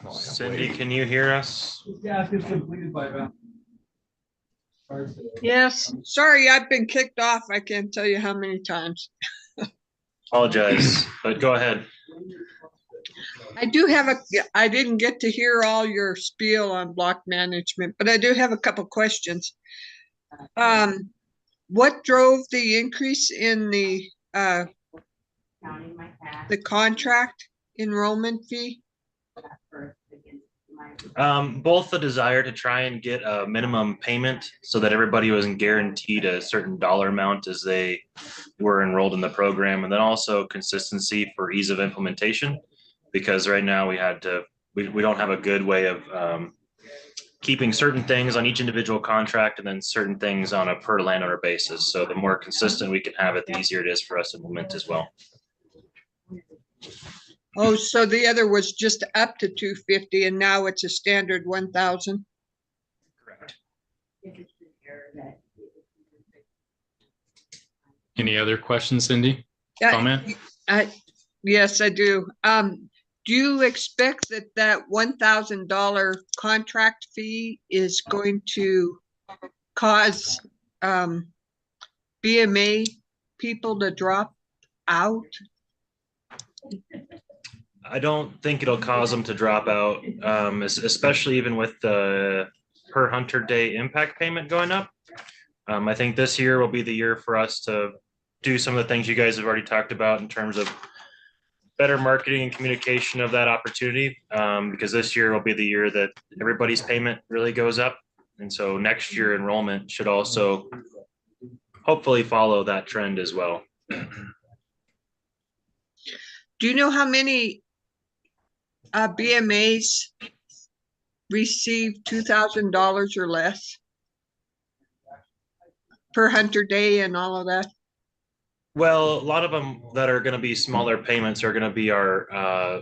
Cindy, can you hear us? Yeah, it's completed by that. Yes, sorry, I've been kicked off. I can't tell you how many times. Apologize, but go ahead. I didn't get to hear all your spiel on block management, but I do have a couple questions. What drove the increase in the contract enrollment fee? Both the desire to try and get a minimum payment so that everybody wasn't guaranteed a certain dollar amount as they were enrolled in the program, and then also consistency for ease of implementation, because right now we don't have a good way of keeping certain things on each individual contract and then certain things on a per landowner basis. So the more consistent we can have it, the easier it is for us to implement as well. Oh, so the other was just up to 250 and now it's a standard 1,000? Correct. Any other questions, Cindy? Comment? Yes, I do. Do you expect that $1,000 contract fee is going to cause BMA people to drop out? I don't think it'll cause them to drop out, especially even with the per hunter day impact payment going up. I think this year will be the year for us to do some of the things you guys have already talked about in terms of better marketing and communication of that opportunity, because this year will be the year that everybody's payment really goes up. And so next year enrollment should also hopefully follow that trend as well. Do you know how many BMAs receive $2,000 or less per hunter day and all of that? Well, a lot of them that are going to be smaller payments are going to be our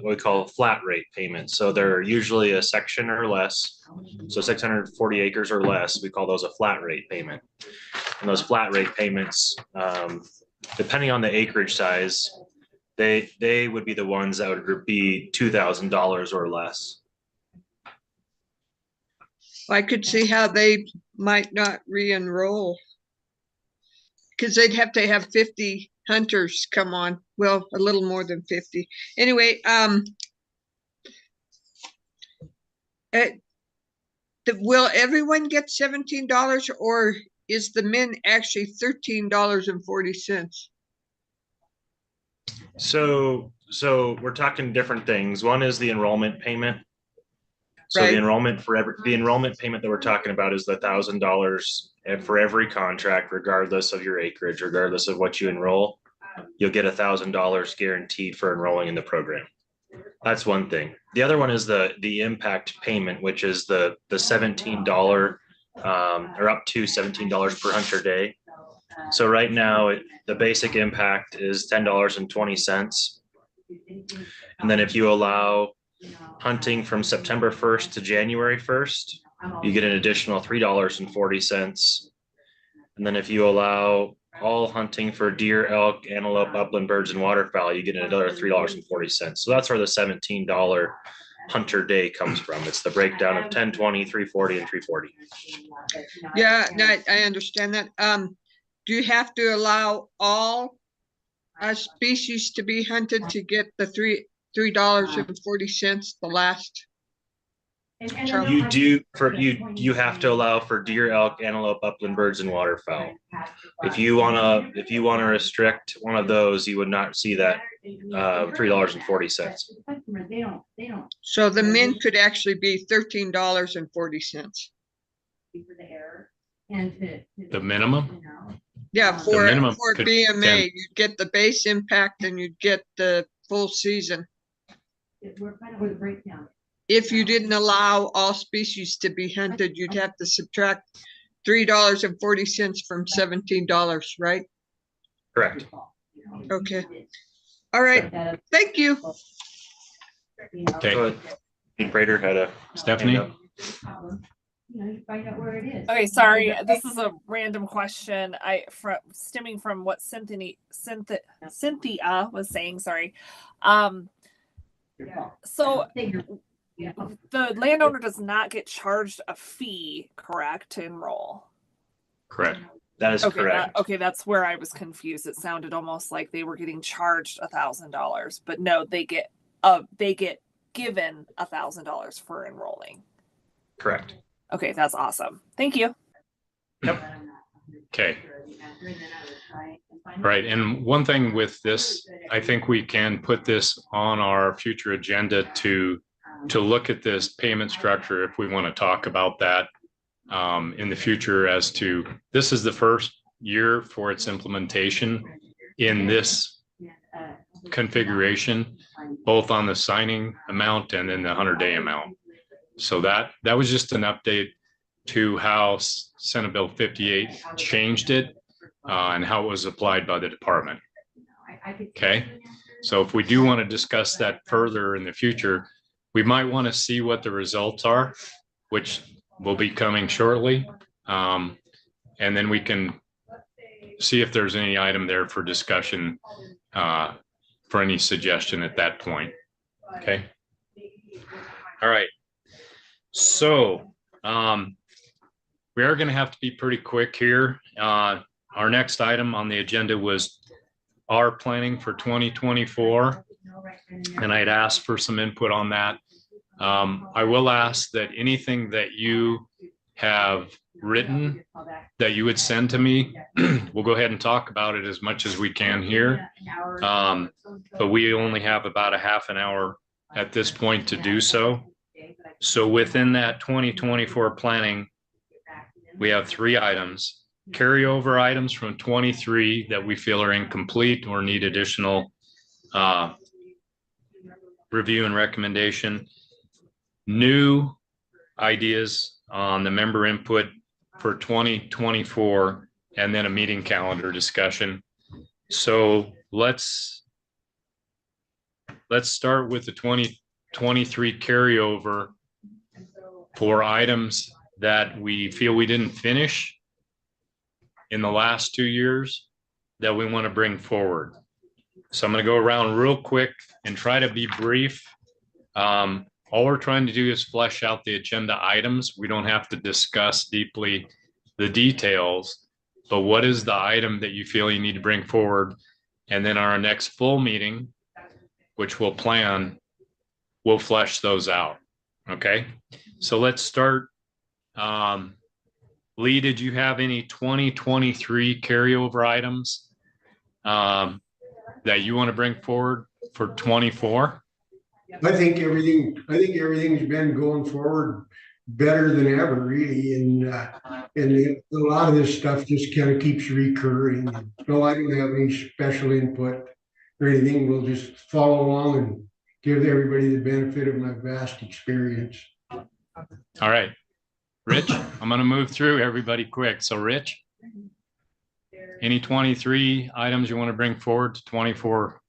what we call flat rate payments. So they're usually a section or less. So 640 acres or less, we call those a flat rate payment. And those flat rate payments, depending on the acreage size, they would be the ones that would be $2,000 or less. I could see how they might not re-enroll because they'd have to have 50 hunters come on. Well, a little more than 50. Anyway, will everyone get $17 or is the min actually $13.40? So we're talking different things. One is the enrollment payment. So right. The enrollment payment that we're talking about is the $1,000 for every contract, regardless of your acreage, regardless of what you enroll. You'll get $1,000 guaranteed for enrolling in the program. That's one thing. The other one is the impact payment, which is the $17 or up to $17 per hunter day. So right now the basic impact is $10.20. And then if you allow hunting from September 1st to January 1st, you get an additional $3.40. And then if you allow all hunting for deer, elk, antelope, upland birds, and waterfowl, you get another $3.40. So that's where the $17 hunter day comes from. It's the breakdown of 10, 20, 340, and 340. Yeah, I understand that. Do you have to allow all species to be hunted to get the $3.40, the last You have to allow for deer, elk, antelope, upland birds, and waterfowl. If you wanna restrict one of those, you would not see that $3.40. So the min could actually be $13.40. The minimum? Yeah, The for minimum could be BMA, 10. you'd get the base impact and you'd get the full season. If you didn't allow all species to be hunted, you'd have to subtract $3.40 from $17, right? Correct. Okay. All right. Thank you. Okay. Prater had a Stephanie? hand up. Okay, sorry. This is a random question. Stemming from what Cynthia was saying. Sorry. So the landowner does not get charged a fee, correct, to enroll? Correct. That is Okay, correct. okay, that's where I was confused. It sounded almost like they were getting charged $1,000, but no, they get given $1,000 for enrolling. Correct. Okay, that's awesome. Thank you. Yep. Okay. Right. And one thing with this, I think we can put this on our future agenda to look at this payment structure if we want to talk about that in the future, as to this is the first year for its implementation in this configuration, both on the signing amount and then the 100-day amount. So that was just an update to how Senate Bill 58 changed it and how it was applied by the department. Okay, so if we do want to discuss that further in the future, we might want to see what the results are, which will be coming shortly. And then we can see if there's any item there for discussion for any suggestion at that point. Okay. All right. So we are going to have to be pretty quick here. Our next item on the agenda was our planning for 2024. And I'd asked for some input on that. I will ask that anything that you have written that you would send to me, we'll go ahead and talk about it as much as we can here. But we only have about a half an hour at this point to do so. So within that 2024 planning, we have 3 items: carryover items from 23 that we feel are incomplete or need additional review and recommendation, new ideas on the member input for 2024, and then a meeting calendar discussion. So let's start with the 2023 carryover for items that we feel we didn't finish in the last 2 years that we want to bring forward. So I'm going to go around real quick and try to be brief. All we're trying to do is flesh out the agenda items. We don't have to discuss deeply the details, but what is the item that you feel you need to bring forward? And then our next full meeting, which we'll plan, we'll flesh those out. Okay, so let's start. Lee, did you have any 2023 carryover items that you want to bring forward for 24? I think everything's been going forward better than ever, really, and a lot of this stuff just kind of keeps recurring. No, I don't have any special input or anything. We'll just follow along and give everybody the benefit of my vast experience. All right, Rich, I'm going to move through everybody quick. So Rich, any 23 items you want to bring forward to 24?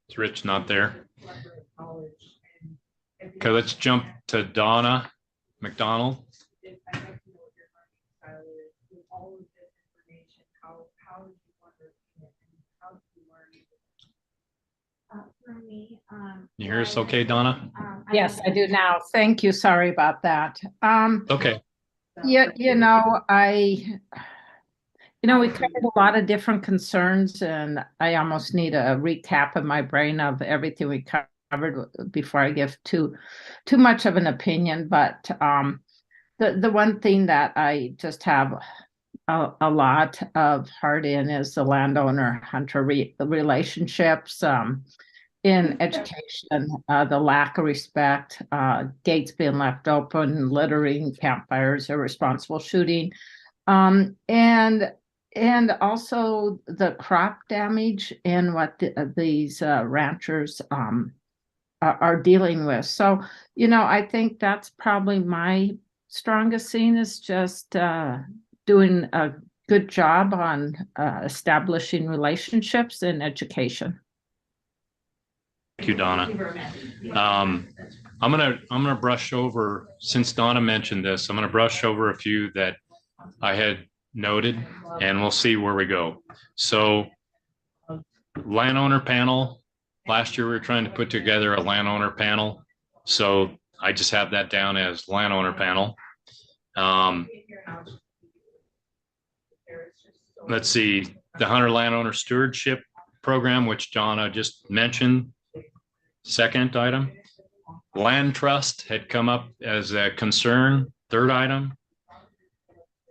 Is Rich not there? Okay, let's jump to Donna McDonald. You hear us okay, Donna? Yes, I do now. Thank you. Sorry about that. Okay. Yeah, you know, You know, we covered a lot of different concerns, and I almost need a recap in my brain of everything we covered before I give too much of an opinion. But the one thing that I just have a lot of heart in is the landowner-hunter relationships. In education, the lack of respect, gates being left open, littering, campfires, irresponsible shooting, and also the crop damage and what these ranchers are dealing with. So, you know, I think that's probably my strongest scene is just doing a good job on establishing relationships in education. Thank you, Donna. I'm gonna brush over, since Donna mentioned this, I'm gonna brush over a few that I had noted, and we'll see where we go. So landowner panel, last year we were trying to put together a landowner panel. So I just have that down as landowner panel. Let's see, the hunter landowner stewardship program, which Donna just mentioned. Second item, land trust had come up as a concern. Third item,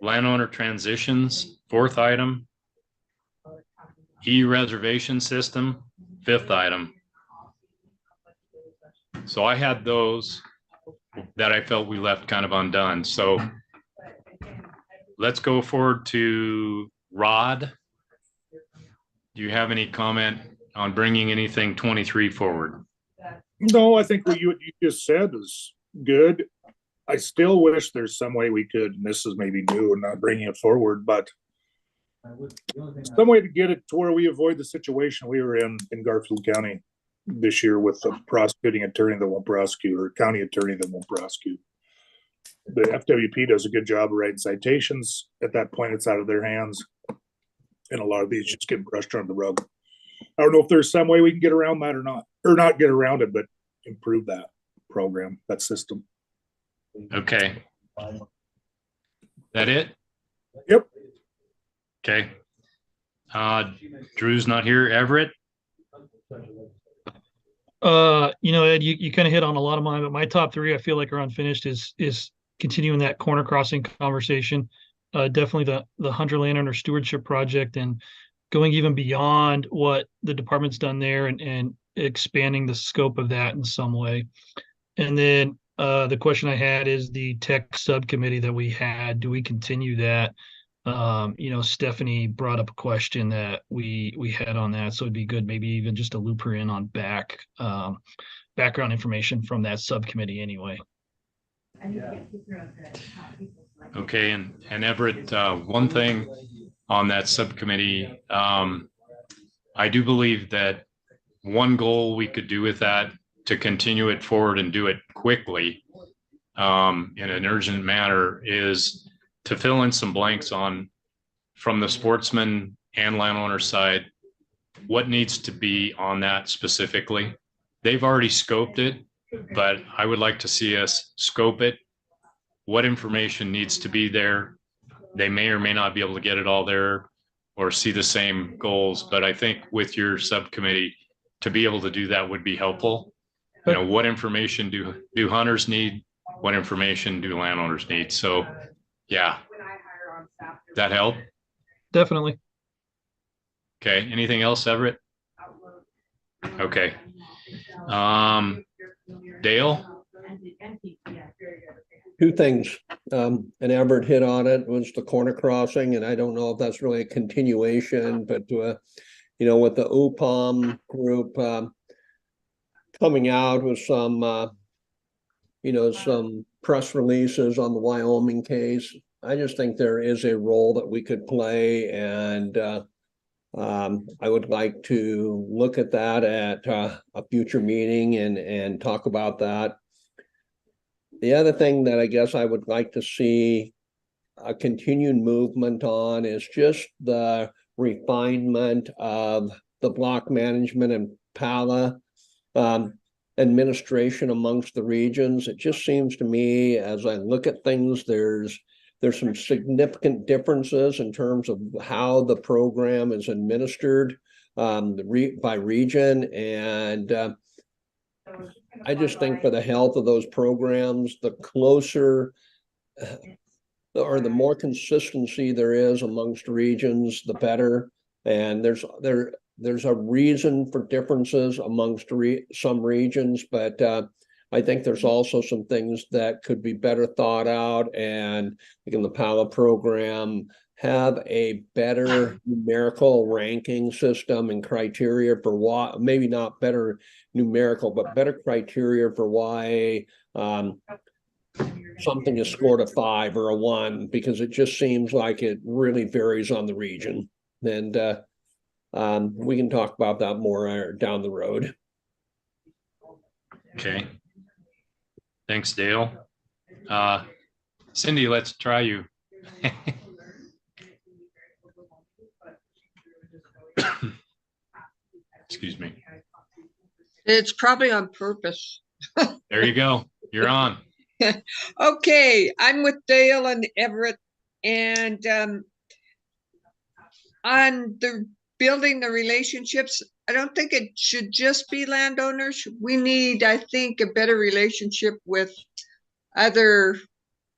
landowner transitions. Fourth item, e-reservation system. Fifth item. So I had those that I felt we left kind of undone. So let's go forward to Rod. Do you have any comment on bringing anything 23 forward? No, I think what you just said is good. I still wish there's some way we could, and this is maybe new and not bringing it forward, but some way to get it to where we avoid the situation we were in Garfield County this year with the prosecuting attorney that won't prosecute, or county attorney that won't prosecute. The FWP does a good job of writing citations. At that point, it's out of their hands, and a lot of these just get brushed under the rug. I don't know if there's some way we can get around that or not get around it, but improve that program, that system. Okay. That it? Yep. Okay. Drew's not here. Everett? You know, Ed, you kind of hit on a lot of mine, but my top three I feel like are unfinished is continuing that corner crossing conversation. Definitely the hunter landowner stewardship project, and going even beyond what the department's done there, and expanding the scope of that in some way. And then the question I had is the tech subcommittee that we had, do we continue that? You know, Stephanie brought up a question that we had on that, so it'd be good maybe even just to loop her in on background information from that subcommittee anyway. Okay, and Everett, one thing on that subcommittee, I do believe that one goal we could do with that, to continue it forward and do it quickly in an urgent manner, is to fill in some blanks on, from the sportsman and landowner side, what needs to be on that specifically. They've already scoped it, but I would like to see us scope it. What information needs to be there? They may or may not be able to get it all there or see the same goals, but I think with your subcommittee, to be able to do that would be helpful. You know, what information do hunters need? What information do landowners need? So yeah, that help? Definitely. Okay, anything else, Everett? Okay. Dale? Two things, and Everett hit on it, was the corner crossing, and I don't know if that's really a continuation, but you know, with the UPOM group coming out with some you know, some press releases on the Wyoming case, I just think there is a role that we could play, and I would like to look at that at a future meeting and talk about that. The other thing that I guess I would like to see a continued movement on is just the refinement of the block management and PALA administration amongst the regions. It just seems to me, as I look at things, there's there's some significant differences in terms of how the program is administered by region. And I just think for the health of those programs, the closer or the more consistency there is amongst regions, the better. And there's a reason for differences amongst some regions, but I think there's also some things that could be better thought out, and like in the PALA program, have a better numerical ranking system and criteria for why, maybe not better numerical, but better criteria for why something is scored a 5 or a 1, because it just seems like it really varies on the region. And we can talk about that more down the road. Okay. Thanks, Dale. Cindy, let's try you. Excuse me. It's probably on purpose. There you go. You're on. Okay, I'm with Dale and Everett, and on the building the relationships, I don't think it should just be landowners. We need, I think, a better relationship with other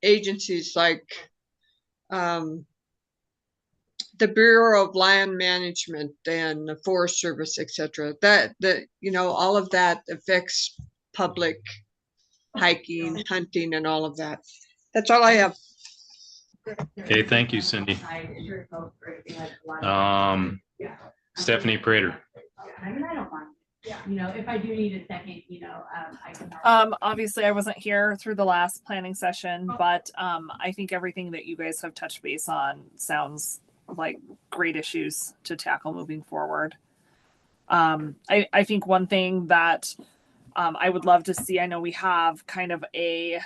agencies like the Bureau of Land Management and the Forest Service, etc. All of that affects public hiking, hunting, and all of that. That's all I have. Okay, thank you, Cindy. Stephanie Prater. If I do need a second, I can. Obviously I wasn't here through the last planning session, but I think everything that you guys have touched base on sounds like great issues to tackle moving forward. I think one thing that I would love to see, I know we have kind of a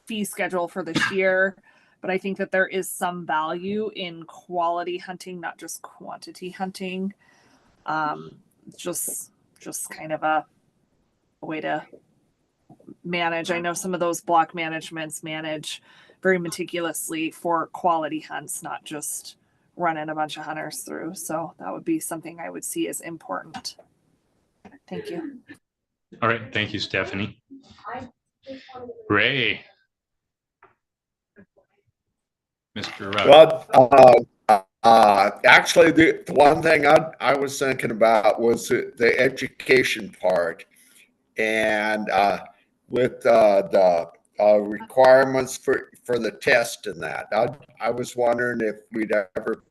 fee schedule for this year, but I think that there is some value in quality hunting, not just quantity hunting. Just kind of a way to manage. I know some of those block managements manage very meticulously for quality hunts, not just running a bunch of hunters through. So that would be something I would see as important. Thank you. All right. Thank you, Stephanie. Ray. Mr. Actually, the one thing I was thinking about was the education part, and with the requirements for the test and that. I was wondering if we'd ever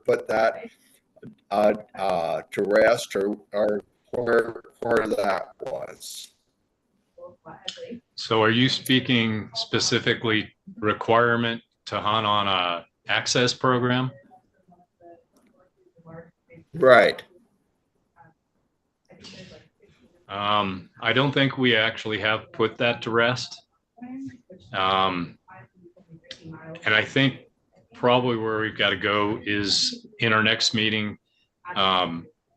put that to rest, or where that was. So are you speaking specifically requirement to hunt on a access program? Right. I don't think we actually have put that to rest. And I think probably where we've got to go is in our next meeting,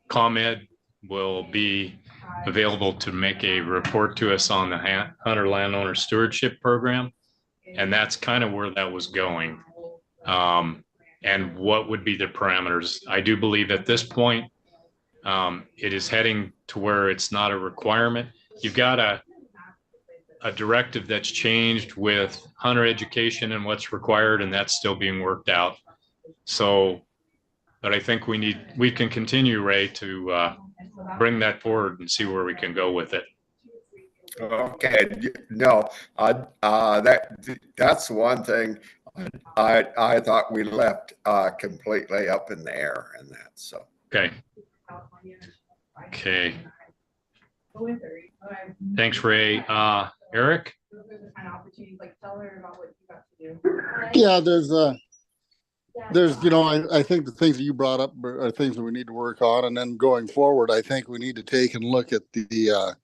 ComEd will be available to make a report to us on the Hunter Landowner Stewardship Program. And that's kind of where that was going. And what would be the parameters? I do believe at this point, it is heading to where it's not a requirement. You've got a directive that's changed with hunter education and what's required, and that's still being worked out. So, but I think we can continue, Ray, to bring that forward and see where we can go with it. Okay, no, that's one thing I thought we left completely up in the air and that. So okay. Okay. Thanks, Ray. Eric? Yeah, there's I think the things that you brought up are things that we need to work on, and then going forward, I think we need to take and look at the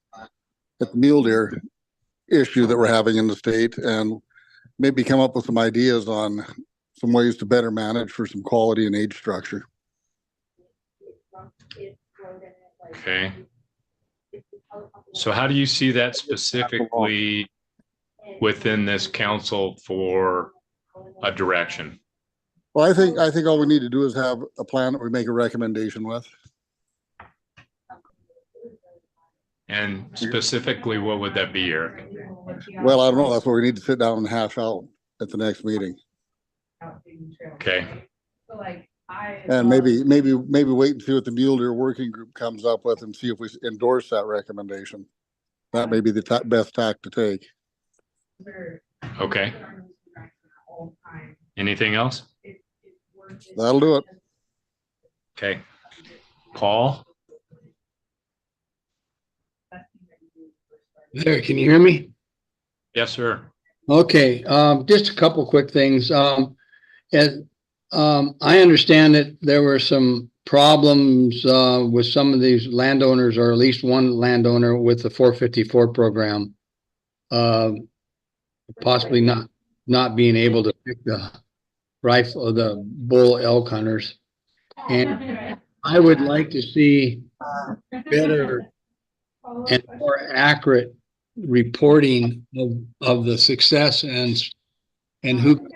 mule deer issue that we're having in the state, and maybe come up with some ideas on some ways to better manage for some quality and age structure. Okay. So how do you see that specifically within this council for a direction. Well, I think all we need to do is have a plan that we make a recommendation with. And specifically, what would that be, Eric? Well, I don't know. That's what we need to sit down and hash out at the next meeting. Okay. And maybe wait and see what the Mule Deer Working Group comes up with and see if we endorse that recommendation. That may be the best tack to take. Okay. Anything else? That'll do it. Okay. Paul? There, can you hear me? Yes, sir. Okay, just a couple quick things. And I understand that there were some problems with some of these landowners, or at least one landowner with the 454 program, possibly not being able to pick the rifle, the bull elk hunters. And I would like to see better and more accurate reporting of the success and who,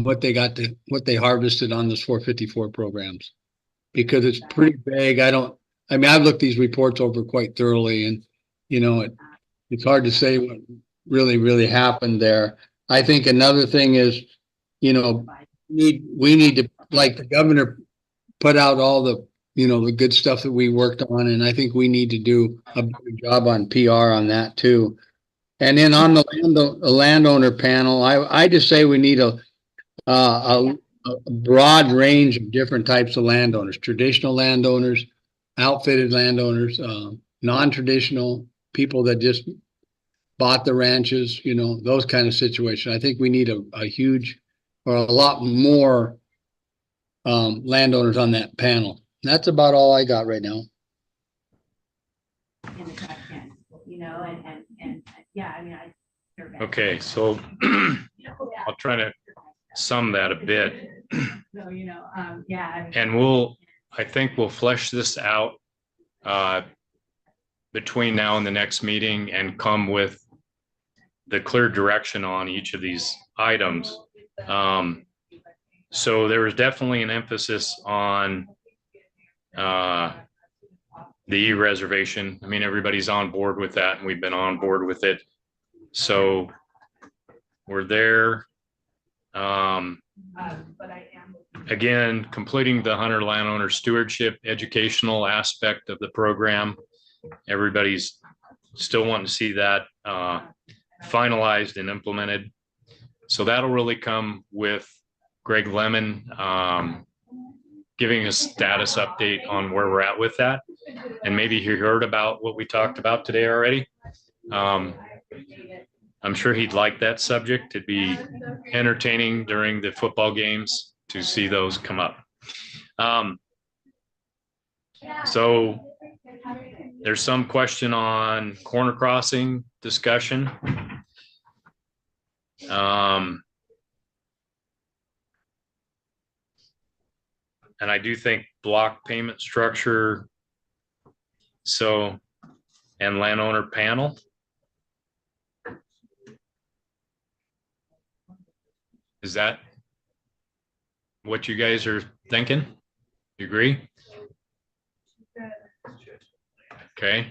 what they harvested on those 454 programs, because it's pretty vague. I've looked these reports over quite thoroughly, and it's hard to say what really happened there. I think another thing is, we need to, like the governor put out all the good stuff that we worked on, and I think we need to do a better job on PR on that too. And then on the landowner panel, I just say we need a broad range of different types of landowners: traditional landowners, outfitted landowners, non-traditional people that just bought the ranches, those kind of situations. I think we need a huge, or a lot more landowners on that panel. That's about all I got right now. Okay, so I'll try to sum that a bit. And I think we'll flesh this out between now and the next meeting and come with the clear direction on each of these items. So there is definitely an emphasis on the e-reservation. I mean, everybody's on board with that, and we've been on board with it. So we're there. Again, completing the hunter landowner stewardship educational aspect of the program. Everybody's still wanting to see that finalized and implemented. So that'll really come with Greg Lemon giving a status update on where we're at with that. And maybe he heard about what we talked about today already. I'm sure he'd like that subject. It'd be entertaining during the football games to see those come up. So there's some question on corner crossing discussion. And I do think block payment structure, and landowner panel. Is that what you guys are thinking? You agree? Okay.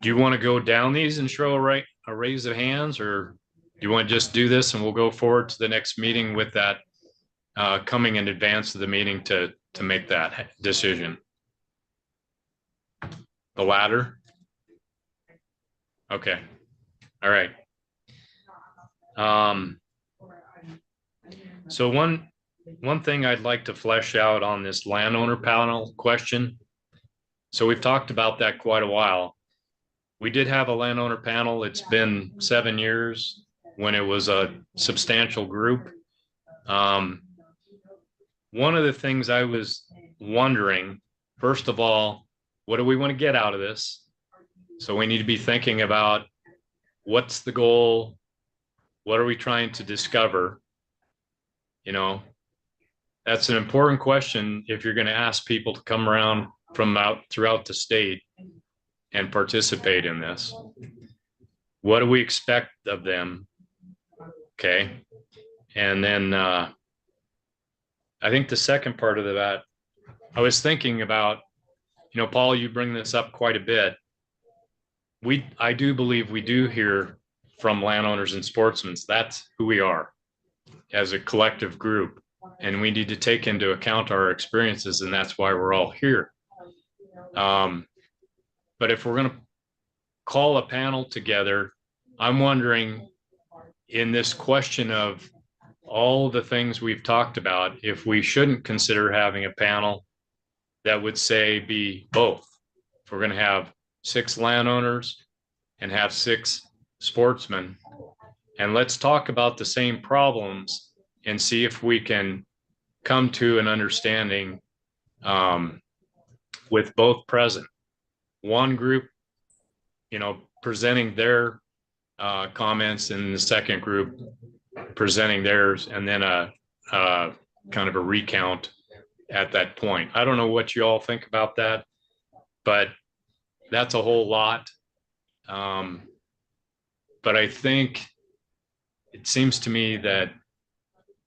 Do you want to go down these and show a raise of hands, or do you want to just do this and we'll go forward to the next meeting with that coming in advance of the meeting to make that decision? The latter? Okay. All right. So one thing I'd like to flesh out on this landowner panel question. So we've talked about that quite a while. We did have a landowner panel. It's been 7 years when it was a substantial group. One of the things I was wondering, first of all, what do we want to get out of this? So we need to be thinking about what's the goal? What are we trying to discover? That's an important question if you're going to ask people to come around from throughout the state and participate in this. What do we expect of them? Okay. And then I think the second part of that, I was thinking about, Paul, you bring this up quite a bit. I do believe we do hear from landowners and sportsmen. That's who we are as a collective group. And we need to take into account our experiences, and that's why we're all here. But if we're going to call a panel together, I'm wondering, in this question of all the things we've talked about, if we shouldn't consider having a panel that would say be both. If we're going to have 6 landowners and have 6 sportsmen, and let's talk about the same problems and see if we can come to an understanding with both present. One group, presenting their comments, and the second group presenting theirs, and then a kind of a recount at that point. I don't know what you all think about that, but that's a whole lot. But I think it seems to me that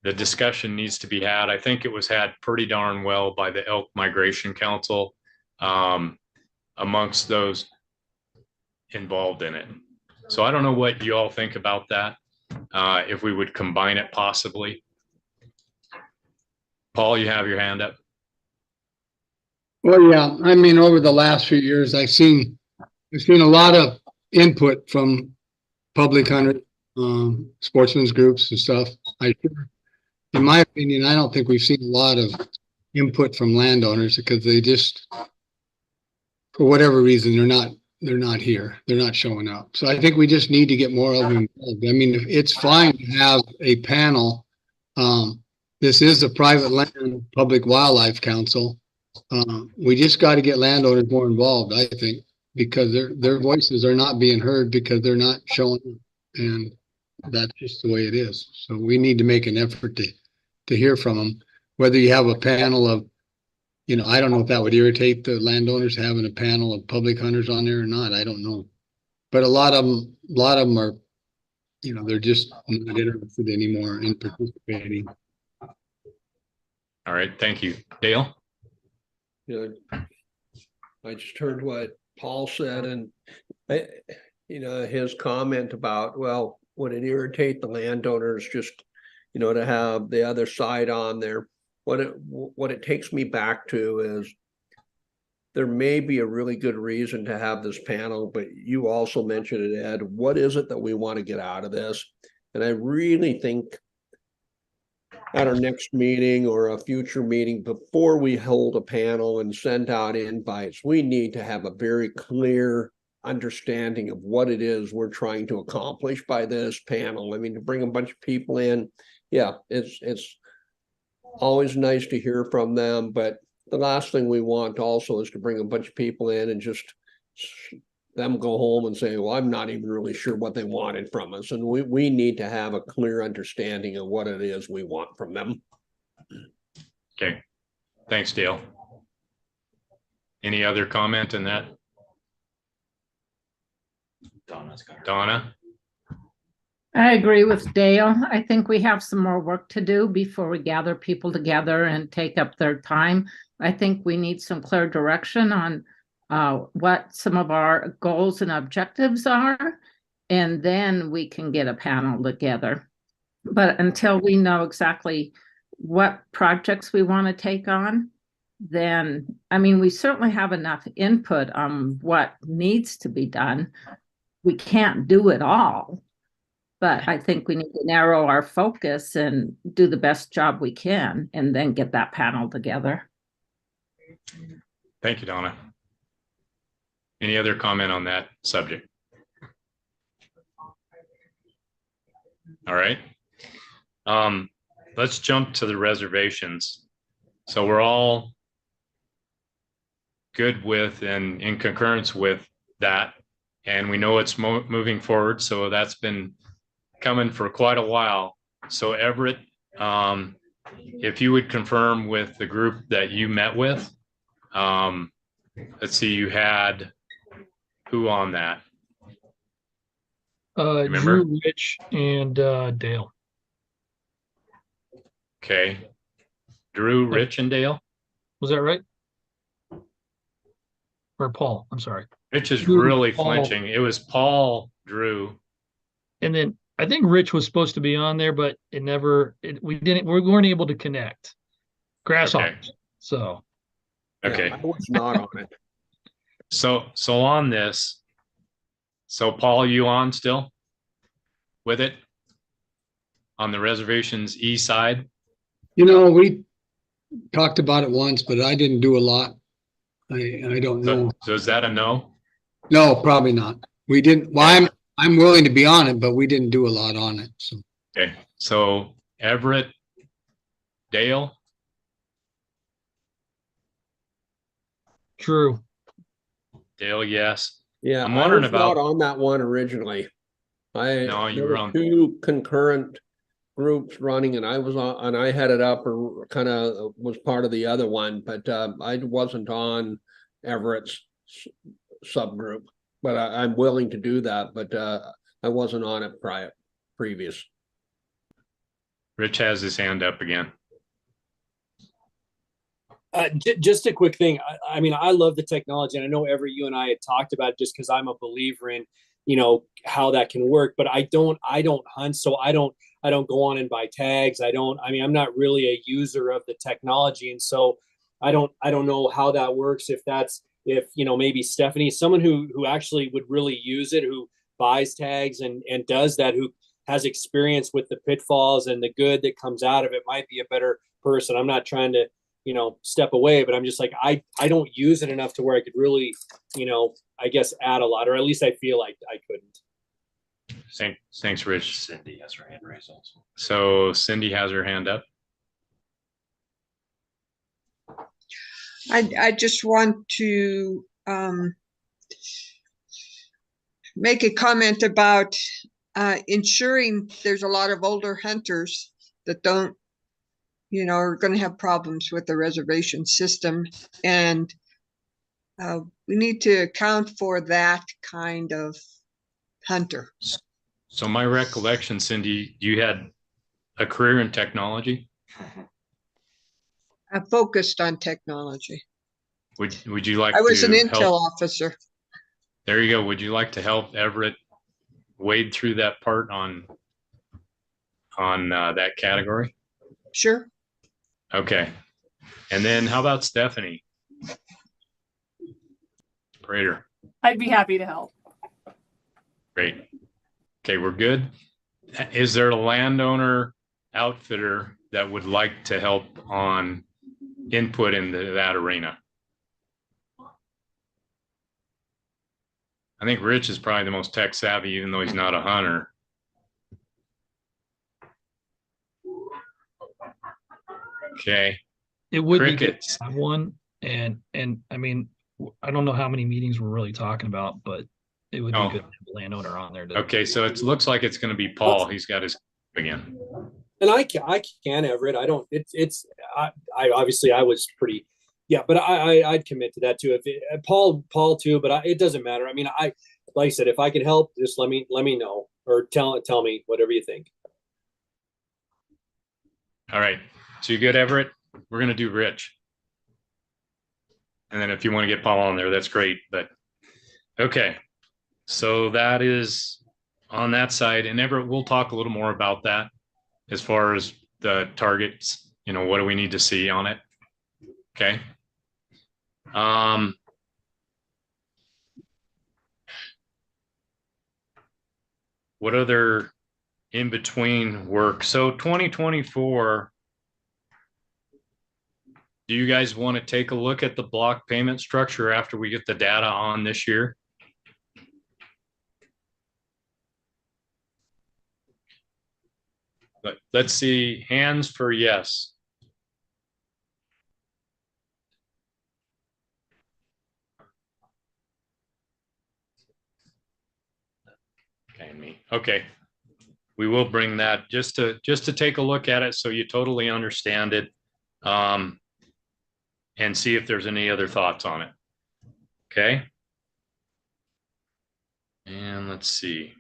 the discussion needs to be had. I think it was had pretty darn well by the Elk Migration Council amongst those involved in it. So I don't know what you all think about that, if we would combine it possibly. Paul, you have your hand up. Well, yeah, I mean, over the last few years, I've seen a lot of input from public hunter, sportsmen's groups and stuff. In my opinion, I don't think we've seen a lot of input from landowners because they just, for whatever reason, they're not here. They're not showing up. So I think we just need to get more of them involved. I mean, it's fine to have a panel. This is a private land public wildlife council. We just got to get landowners more involved, I think, because their voices are not being heard because they're not showing up. And that's just the way it is. So we need to make an effort to hear from them. Whether you have a panel of, I don't know if that would irritate the landowners having a panel of public hunters on there or not. I don't know. But a lot of them are, they're just not interested anymore in participating. All right, thank you. Dale? I just heard what Paul said, and his comment about, well, would it irritate the landowners just, to have the other side on there? What it takes me back to is there may be a really good reason to have this panel, but you also mentioned it, Ed. What is it that we want to get out of this? And I really think at our next meeting or a future meeting, before we hold a panel and send out invites, we need to have a very clear understanding of what it is we're trying to accomplish by this panel. I mean, to bring a bunch of people in, yeah, it's always nice to hear from them, but the last thing we want also is to bring a bunch of people in and just them go home and say, well, I'm not even really sure what they wanted from us. And we need to have a clear understanding of what it is we want from them. Okay. Thanks, Dale. Any other comment on that? Donna? I agree with Dale. I think we have some more work to do before we gather people together and take up their time. I think we need some clear direction on what some of our goals and objectives are, and then we can get a panel together. But until we know exactly what projects we want to take on, then, I mean, we certainly have enough input on what needs to be done. We can't do it all. But I think we need to narrow our focus and do the best job we can, and then get that panel together. Thank you, Donna. Any other comment on that subject? All right. Let's jump to the reservations. So we're all good with and in concurrence with that. And we know it's moving forward. So that's been coming for quite a while. So Everett, if you would confirm with the group that you met with, let's see, you had who on that? Drew, Rich, and Dale. Okay. Drew, Rich, and Dale. Was that right? Or Paul? I'm sorry. Rich is Drew, really Paul. flinching. It was Paul, Drew. And then I think Rich was supposed to be on there, but we weren't able to connect. Grasshoppers. Okay. So. Okay. Yeah, I was not on it. So on this, so Paul, you on still with it on the reservations east side? You know, we talked about it once, but I didn't do a lot. I don't know. So is that a no? No, probably not. We didn't. Well, I'm willing to be on it, but we didn't do a lot on it. So. Okay. So Everett, Dale. True. Dale, yes. Yeah, I'm wondering I was about not on that one originally. No, you there were were on 2 concurrent groups running, and I was on, and I headed up or kind of was part of the other one, but I wasn't on Everett's subgroup. But I'm willing to do that, but I wasn't on it previous. Rich has his hand up again. Just a quick thing. I mean, I love the technology, and I know Everett, you and I had talked about it just because I'm a believer in, you know, how that can work. But I don't hunt, so I don't go on and buy tags. I mean, I'm not really a user of the technology, and so I don't know how that works. If you know, maybe Stephanie, someone who actually would really use it, who buys tags and does that, who has experience with the pitfalls and the good that comes out of it, might be a better person. I'm not trying to, you know, step away, but I'm just like, I don't use it enough to where I could really, you know, I guess add a lot, or at least I feel like I couldn't. Thanks, Rich. Cindy has her hand raised also. So Cindy has her hand up. I just want to make a comment about ensuring there's a lot of older hunters that don't, you know, are going to have problems with the reservation system. And we need to account for that kind of hunter. So my recollection, Cindy, you had a career in technology. I focused on technology. Would you like? I was an to intel help? officer. There you go. Would you like to help Everett wade through that part on that category? Sure. Okay. And then how about Stephanie? Prater. I'd be happy to help. Great. Okay, we're good. Is there a landowner outfitter that would like to help on input into that arena? I think Rich is probably the most tech savvy, even though he's not a hunter. Okay. It would be good Crickets. to have one, and I mean, I don't know how many meetings we're really talking about, but it would be good to have a landowner on there. Okay, so it looks like it's going to be Paul. He's got his again. And I can, Everett. I don't. I obviously I was pretty. Yeah, but I'd commit to that too. If Paul too, but it doesn't matter. I mean, like I said, if I can help, just let me know, or tell me whatever you think. All right. So you good, Everett? We're going to do Rich. And then if you want to get Paul on there, that's great. But okay. So that is on that side. And Everett, we'll talk a little more about that as far as the targets. You know, what do we need to see on it? Okay. What other in between work? So 2024, do you guys want to take a look at the block payment structure after we get the data on this year? Let's see, hands for yes. Okay, me. Okay. We will bring that just to take a look at it so you totally understand it. And see if there's any other thoughts on it. Okay. And let's see.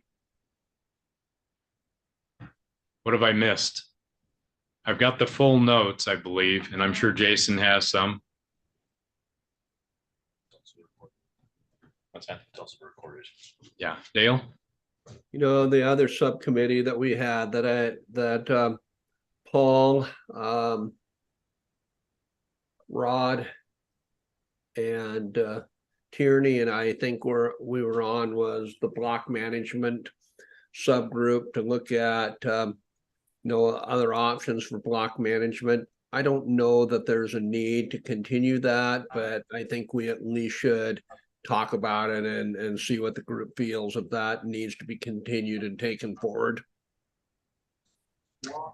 What have I missed? I've got the full notes, I believe, and I'm sure Jason has some. What's that? It's also recorded. Yeah, Dale? You know, the other subcommittee that we had Paul, Rod, and Tierney and I think we were on was the block management subgroup to look at other options for block management. I don't know that there's a need to continue that, but I think we at least should talk about it and see what the group feels if that needs to be continued and taken forward.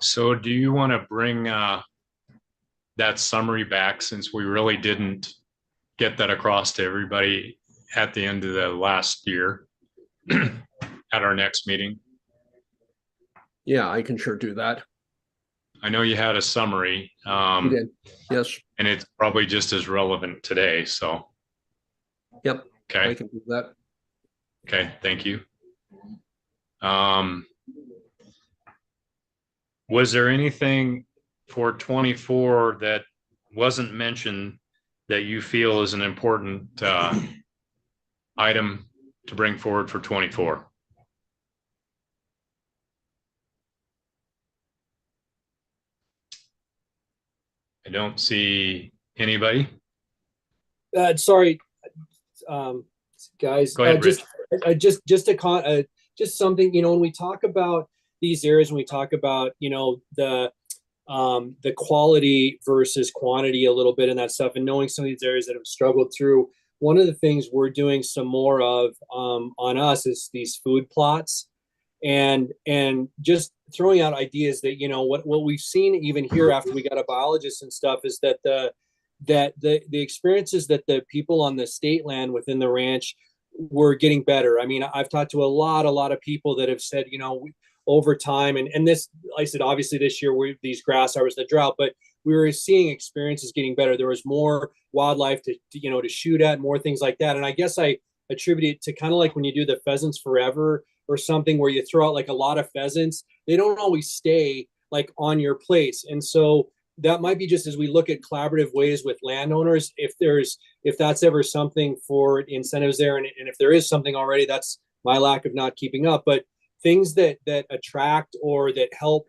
So do you want to bring that summary back, since we really didn't get that across to everybody at the end of the last year at our next meeting? Yeah, I can sure do that. I know you had a summary. You did. Yes. And it's probably just as relevant today, so. Yep. Okay. I can do that. Okay, thank you. Was there anything for 24 that wasn't mentioned that you feel is an important item to bring forward for 24? I don't see anybody. Sorry, guys. Go ahead, Just something, when we talk about these areas, when we talk about, the quality versus quantity a little bit and that stuff, and knowing some of these areas that have struggled through, one of the things we're doing some more of on us is these food plots, and just throwing out ideas that, what we've seen even here after we got a biologist and stuff is that the experiences that the people on the state land within the ranch were getting better. I mean, I've talked to a lot of people that have said, over time, and this, like I said, obviously this year these grass harvests, the drought, but we were seeing experiences getting better. There was more wildlife to shoot at, more things like that. And I guess I attribute it to kind of like when you do the Pheasants Forever or something, where you throw out like a lot of pheasants, they don't always stay like on your place. And so that might be just as we look at collaborative ways with landowners, if that's ever something for incentives there. And if there is something already, that's my lack of not keeping up, but things that attract or that help,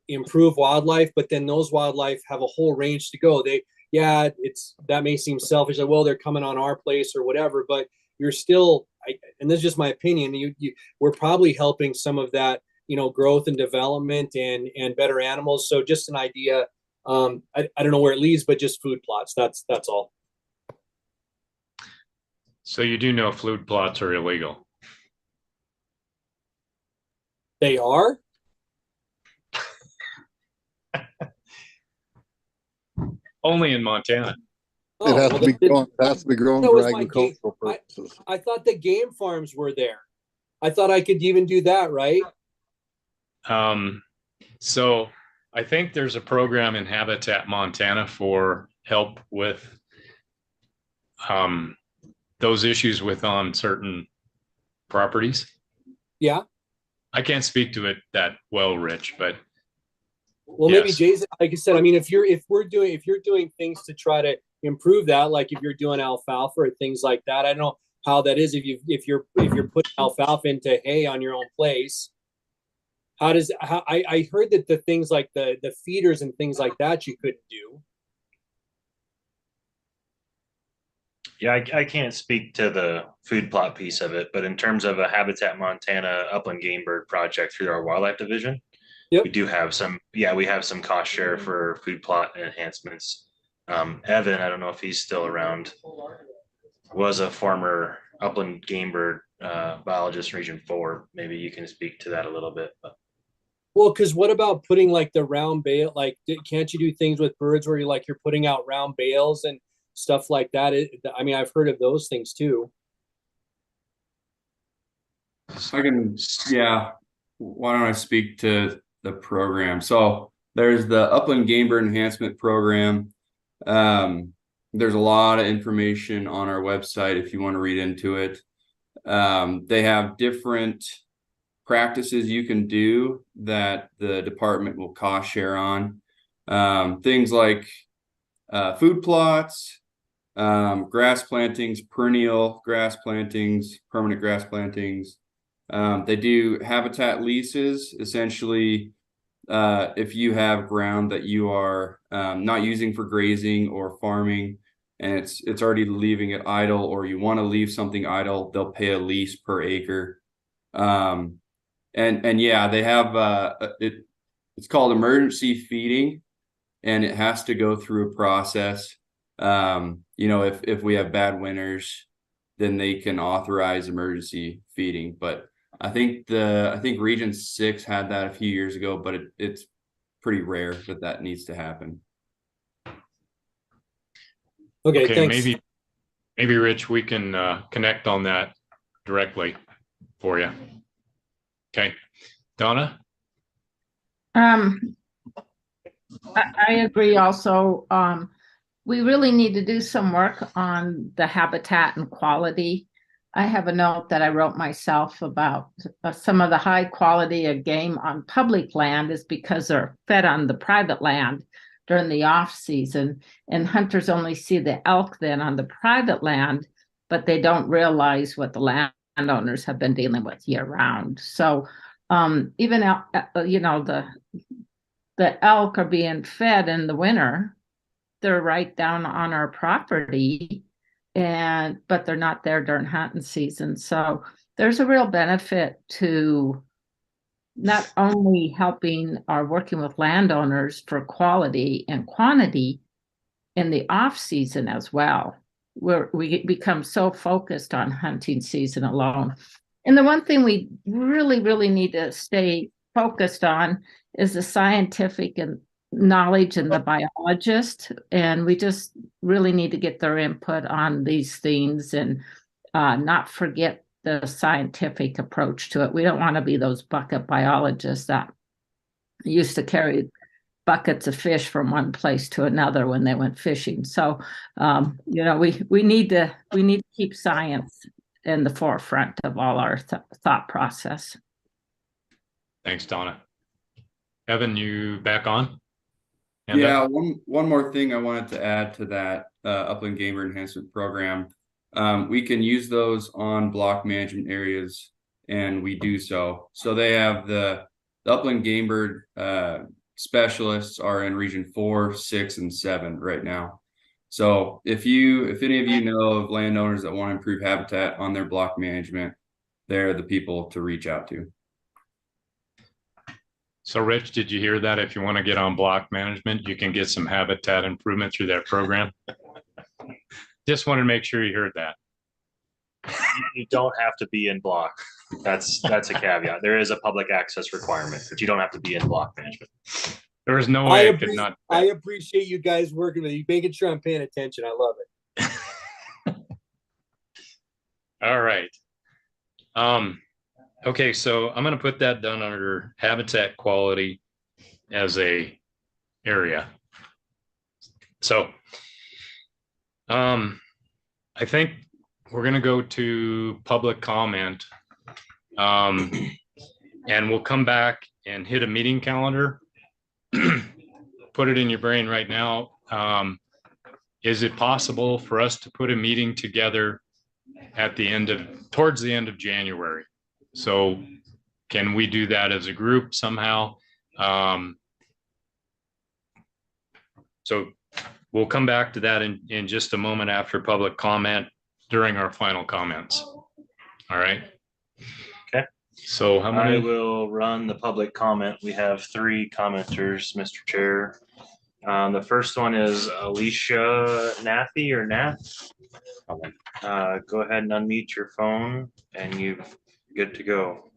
improve wildlife, but then those wildlife have a whole range to go. That may seem selfish, like, well, they're coming on our place or whatever, but you're still, and this is just my opinion, we're probably helping some of that, growth and development and better animals. So just an idea. I don't know where it leads, but just food plots. That's all. So you do know food plots are illegal? They are? Only in Montana. It has to be grown for agricultural purposes. I thought the game farms were there. I thought I could even do that, right? So I think there's a program in Habitat Montana for help with those issues on certain properties. Yeah. I can't speak to it that well, Rich, but maybe Jason, like I said, I mean, if you're doing things to try to improve that, like if you're doing alfalfa or things like that, I don't know how that is. If you're putting alfalfa into hay on your own place, I heard that the things like the feeders and things like that you couldn't do. Yeah, I can't speak to the food plot piece of it, but in terms of a Habitat Montana upland game bird project through our wildlife division, we do have some, we have some cost share for food plot enhancements. Evan, I don't know if he's still around, was a former upland game bird biologist in Region 4. Maybe you can speak to that a little bit. But. Well, because what about putting like the round bale? Like, can't you do things with birds where you're putting out round bales and stuff like that? I mean, I've heard of those things too. Why don't I speak to the program? So there's the Upland Game Bird Enhancement Program. There's a lot of information on our website if you want to read into it. They have different practices you can do that the department will cost share on. Things like food plots, grass plantings, perennial grass plantings, permanent grass plantings. They do habitat leases. Essentially, if you have ground that you are not using for grazing or farming, and it's already leaving it idle, or you want to leave something idle, they'll pay a lease per acre. And yeah, they have it's called emergency feeding, and it has to go through a process. You know, if we have bad winters, then they can authorize emergency feeding. But I think Region 6 had that a few years ago, but it's pretty rare that needs to happen. Okay, thanks. Maybe Rich, we can connect on that directly for you. Okay, Donna? I agree also. We really need to do some work on the habitat and quality. I have a note that I wrote myself about some of the high quality of game on public land is because they're fed on the private land during the off season, and hunters only see the elk then on the private land, but they don't realize what the landowners have been dealing with year round. So even you know, the elk are being fed in the winter. They're right down on our property, but they're not there during hunting season. So there's a real benefit to not only helping or working with landowners for quality and quantity in the off season as well, where we become so focused on hunting season alone. And the one thing we really, really need to stay focused on is the scientific and knowledge and the biologist, and we just really need to get their input on these things and not forget the scientific approach to it. We don't want to be those bucket biologists that used to carry buckets of fish from one place to another when they went fishing. So you know, we need to keep science in the forefront of all our thought process. Thanks, Donna. Evan, you back on? Yeah, one more thing I wanted to add to that upland game bird enhancement program. We can use those on block management areas, and we do so. So they have the upland game bird specialists are in Region 4, 6, and 7 right now. So if any of you know of landowners that want to improve habitat on their block management, they're the people to reach out to. So Rich, did you hear that? If you want to get on block management, you can get some habitat improvement through that program. Just wanted to make sure you heard that. You don't have to be in block. That's a caveat. There is a public access requirement, but you don't have to be in block management. There is no way I could not. I appreciate you guys working with you, making sure I'm paying attention. I love it. All right. Okay, so I'm going to put that down under habitat quality as a area. So I think we're going to go to public comment, and we'll come back and hit a meeting calendar. Put it in your brain right now. Is it possible for us to put a meeting together at towards the end of January? So can we do that as a group somehow? So we'll come back to that in just a moment after public comment during our final comments. All right. Okay. So how many? I will run the public comment. We have 3 commenters, Mr. Chair. The first one is Alicia Nathy or Nath. Go ahead and unmute your phone and you're good to go.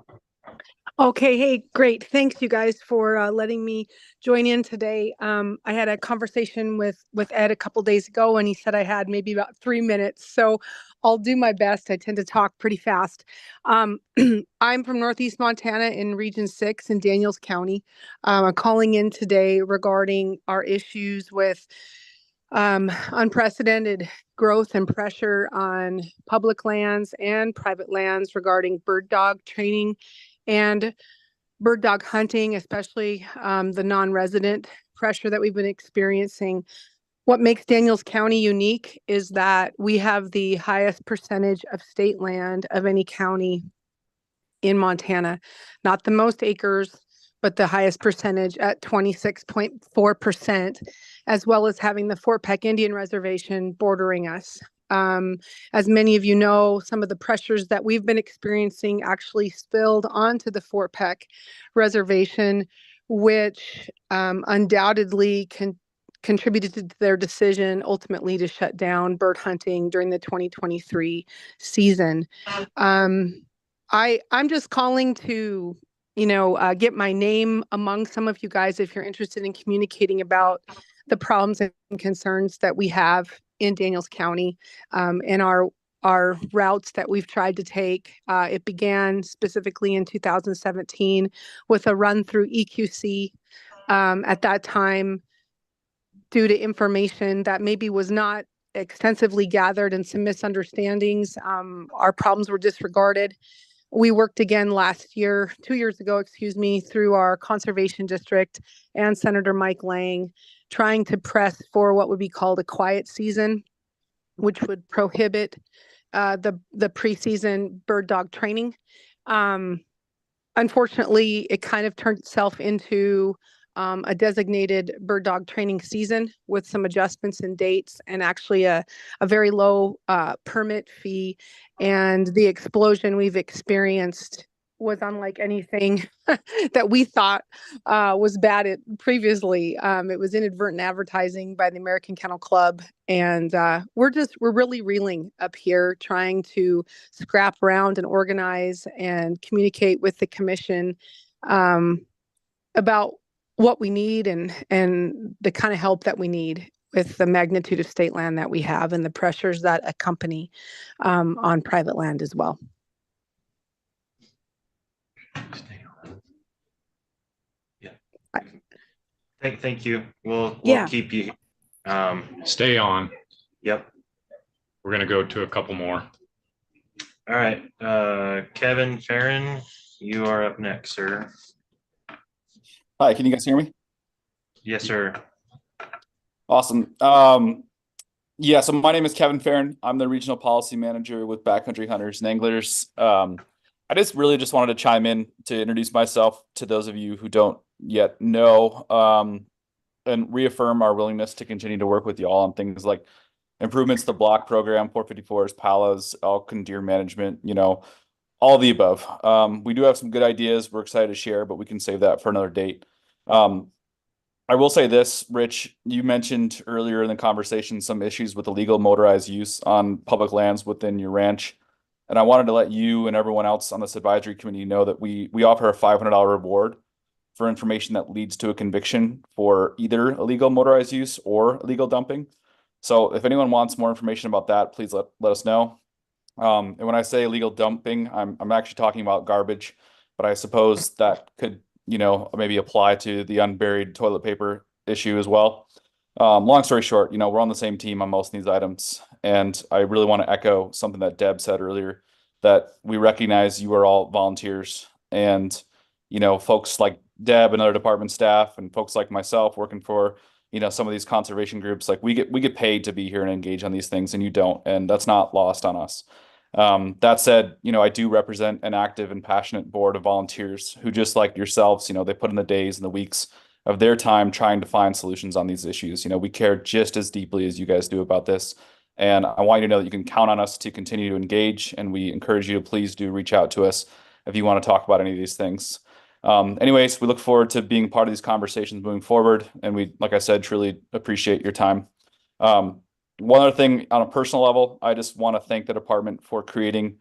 Okay, hey, great. Thanks you guys for letting me join in today. I had a conversation with Ed a couple days ago, and he said I had maybe about 3 minutes. So I'll do my best. I tend to talk pretty fast. I'm from Northeast Montana in Region 6 in Daniels County. I'm calling in today regarding our issues with unprecedented growth and pressure on public lands and private lands regarding bird dog training and bird dog hunting, especially the non-resident pressure that we've been experiencing. What makes Daniels County unique is that we have the highest percentage of state land of any county in Montana, not the most acres, but the highest percentage at 26.4%, as well as having the Fort Peck Indian Reservation bordering us. As many of you know, some of the pressures that we've been experiencing actually spilled onto the Fort Peck Reservation, which undoubtedly contributed to their decision ultimately to shut down bird hunting during the 2023 season. I'm just calling to, get my name among some of you guys if you're interested in communicating about the problems and concerns that we have in Daniels County, and our routes that we've tried to take. It began specifically in 2017 with a run through EQC. At that time, due to information that maybe was not extensively gathered and some misunderstandings, our problems were disregarded. We worked again last year, 2 years ago, through our conservation district and Senator Mike Lang, trying to press for what would be called a quiet season, which would prohibit the preseason bird dog training. Unfortunately, it kind of turned itself into a designated bird dog training season with some adjustments in dates and actually a very low permit fee. And the explosion we've experienced was unlike anything that we thought was bad previously. It was inadvertent advertising by the American Kennel Club. And we're really reeling up here, trying to scrap around and organize and communicate with the commission about what we need and the kind of help that we need with the magnitude of state land that we have and the pressures that accompany on private land as well. Yeah. Thank you. We'll keep you. Stay on. Yep. We're gonna go to a couple more. All right. Kevin Farron, you are up next, sir. Hi, can you guys hear me? Yes, sir. Awesome. Yeah, so my name is Kevin Farron. I'm the regional policy manager with Backcountry Hunters and Anglers. I just wanted to chime in to introduce myself to those of you who don't yet know, and reaffirm our willingness to continue to work with y'all on things like improvements to the block program, 454s, PALAs, elk and deer management, all of the above. We do have some good ideas we're excited to share, but we can save that for another date. I will say this, Rich, you mentioned earlier in the conversation some issues with illegal motorized use on public lands within your ranch. And I wanted to let you and everyone else on this advisory committee know that we offer a $500 reward for information that leads to a conviction for either illegal motorized use or illegal dumping. So if anyone wants more information about that, please let us know. And when I say illegal dumping, I'm actually talking about garbage, but I suppose that could, maybe apply to the unburied toilet paper issue as well. Long story short, we're on the same team on most of these items. And I really want to echo something that Deb said earlier, that we recognize you are all volunteers and, folks like Deb and other department staff and folks like myself working for, some of these conservation groups, like we get paid to be here and engage on these things and you don't, and that's not lost on us. That said, I do represent an active and passionate board of volunteers who, just like yourselves, they put in the days and the weeks of their time trying to find solutions on these issues. We care just as deeply as you guys do about this. And I want you to know that you can count on us to continue to engage. And we encourage you to please do reach out to us if you want to talk about any of these things. Anyways, we look forward to being part of these conversations moving forward. And we, like I said, truly appreciate your time. One other thing on a personal level, I just want to thank the department for creating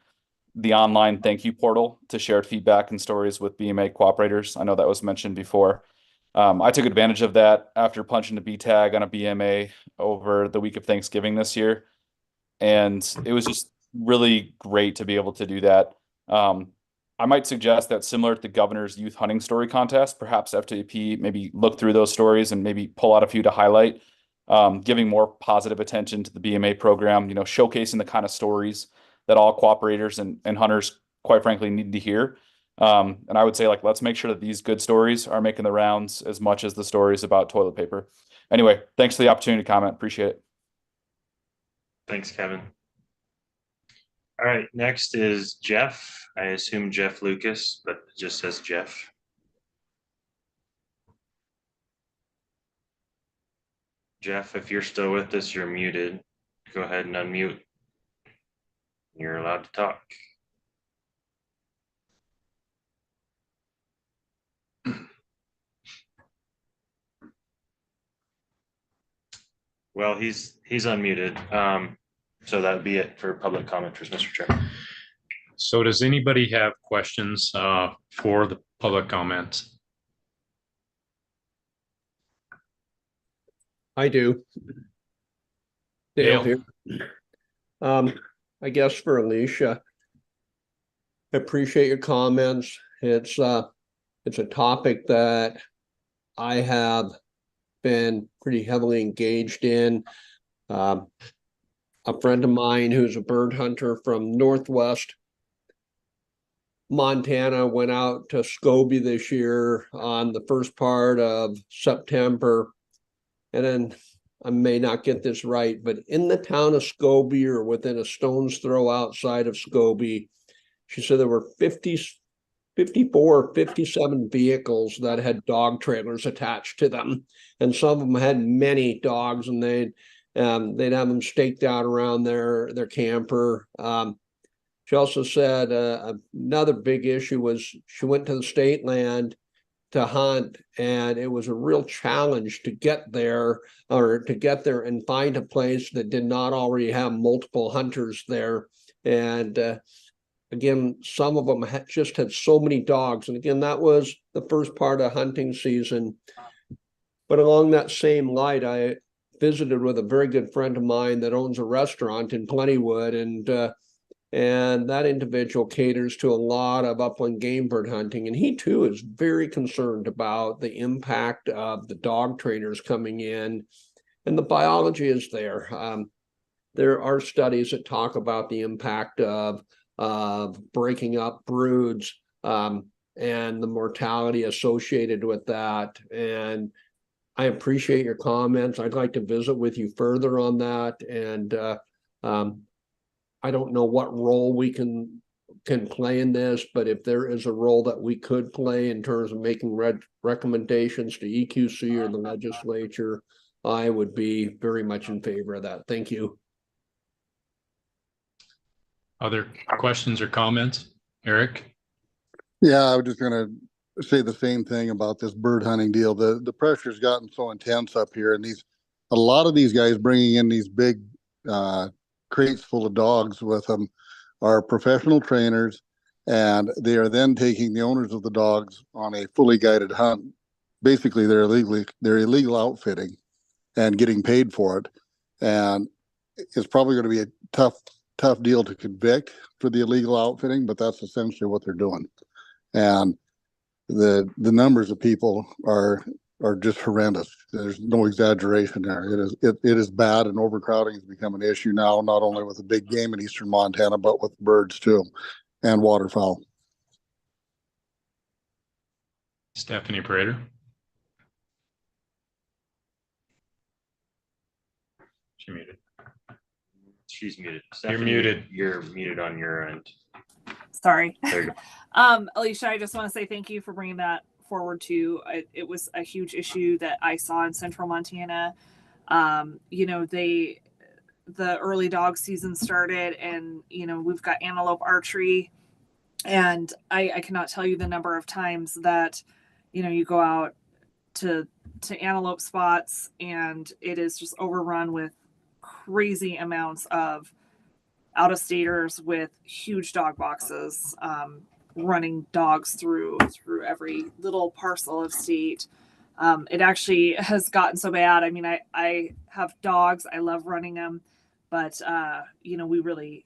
the online thank you portal to share feedback and stories with BMA cooperators. I know that was mentioned before. I took advantage of that after punching the B tag on a BMA over the week of Thanksgiving this year. And it was just really great to be able to do that. I might suggest that, similar to the governor's youth hunting story contest, perhaps FWP maybe look through those stories and maybe pull out a few to highlight, giving more positive attention to the BMA program, showcasing the kind of stories that all cooperators and hunters, quite frankly, need to hear. And I would say, like, let's make sure that these good stories are making the rounds as much as the stories about toilet paper. Anyway, thanks for the opportunity to comment. Appreciate it. Thanks, Kevin. All right, next is Jeff. I assume Jeff Lucas, but it just says Jeff. Jeff, if you're still with us, you're muted. Go ahead and unmute. You're allowed to talk. Well, he's unmuted. So that would be it for public commenters, Mr. Chair. So does anybody have questions for the public comments? I do. Dale here. I guess for Alicia, I appreciate your comments. It's a topic that I have been pretty heavily engaged in. A friend of mine who's a bird hunter from Northwest Montana went out to Scobie this year on the first part of September. And then I may not get this right, but in the town of Scobie or within a stone's throw outside of Scobie, she said there were 54, 57 vehicles that had dog trailers attached to them. And some of them had many dogs, and they'd have them staked out around their camper. She also said another big issue was she went to the state land to hunt, and it was a real challenge to get there and find a place that did not already have multiple hunters there. And again, some of them just had so many dogs. And again, that was the first part of hunting season. But along that same light, I visited with a very good friend of mine that owns a restaurant in Plentywood, and that individual caters to a lot of upland game bird hunting. And he too is very concerned about the impact of the dog trainers coming in. And the biology is there. There are studies that talk about the impact of breaking up broods and the mortality associated with that. And I appreciate your comments. I'd like to visit with you further on that. And I don't know what role we can play in this, but if there is a role that we could play in terms of making recommendations to EQC or the legislature, I would be very much in favor of that. Thank you. Other questions or comments? Eric? Yeah, I was just gonna say the same thing about this bird hunting deal. The pressure's gotten so intense up here, and a lot of these guys bringing in these big crates full of dogs with them are professional trainers, and they are then taking the owners of the dogs on a fully guided hunt. Basically, they're illegal outfitting and getting paid for it, and it's probably going to be a tough deal to convict for the illegal outfitting, but that's essentially what they're doing. And the numbers of people are just horrendous. There's no exaggeration there. It is bad, and overcrowding has become an issue now, not only with the big game in eastern Montana, but with birds too, and waterfowl. Stephanie Prater. She muted. She's muted. You're muted. You're muted on your end. Sorry. There you go. Alicia, I just want to say thank you for bringing that forward too. It was a huge issue that I saw in central Montana. The early dog season started, and we've got antelope archery, and I cannot tell you the number of times that you go out to antelope spots and it is just overrun with crazy amounts of out-of-staters with huge dog boxes, running dogs through every little parcel of state. It actually has gotten so bad. I mean, I have dogs. I love running them, but we really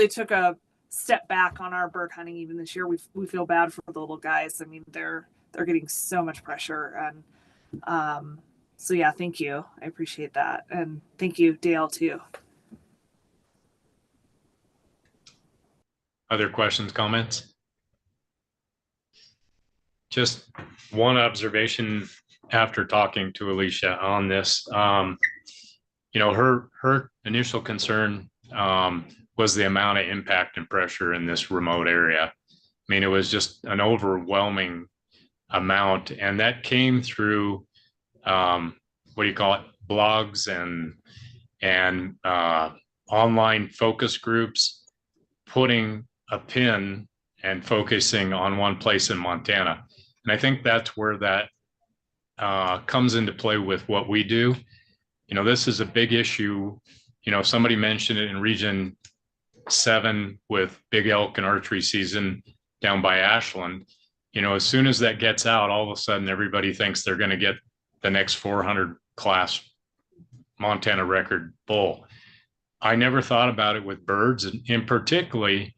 took a step back on our bird hunting even this year. We feel bad for the little guys. I mean, they're getting so much pressure, and so yeah, thank you. I appreciate that, and thank you, Dale, too. Other questions, comments? just one observation after talking to Alicia on this. Her initial concern was the amount of impact and pressure in this remote area. I mean, it was just an overwhelming amount, and that came through blogs and online focus groups putting a pin and focusing on one place in Montana. And I think that's where that comes into play with what we do. This is a big issue. Somebody mentioned it in Region 7 with big elk and archery season down by Ashland. As soon as that gets out, all of a sudden everybody thinks they're going to get the next 400 class Montana record bull. I never thought about it with birds, and in particularly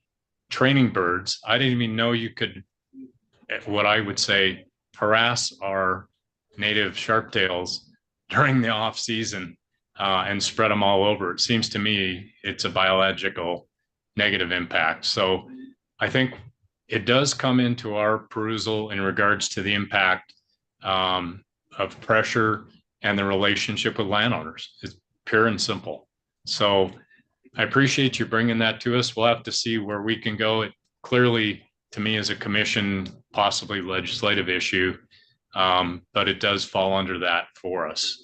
training birds. I didn't even know you could, what I would say, harass our native sharptails during the off season and spread them all over. It seems to me it's a biological negative impact. So I think it does come into our perusal in regards to the impact of pressure and the relationship with landowners. It's pure and simple. So I appreciate you bringing that to us. We'll have to see where we can go. It clearly, to me, is a commission, possibly legislative issue, but it does fall under that for us.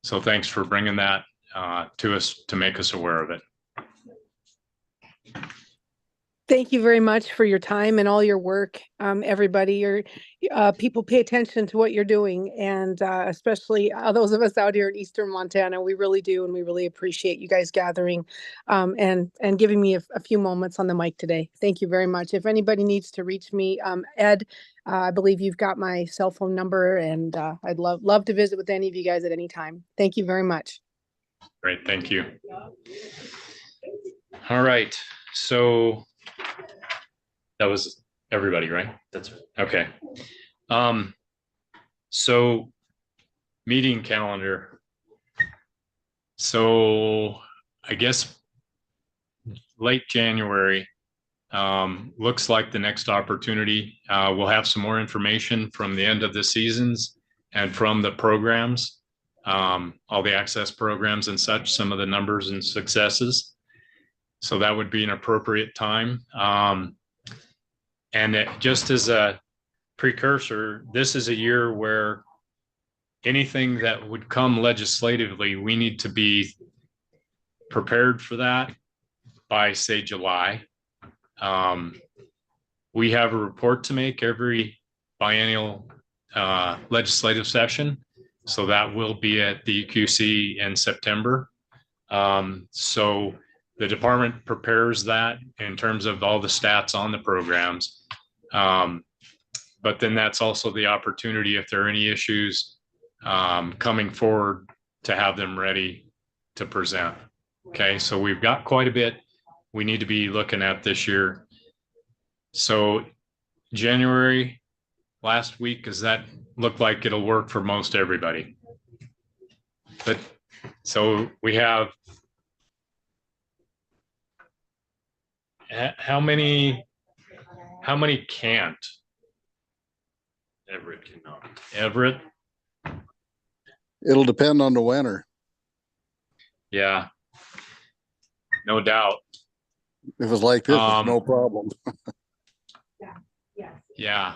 So thanks for bringing that to us to make us aware of it. Thank you very much for your time and all your work. Everybody, people pay attention to what you're doing, and especially those of us out here in Eastern Montana, we really do, and we really appreciate you guys gathering and giving me a few moments on the mic today. Thank you very much. If anybody needs to reach me, Ed, I believe you've got my cell phone number, and I'd love to visit with any of you guys at any time. Thank you very much. Great, thank you. All right, so that was everybody, right? That's right. Okay. So meeting calendar. So I guess late January looks like the next opportunity. We'll have some more information from the end of the seasons and from the programs, all the access programs and such, some of the numbers and successes. So that would be an appropriate time. And just as a precursor, this is a year where anything that would come legislatively, we need to be prepared for that by, say, July. We have a report to make every biennial legislative session. So that will be at the QC in September. So the department prepares that in terms of all the stats on the programs. But then that's also the opportunity, if there are any issues coming forward, to have them ready to present. Okay, so we've got quite a bit we need to be looking at this year. So January, last week, does that look like it'll work for most everybody? But so we have how many can't? Everett cannot. Everett? It'll depend on the winter. Yeah, no doubt. If it's like this, it's no problem. Yeah.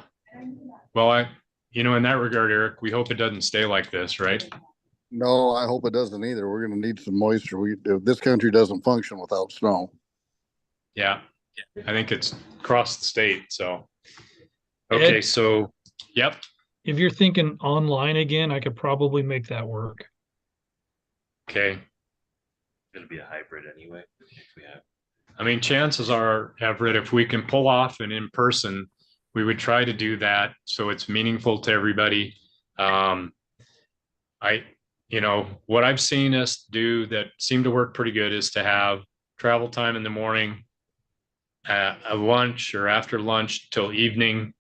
Well, in that regard, Eric, we hope it doesn't stay like this, right? No, I hope it doesn't either. We're going to need some moisture. This country doesn't function without snow. Yeah, I think it's across the state. So, okay, Ed, so, yep. If you're thinking online again, I could probably make that work. Okay. It'll be a hybrid anyway. I mean, chances are, Everett, if we can pull off an in-person, we would try to do that so it's meaningful to everybody. What I've seen us do that seemed to work pretty good is to have travel time in the morning, a lunch or after lunch till evening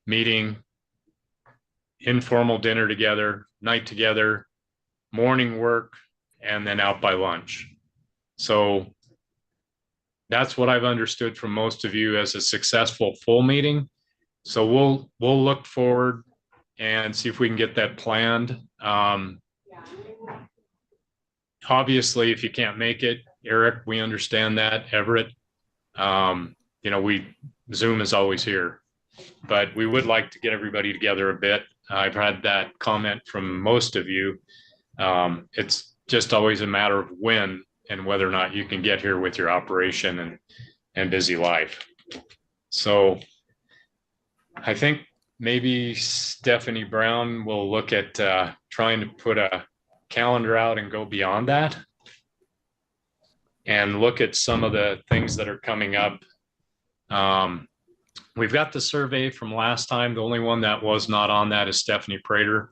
meeting, informal dinner together, night together, morning work, and then out by lunch. So that's what I've understood from most of you as a successful full meeting. So we'll look forward and see if we can get that planned. Obviously, if you can't make it, Eric, we understand that. Everett, Zoom is always here, but we would like to get everybody together a bit. I've had that comment from most of you. It's just always a matter of when and whether or not you can get here with your operation and busy life. So I think maybe Stephanie Brown will look at trying to put a calendar out and go beyond that and look at some of the things that are coming up. We've got the survey from last time. The only one that was not on that is Stephanie Prater.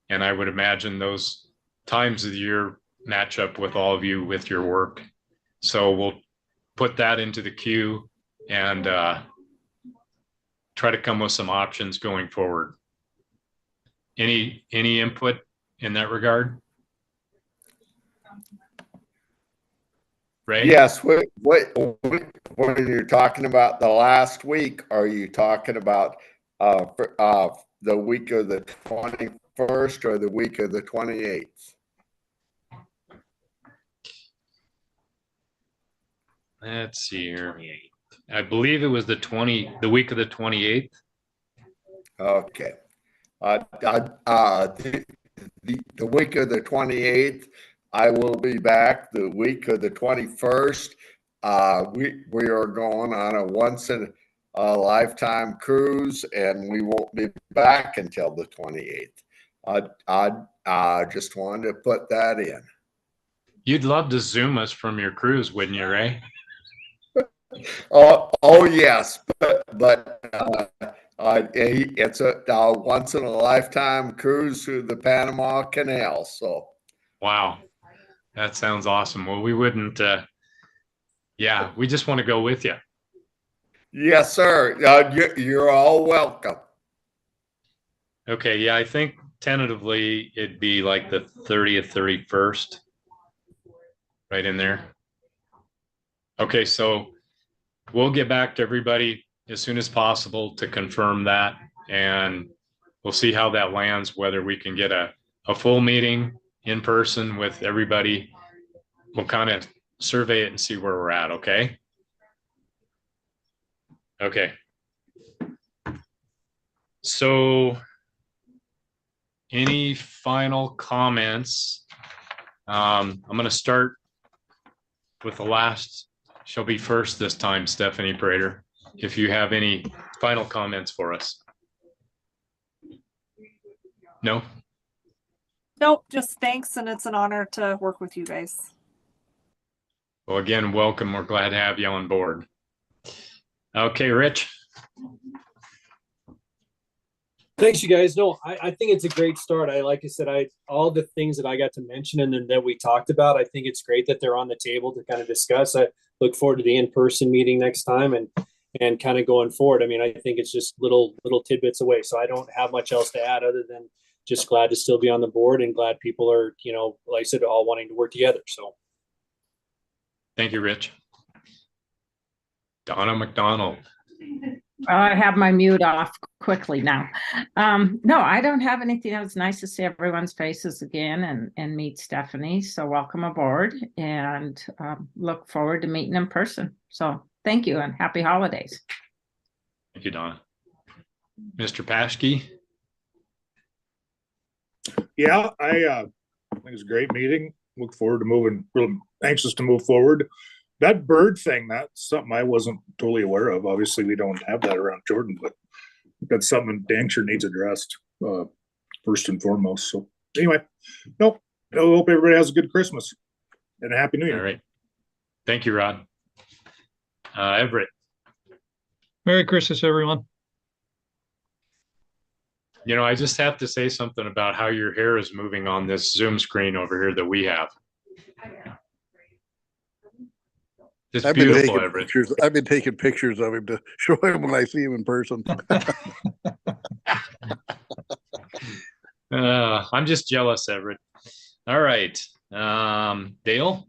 And I would imagine those times of the year match up with all of you with your work. So we'll put that into the queue and try to come with some options going forward. Any input in that regard? Ray? Yes. What are you talking about the last week? Are you talking about the week of the 21st or the week of the 28th? Let's see here. I believe it was the week of the 28th. Okay. The week of the 28th, I will be back. The week of the 21st, we are going on a once in a lifetime cruise, and we won't be back until the 28th. I just wanted to put that in. You'd love to Zoom us from your cruise, wouldn't you, Ray? Oh yes, but it's a once in a lifetime cruise through the Panama Canal. So, wow, that sounds awesome. Well, we wouldn't. We just want to go with you. Yes, sir. You're all welcome. Okay, yeah, I think tentatively it'd be like the 30th, 31st, right in there. Okay, so we'll get back to everybody as soon as possible to confirm that, and we'll see how that lands, whether we can get a full meeting in person with everybody. We'll kind of survey it and see where we're at, okay? Okay. So any final comments? I'm going to start with the last. She'll be first this time, Stephanie Prater, if you have any final comments for us. No? Nope, just thanks, and it's an honor to work with you guys. Well, again, welcome. We're glad to have you on board. Okay, Rich. Thanks, you guys. No, I think it's a great start. Like I said, all the things that I got to mention and then that we talked about, I think it's great that they're on the table to kind of discuss. I look forward to the in-person meeting next time and kind of going forward. I mean, I think it's just little tidbits away. So I don't have much else to add other than just glad to still be on the board and glad people are, like I said, all wanting to work together. So. Thank you, Rich. Donna McDonald. I have my mute off quickly now. No, I don't have anything else. Nice to see everyone's faces again and meet Stephanie. So welcome aboard and look forward to meeting in person. So thank you and happy holidays. Thank you, Donna. Mr. Paschke. Yeah, I think it's a great meeting. Look forward to moving, real anxious to move forward. That bird thing, that's something I wasn't totally aware of. Obviously, we don't have that around Jordan, but that's something dang sure needs addressed first and foremost. So anyway, nope. I hope everybody has a good Christmas and a Happy New Year. All right. Thank you, Rod. Everett. Merry Christmas, everyone. I just have to say something about how your hair is moving on this Zoom screen over here that we have. It's beautiful, Everett. I've been taking pictures of him to show him when I see him in person. I'm just jealous, Everett. All right. Dale?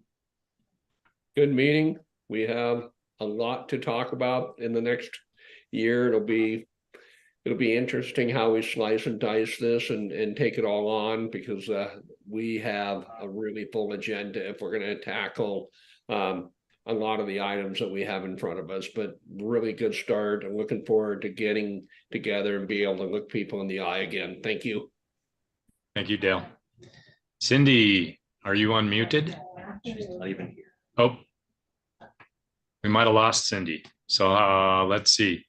Good meeting. We have a lot to talk about in the next year. It'll be it'll be interesting how we slice and dice this and take it all on, because we have a really full agenda if we're going to tackle a lot of the items that we have in front of us. But really good start. I'm looking forward to getting together and be able to look people in the eye again. Thank you. Thank you, Dale. Cindy, are you unmuted? She's not even here. Oh, we might have lost Cindy. So let's see.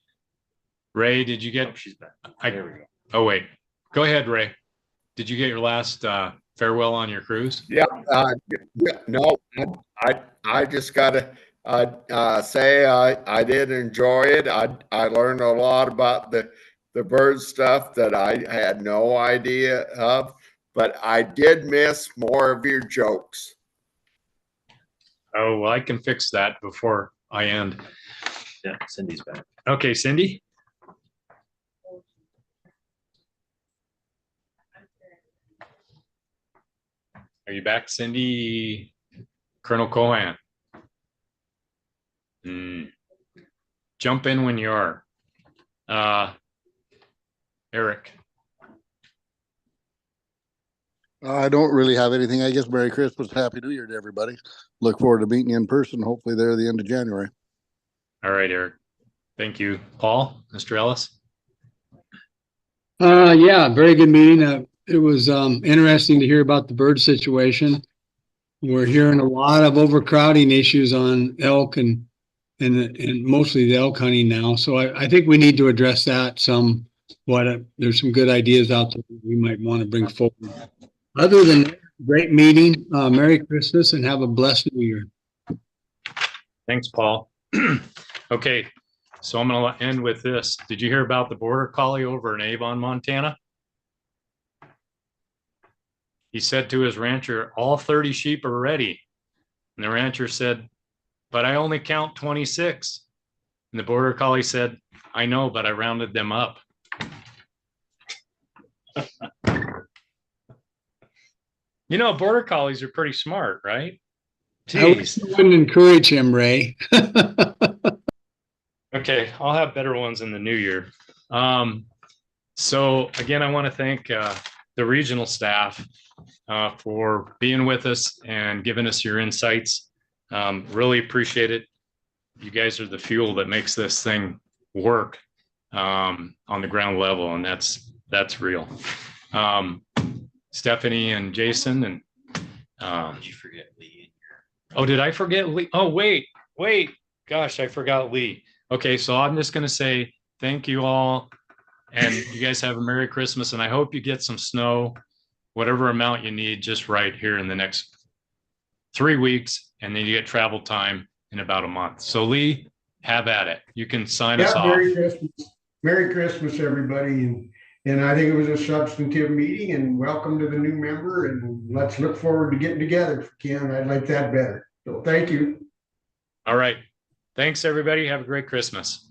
Ray, did you get? Oh, she's back. There we go. Oh, wait. Go ahead, Ray. Did you get your last farewell on your cruise? Yeah, no, I just gotta say I did enjoy it. I learned a lot about the bird stuff that I had no idea of, but I did miss more of your jokes. Oh, well, I can fix that before I end. Yeah, Cindy's back. Okay, Cindy. Are you back, Cindy? Colonel Cohan. Jump in when you are. Eric. I don't really have anything. I guess Merry Christmas, Happy New Year to everybody. Look forward to meeting you in person, hopefully there at the end of January. All right, Eric. Thank you. Paul, Mr. Ellis. Yeah, very good meeting. It was interesting to hear about the bird situation. We're hearing a lot of overcrowding issues on elk and mostly the elk hunting now. So I think we need to address that some. There's some good ideas out there that we might want to bring forward. Other than that, great meeting. Merry Christmas and have a blessed New Year. Thanks, Paul. Okay, so I'm going to end with this. Did you hear about the border collie over in Avon, Montana? He said to his rancher, all 30 sheep are ready. And the rancher said, but I only count 26. And the border collie said, I know, but I rounded them up. You know, border collies are pretty smart, right? Jeez. I wouldn't encourage him, Ray. Okay, I'll have better ones in the new year. So again, I want to thank the regional staff for being with us and giving us your insights. Really appreciate it. You guys are the fuel that makes this thing work on the ground level, and that's real. Stephanie and Jason and Did you forget Lee? Oh, did I forget Lee? Oh, wait. Gosh, I forgot Lee. Okay, so I'm just going to say thank you all, and you guys have a Merry Christmas, and I hope you get some snow, whatever amount you need, just right here in the next 3 weeks, and then you get travel time in about a month. So Lee, have at it. You can sign us off. Merry Christmas. Merry Christmas, everybody. And I think it was a substantive meeting, and welcome to the new member, and let's look forward to getting together if we can. I'd like that better. So thank you. All right. Thanks, everybody. Have a great Christmas.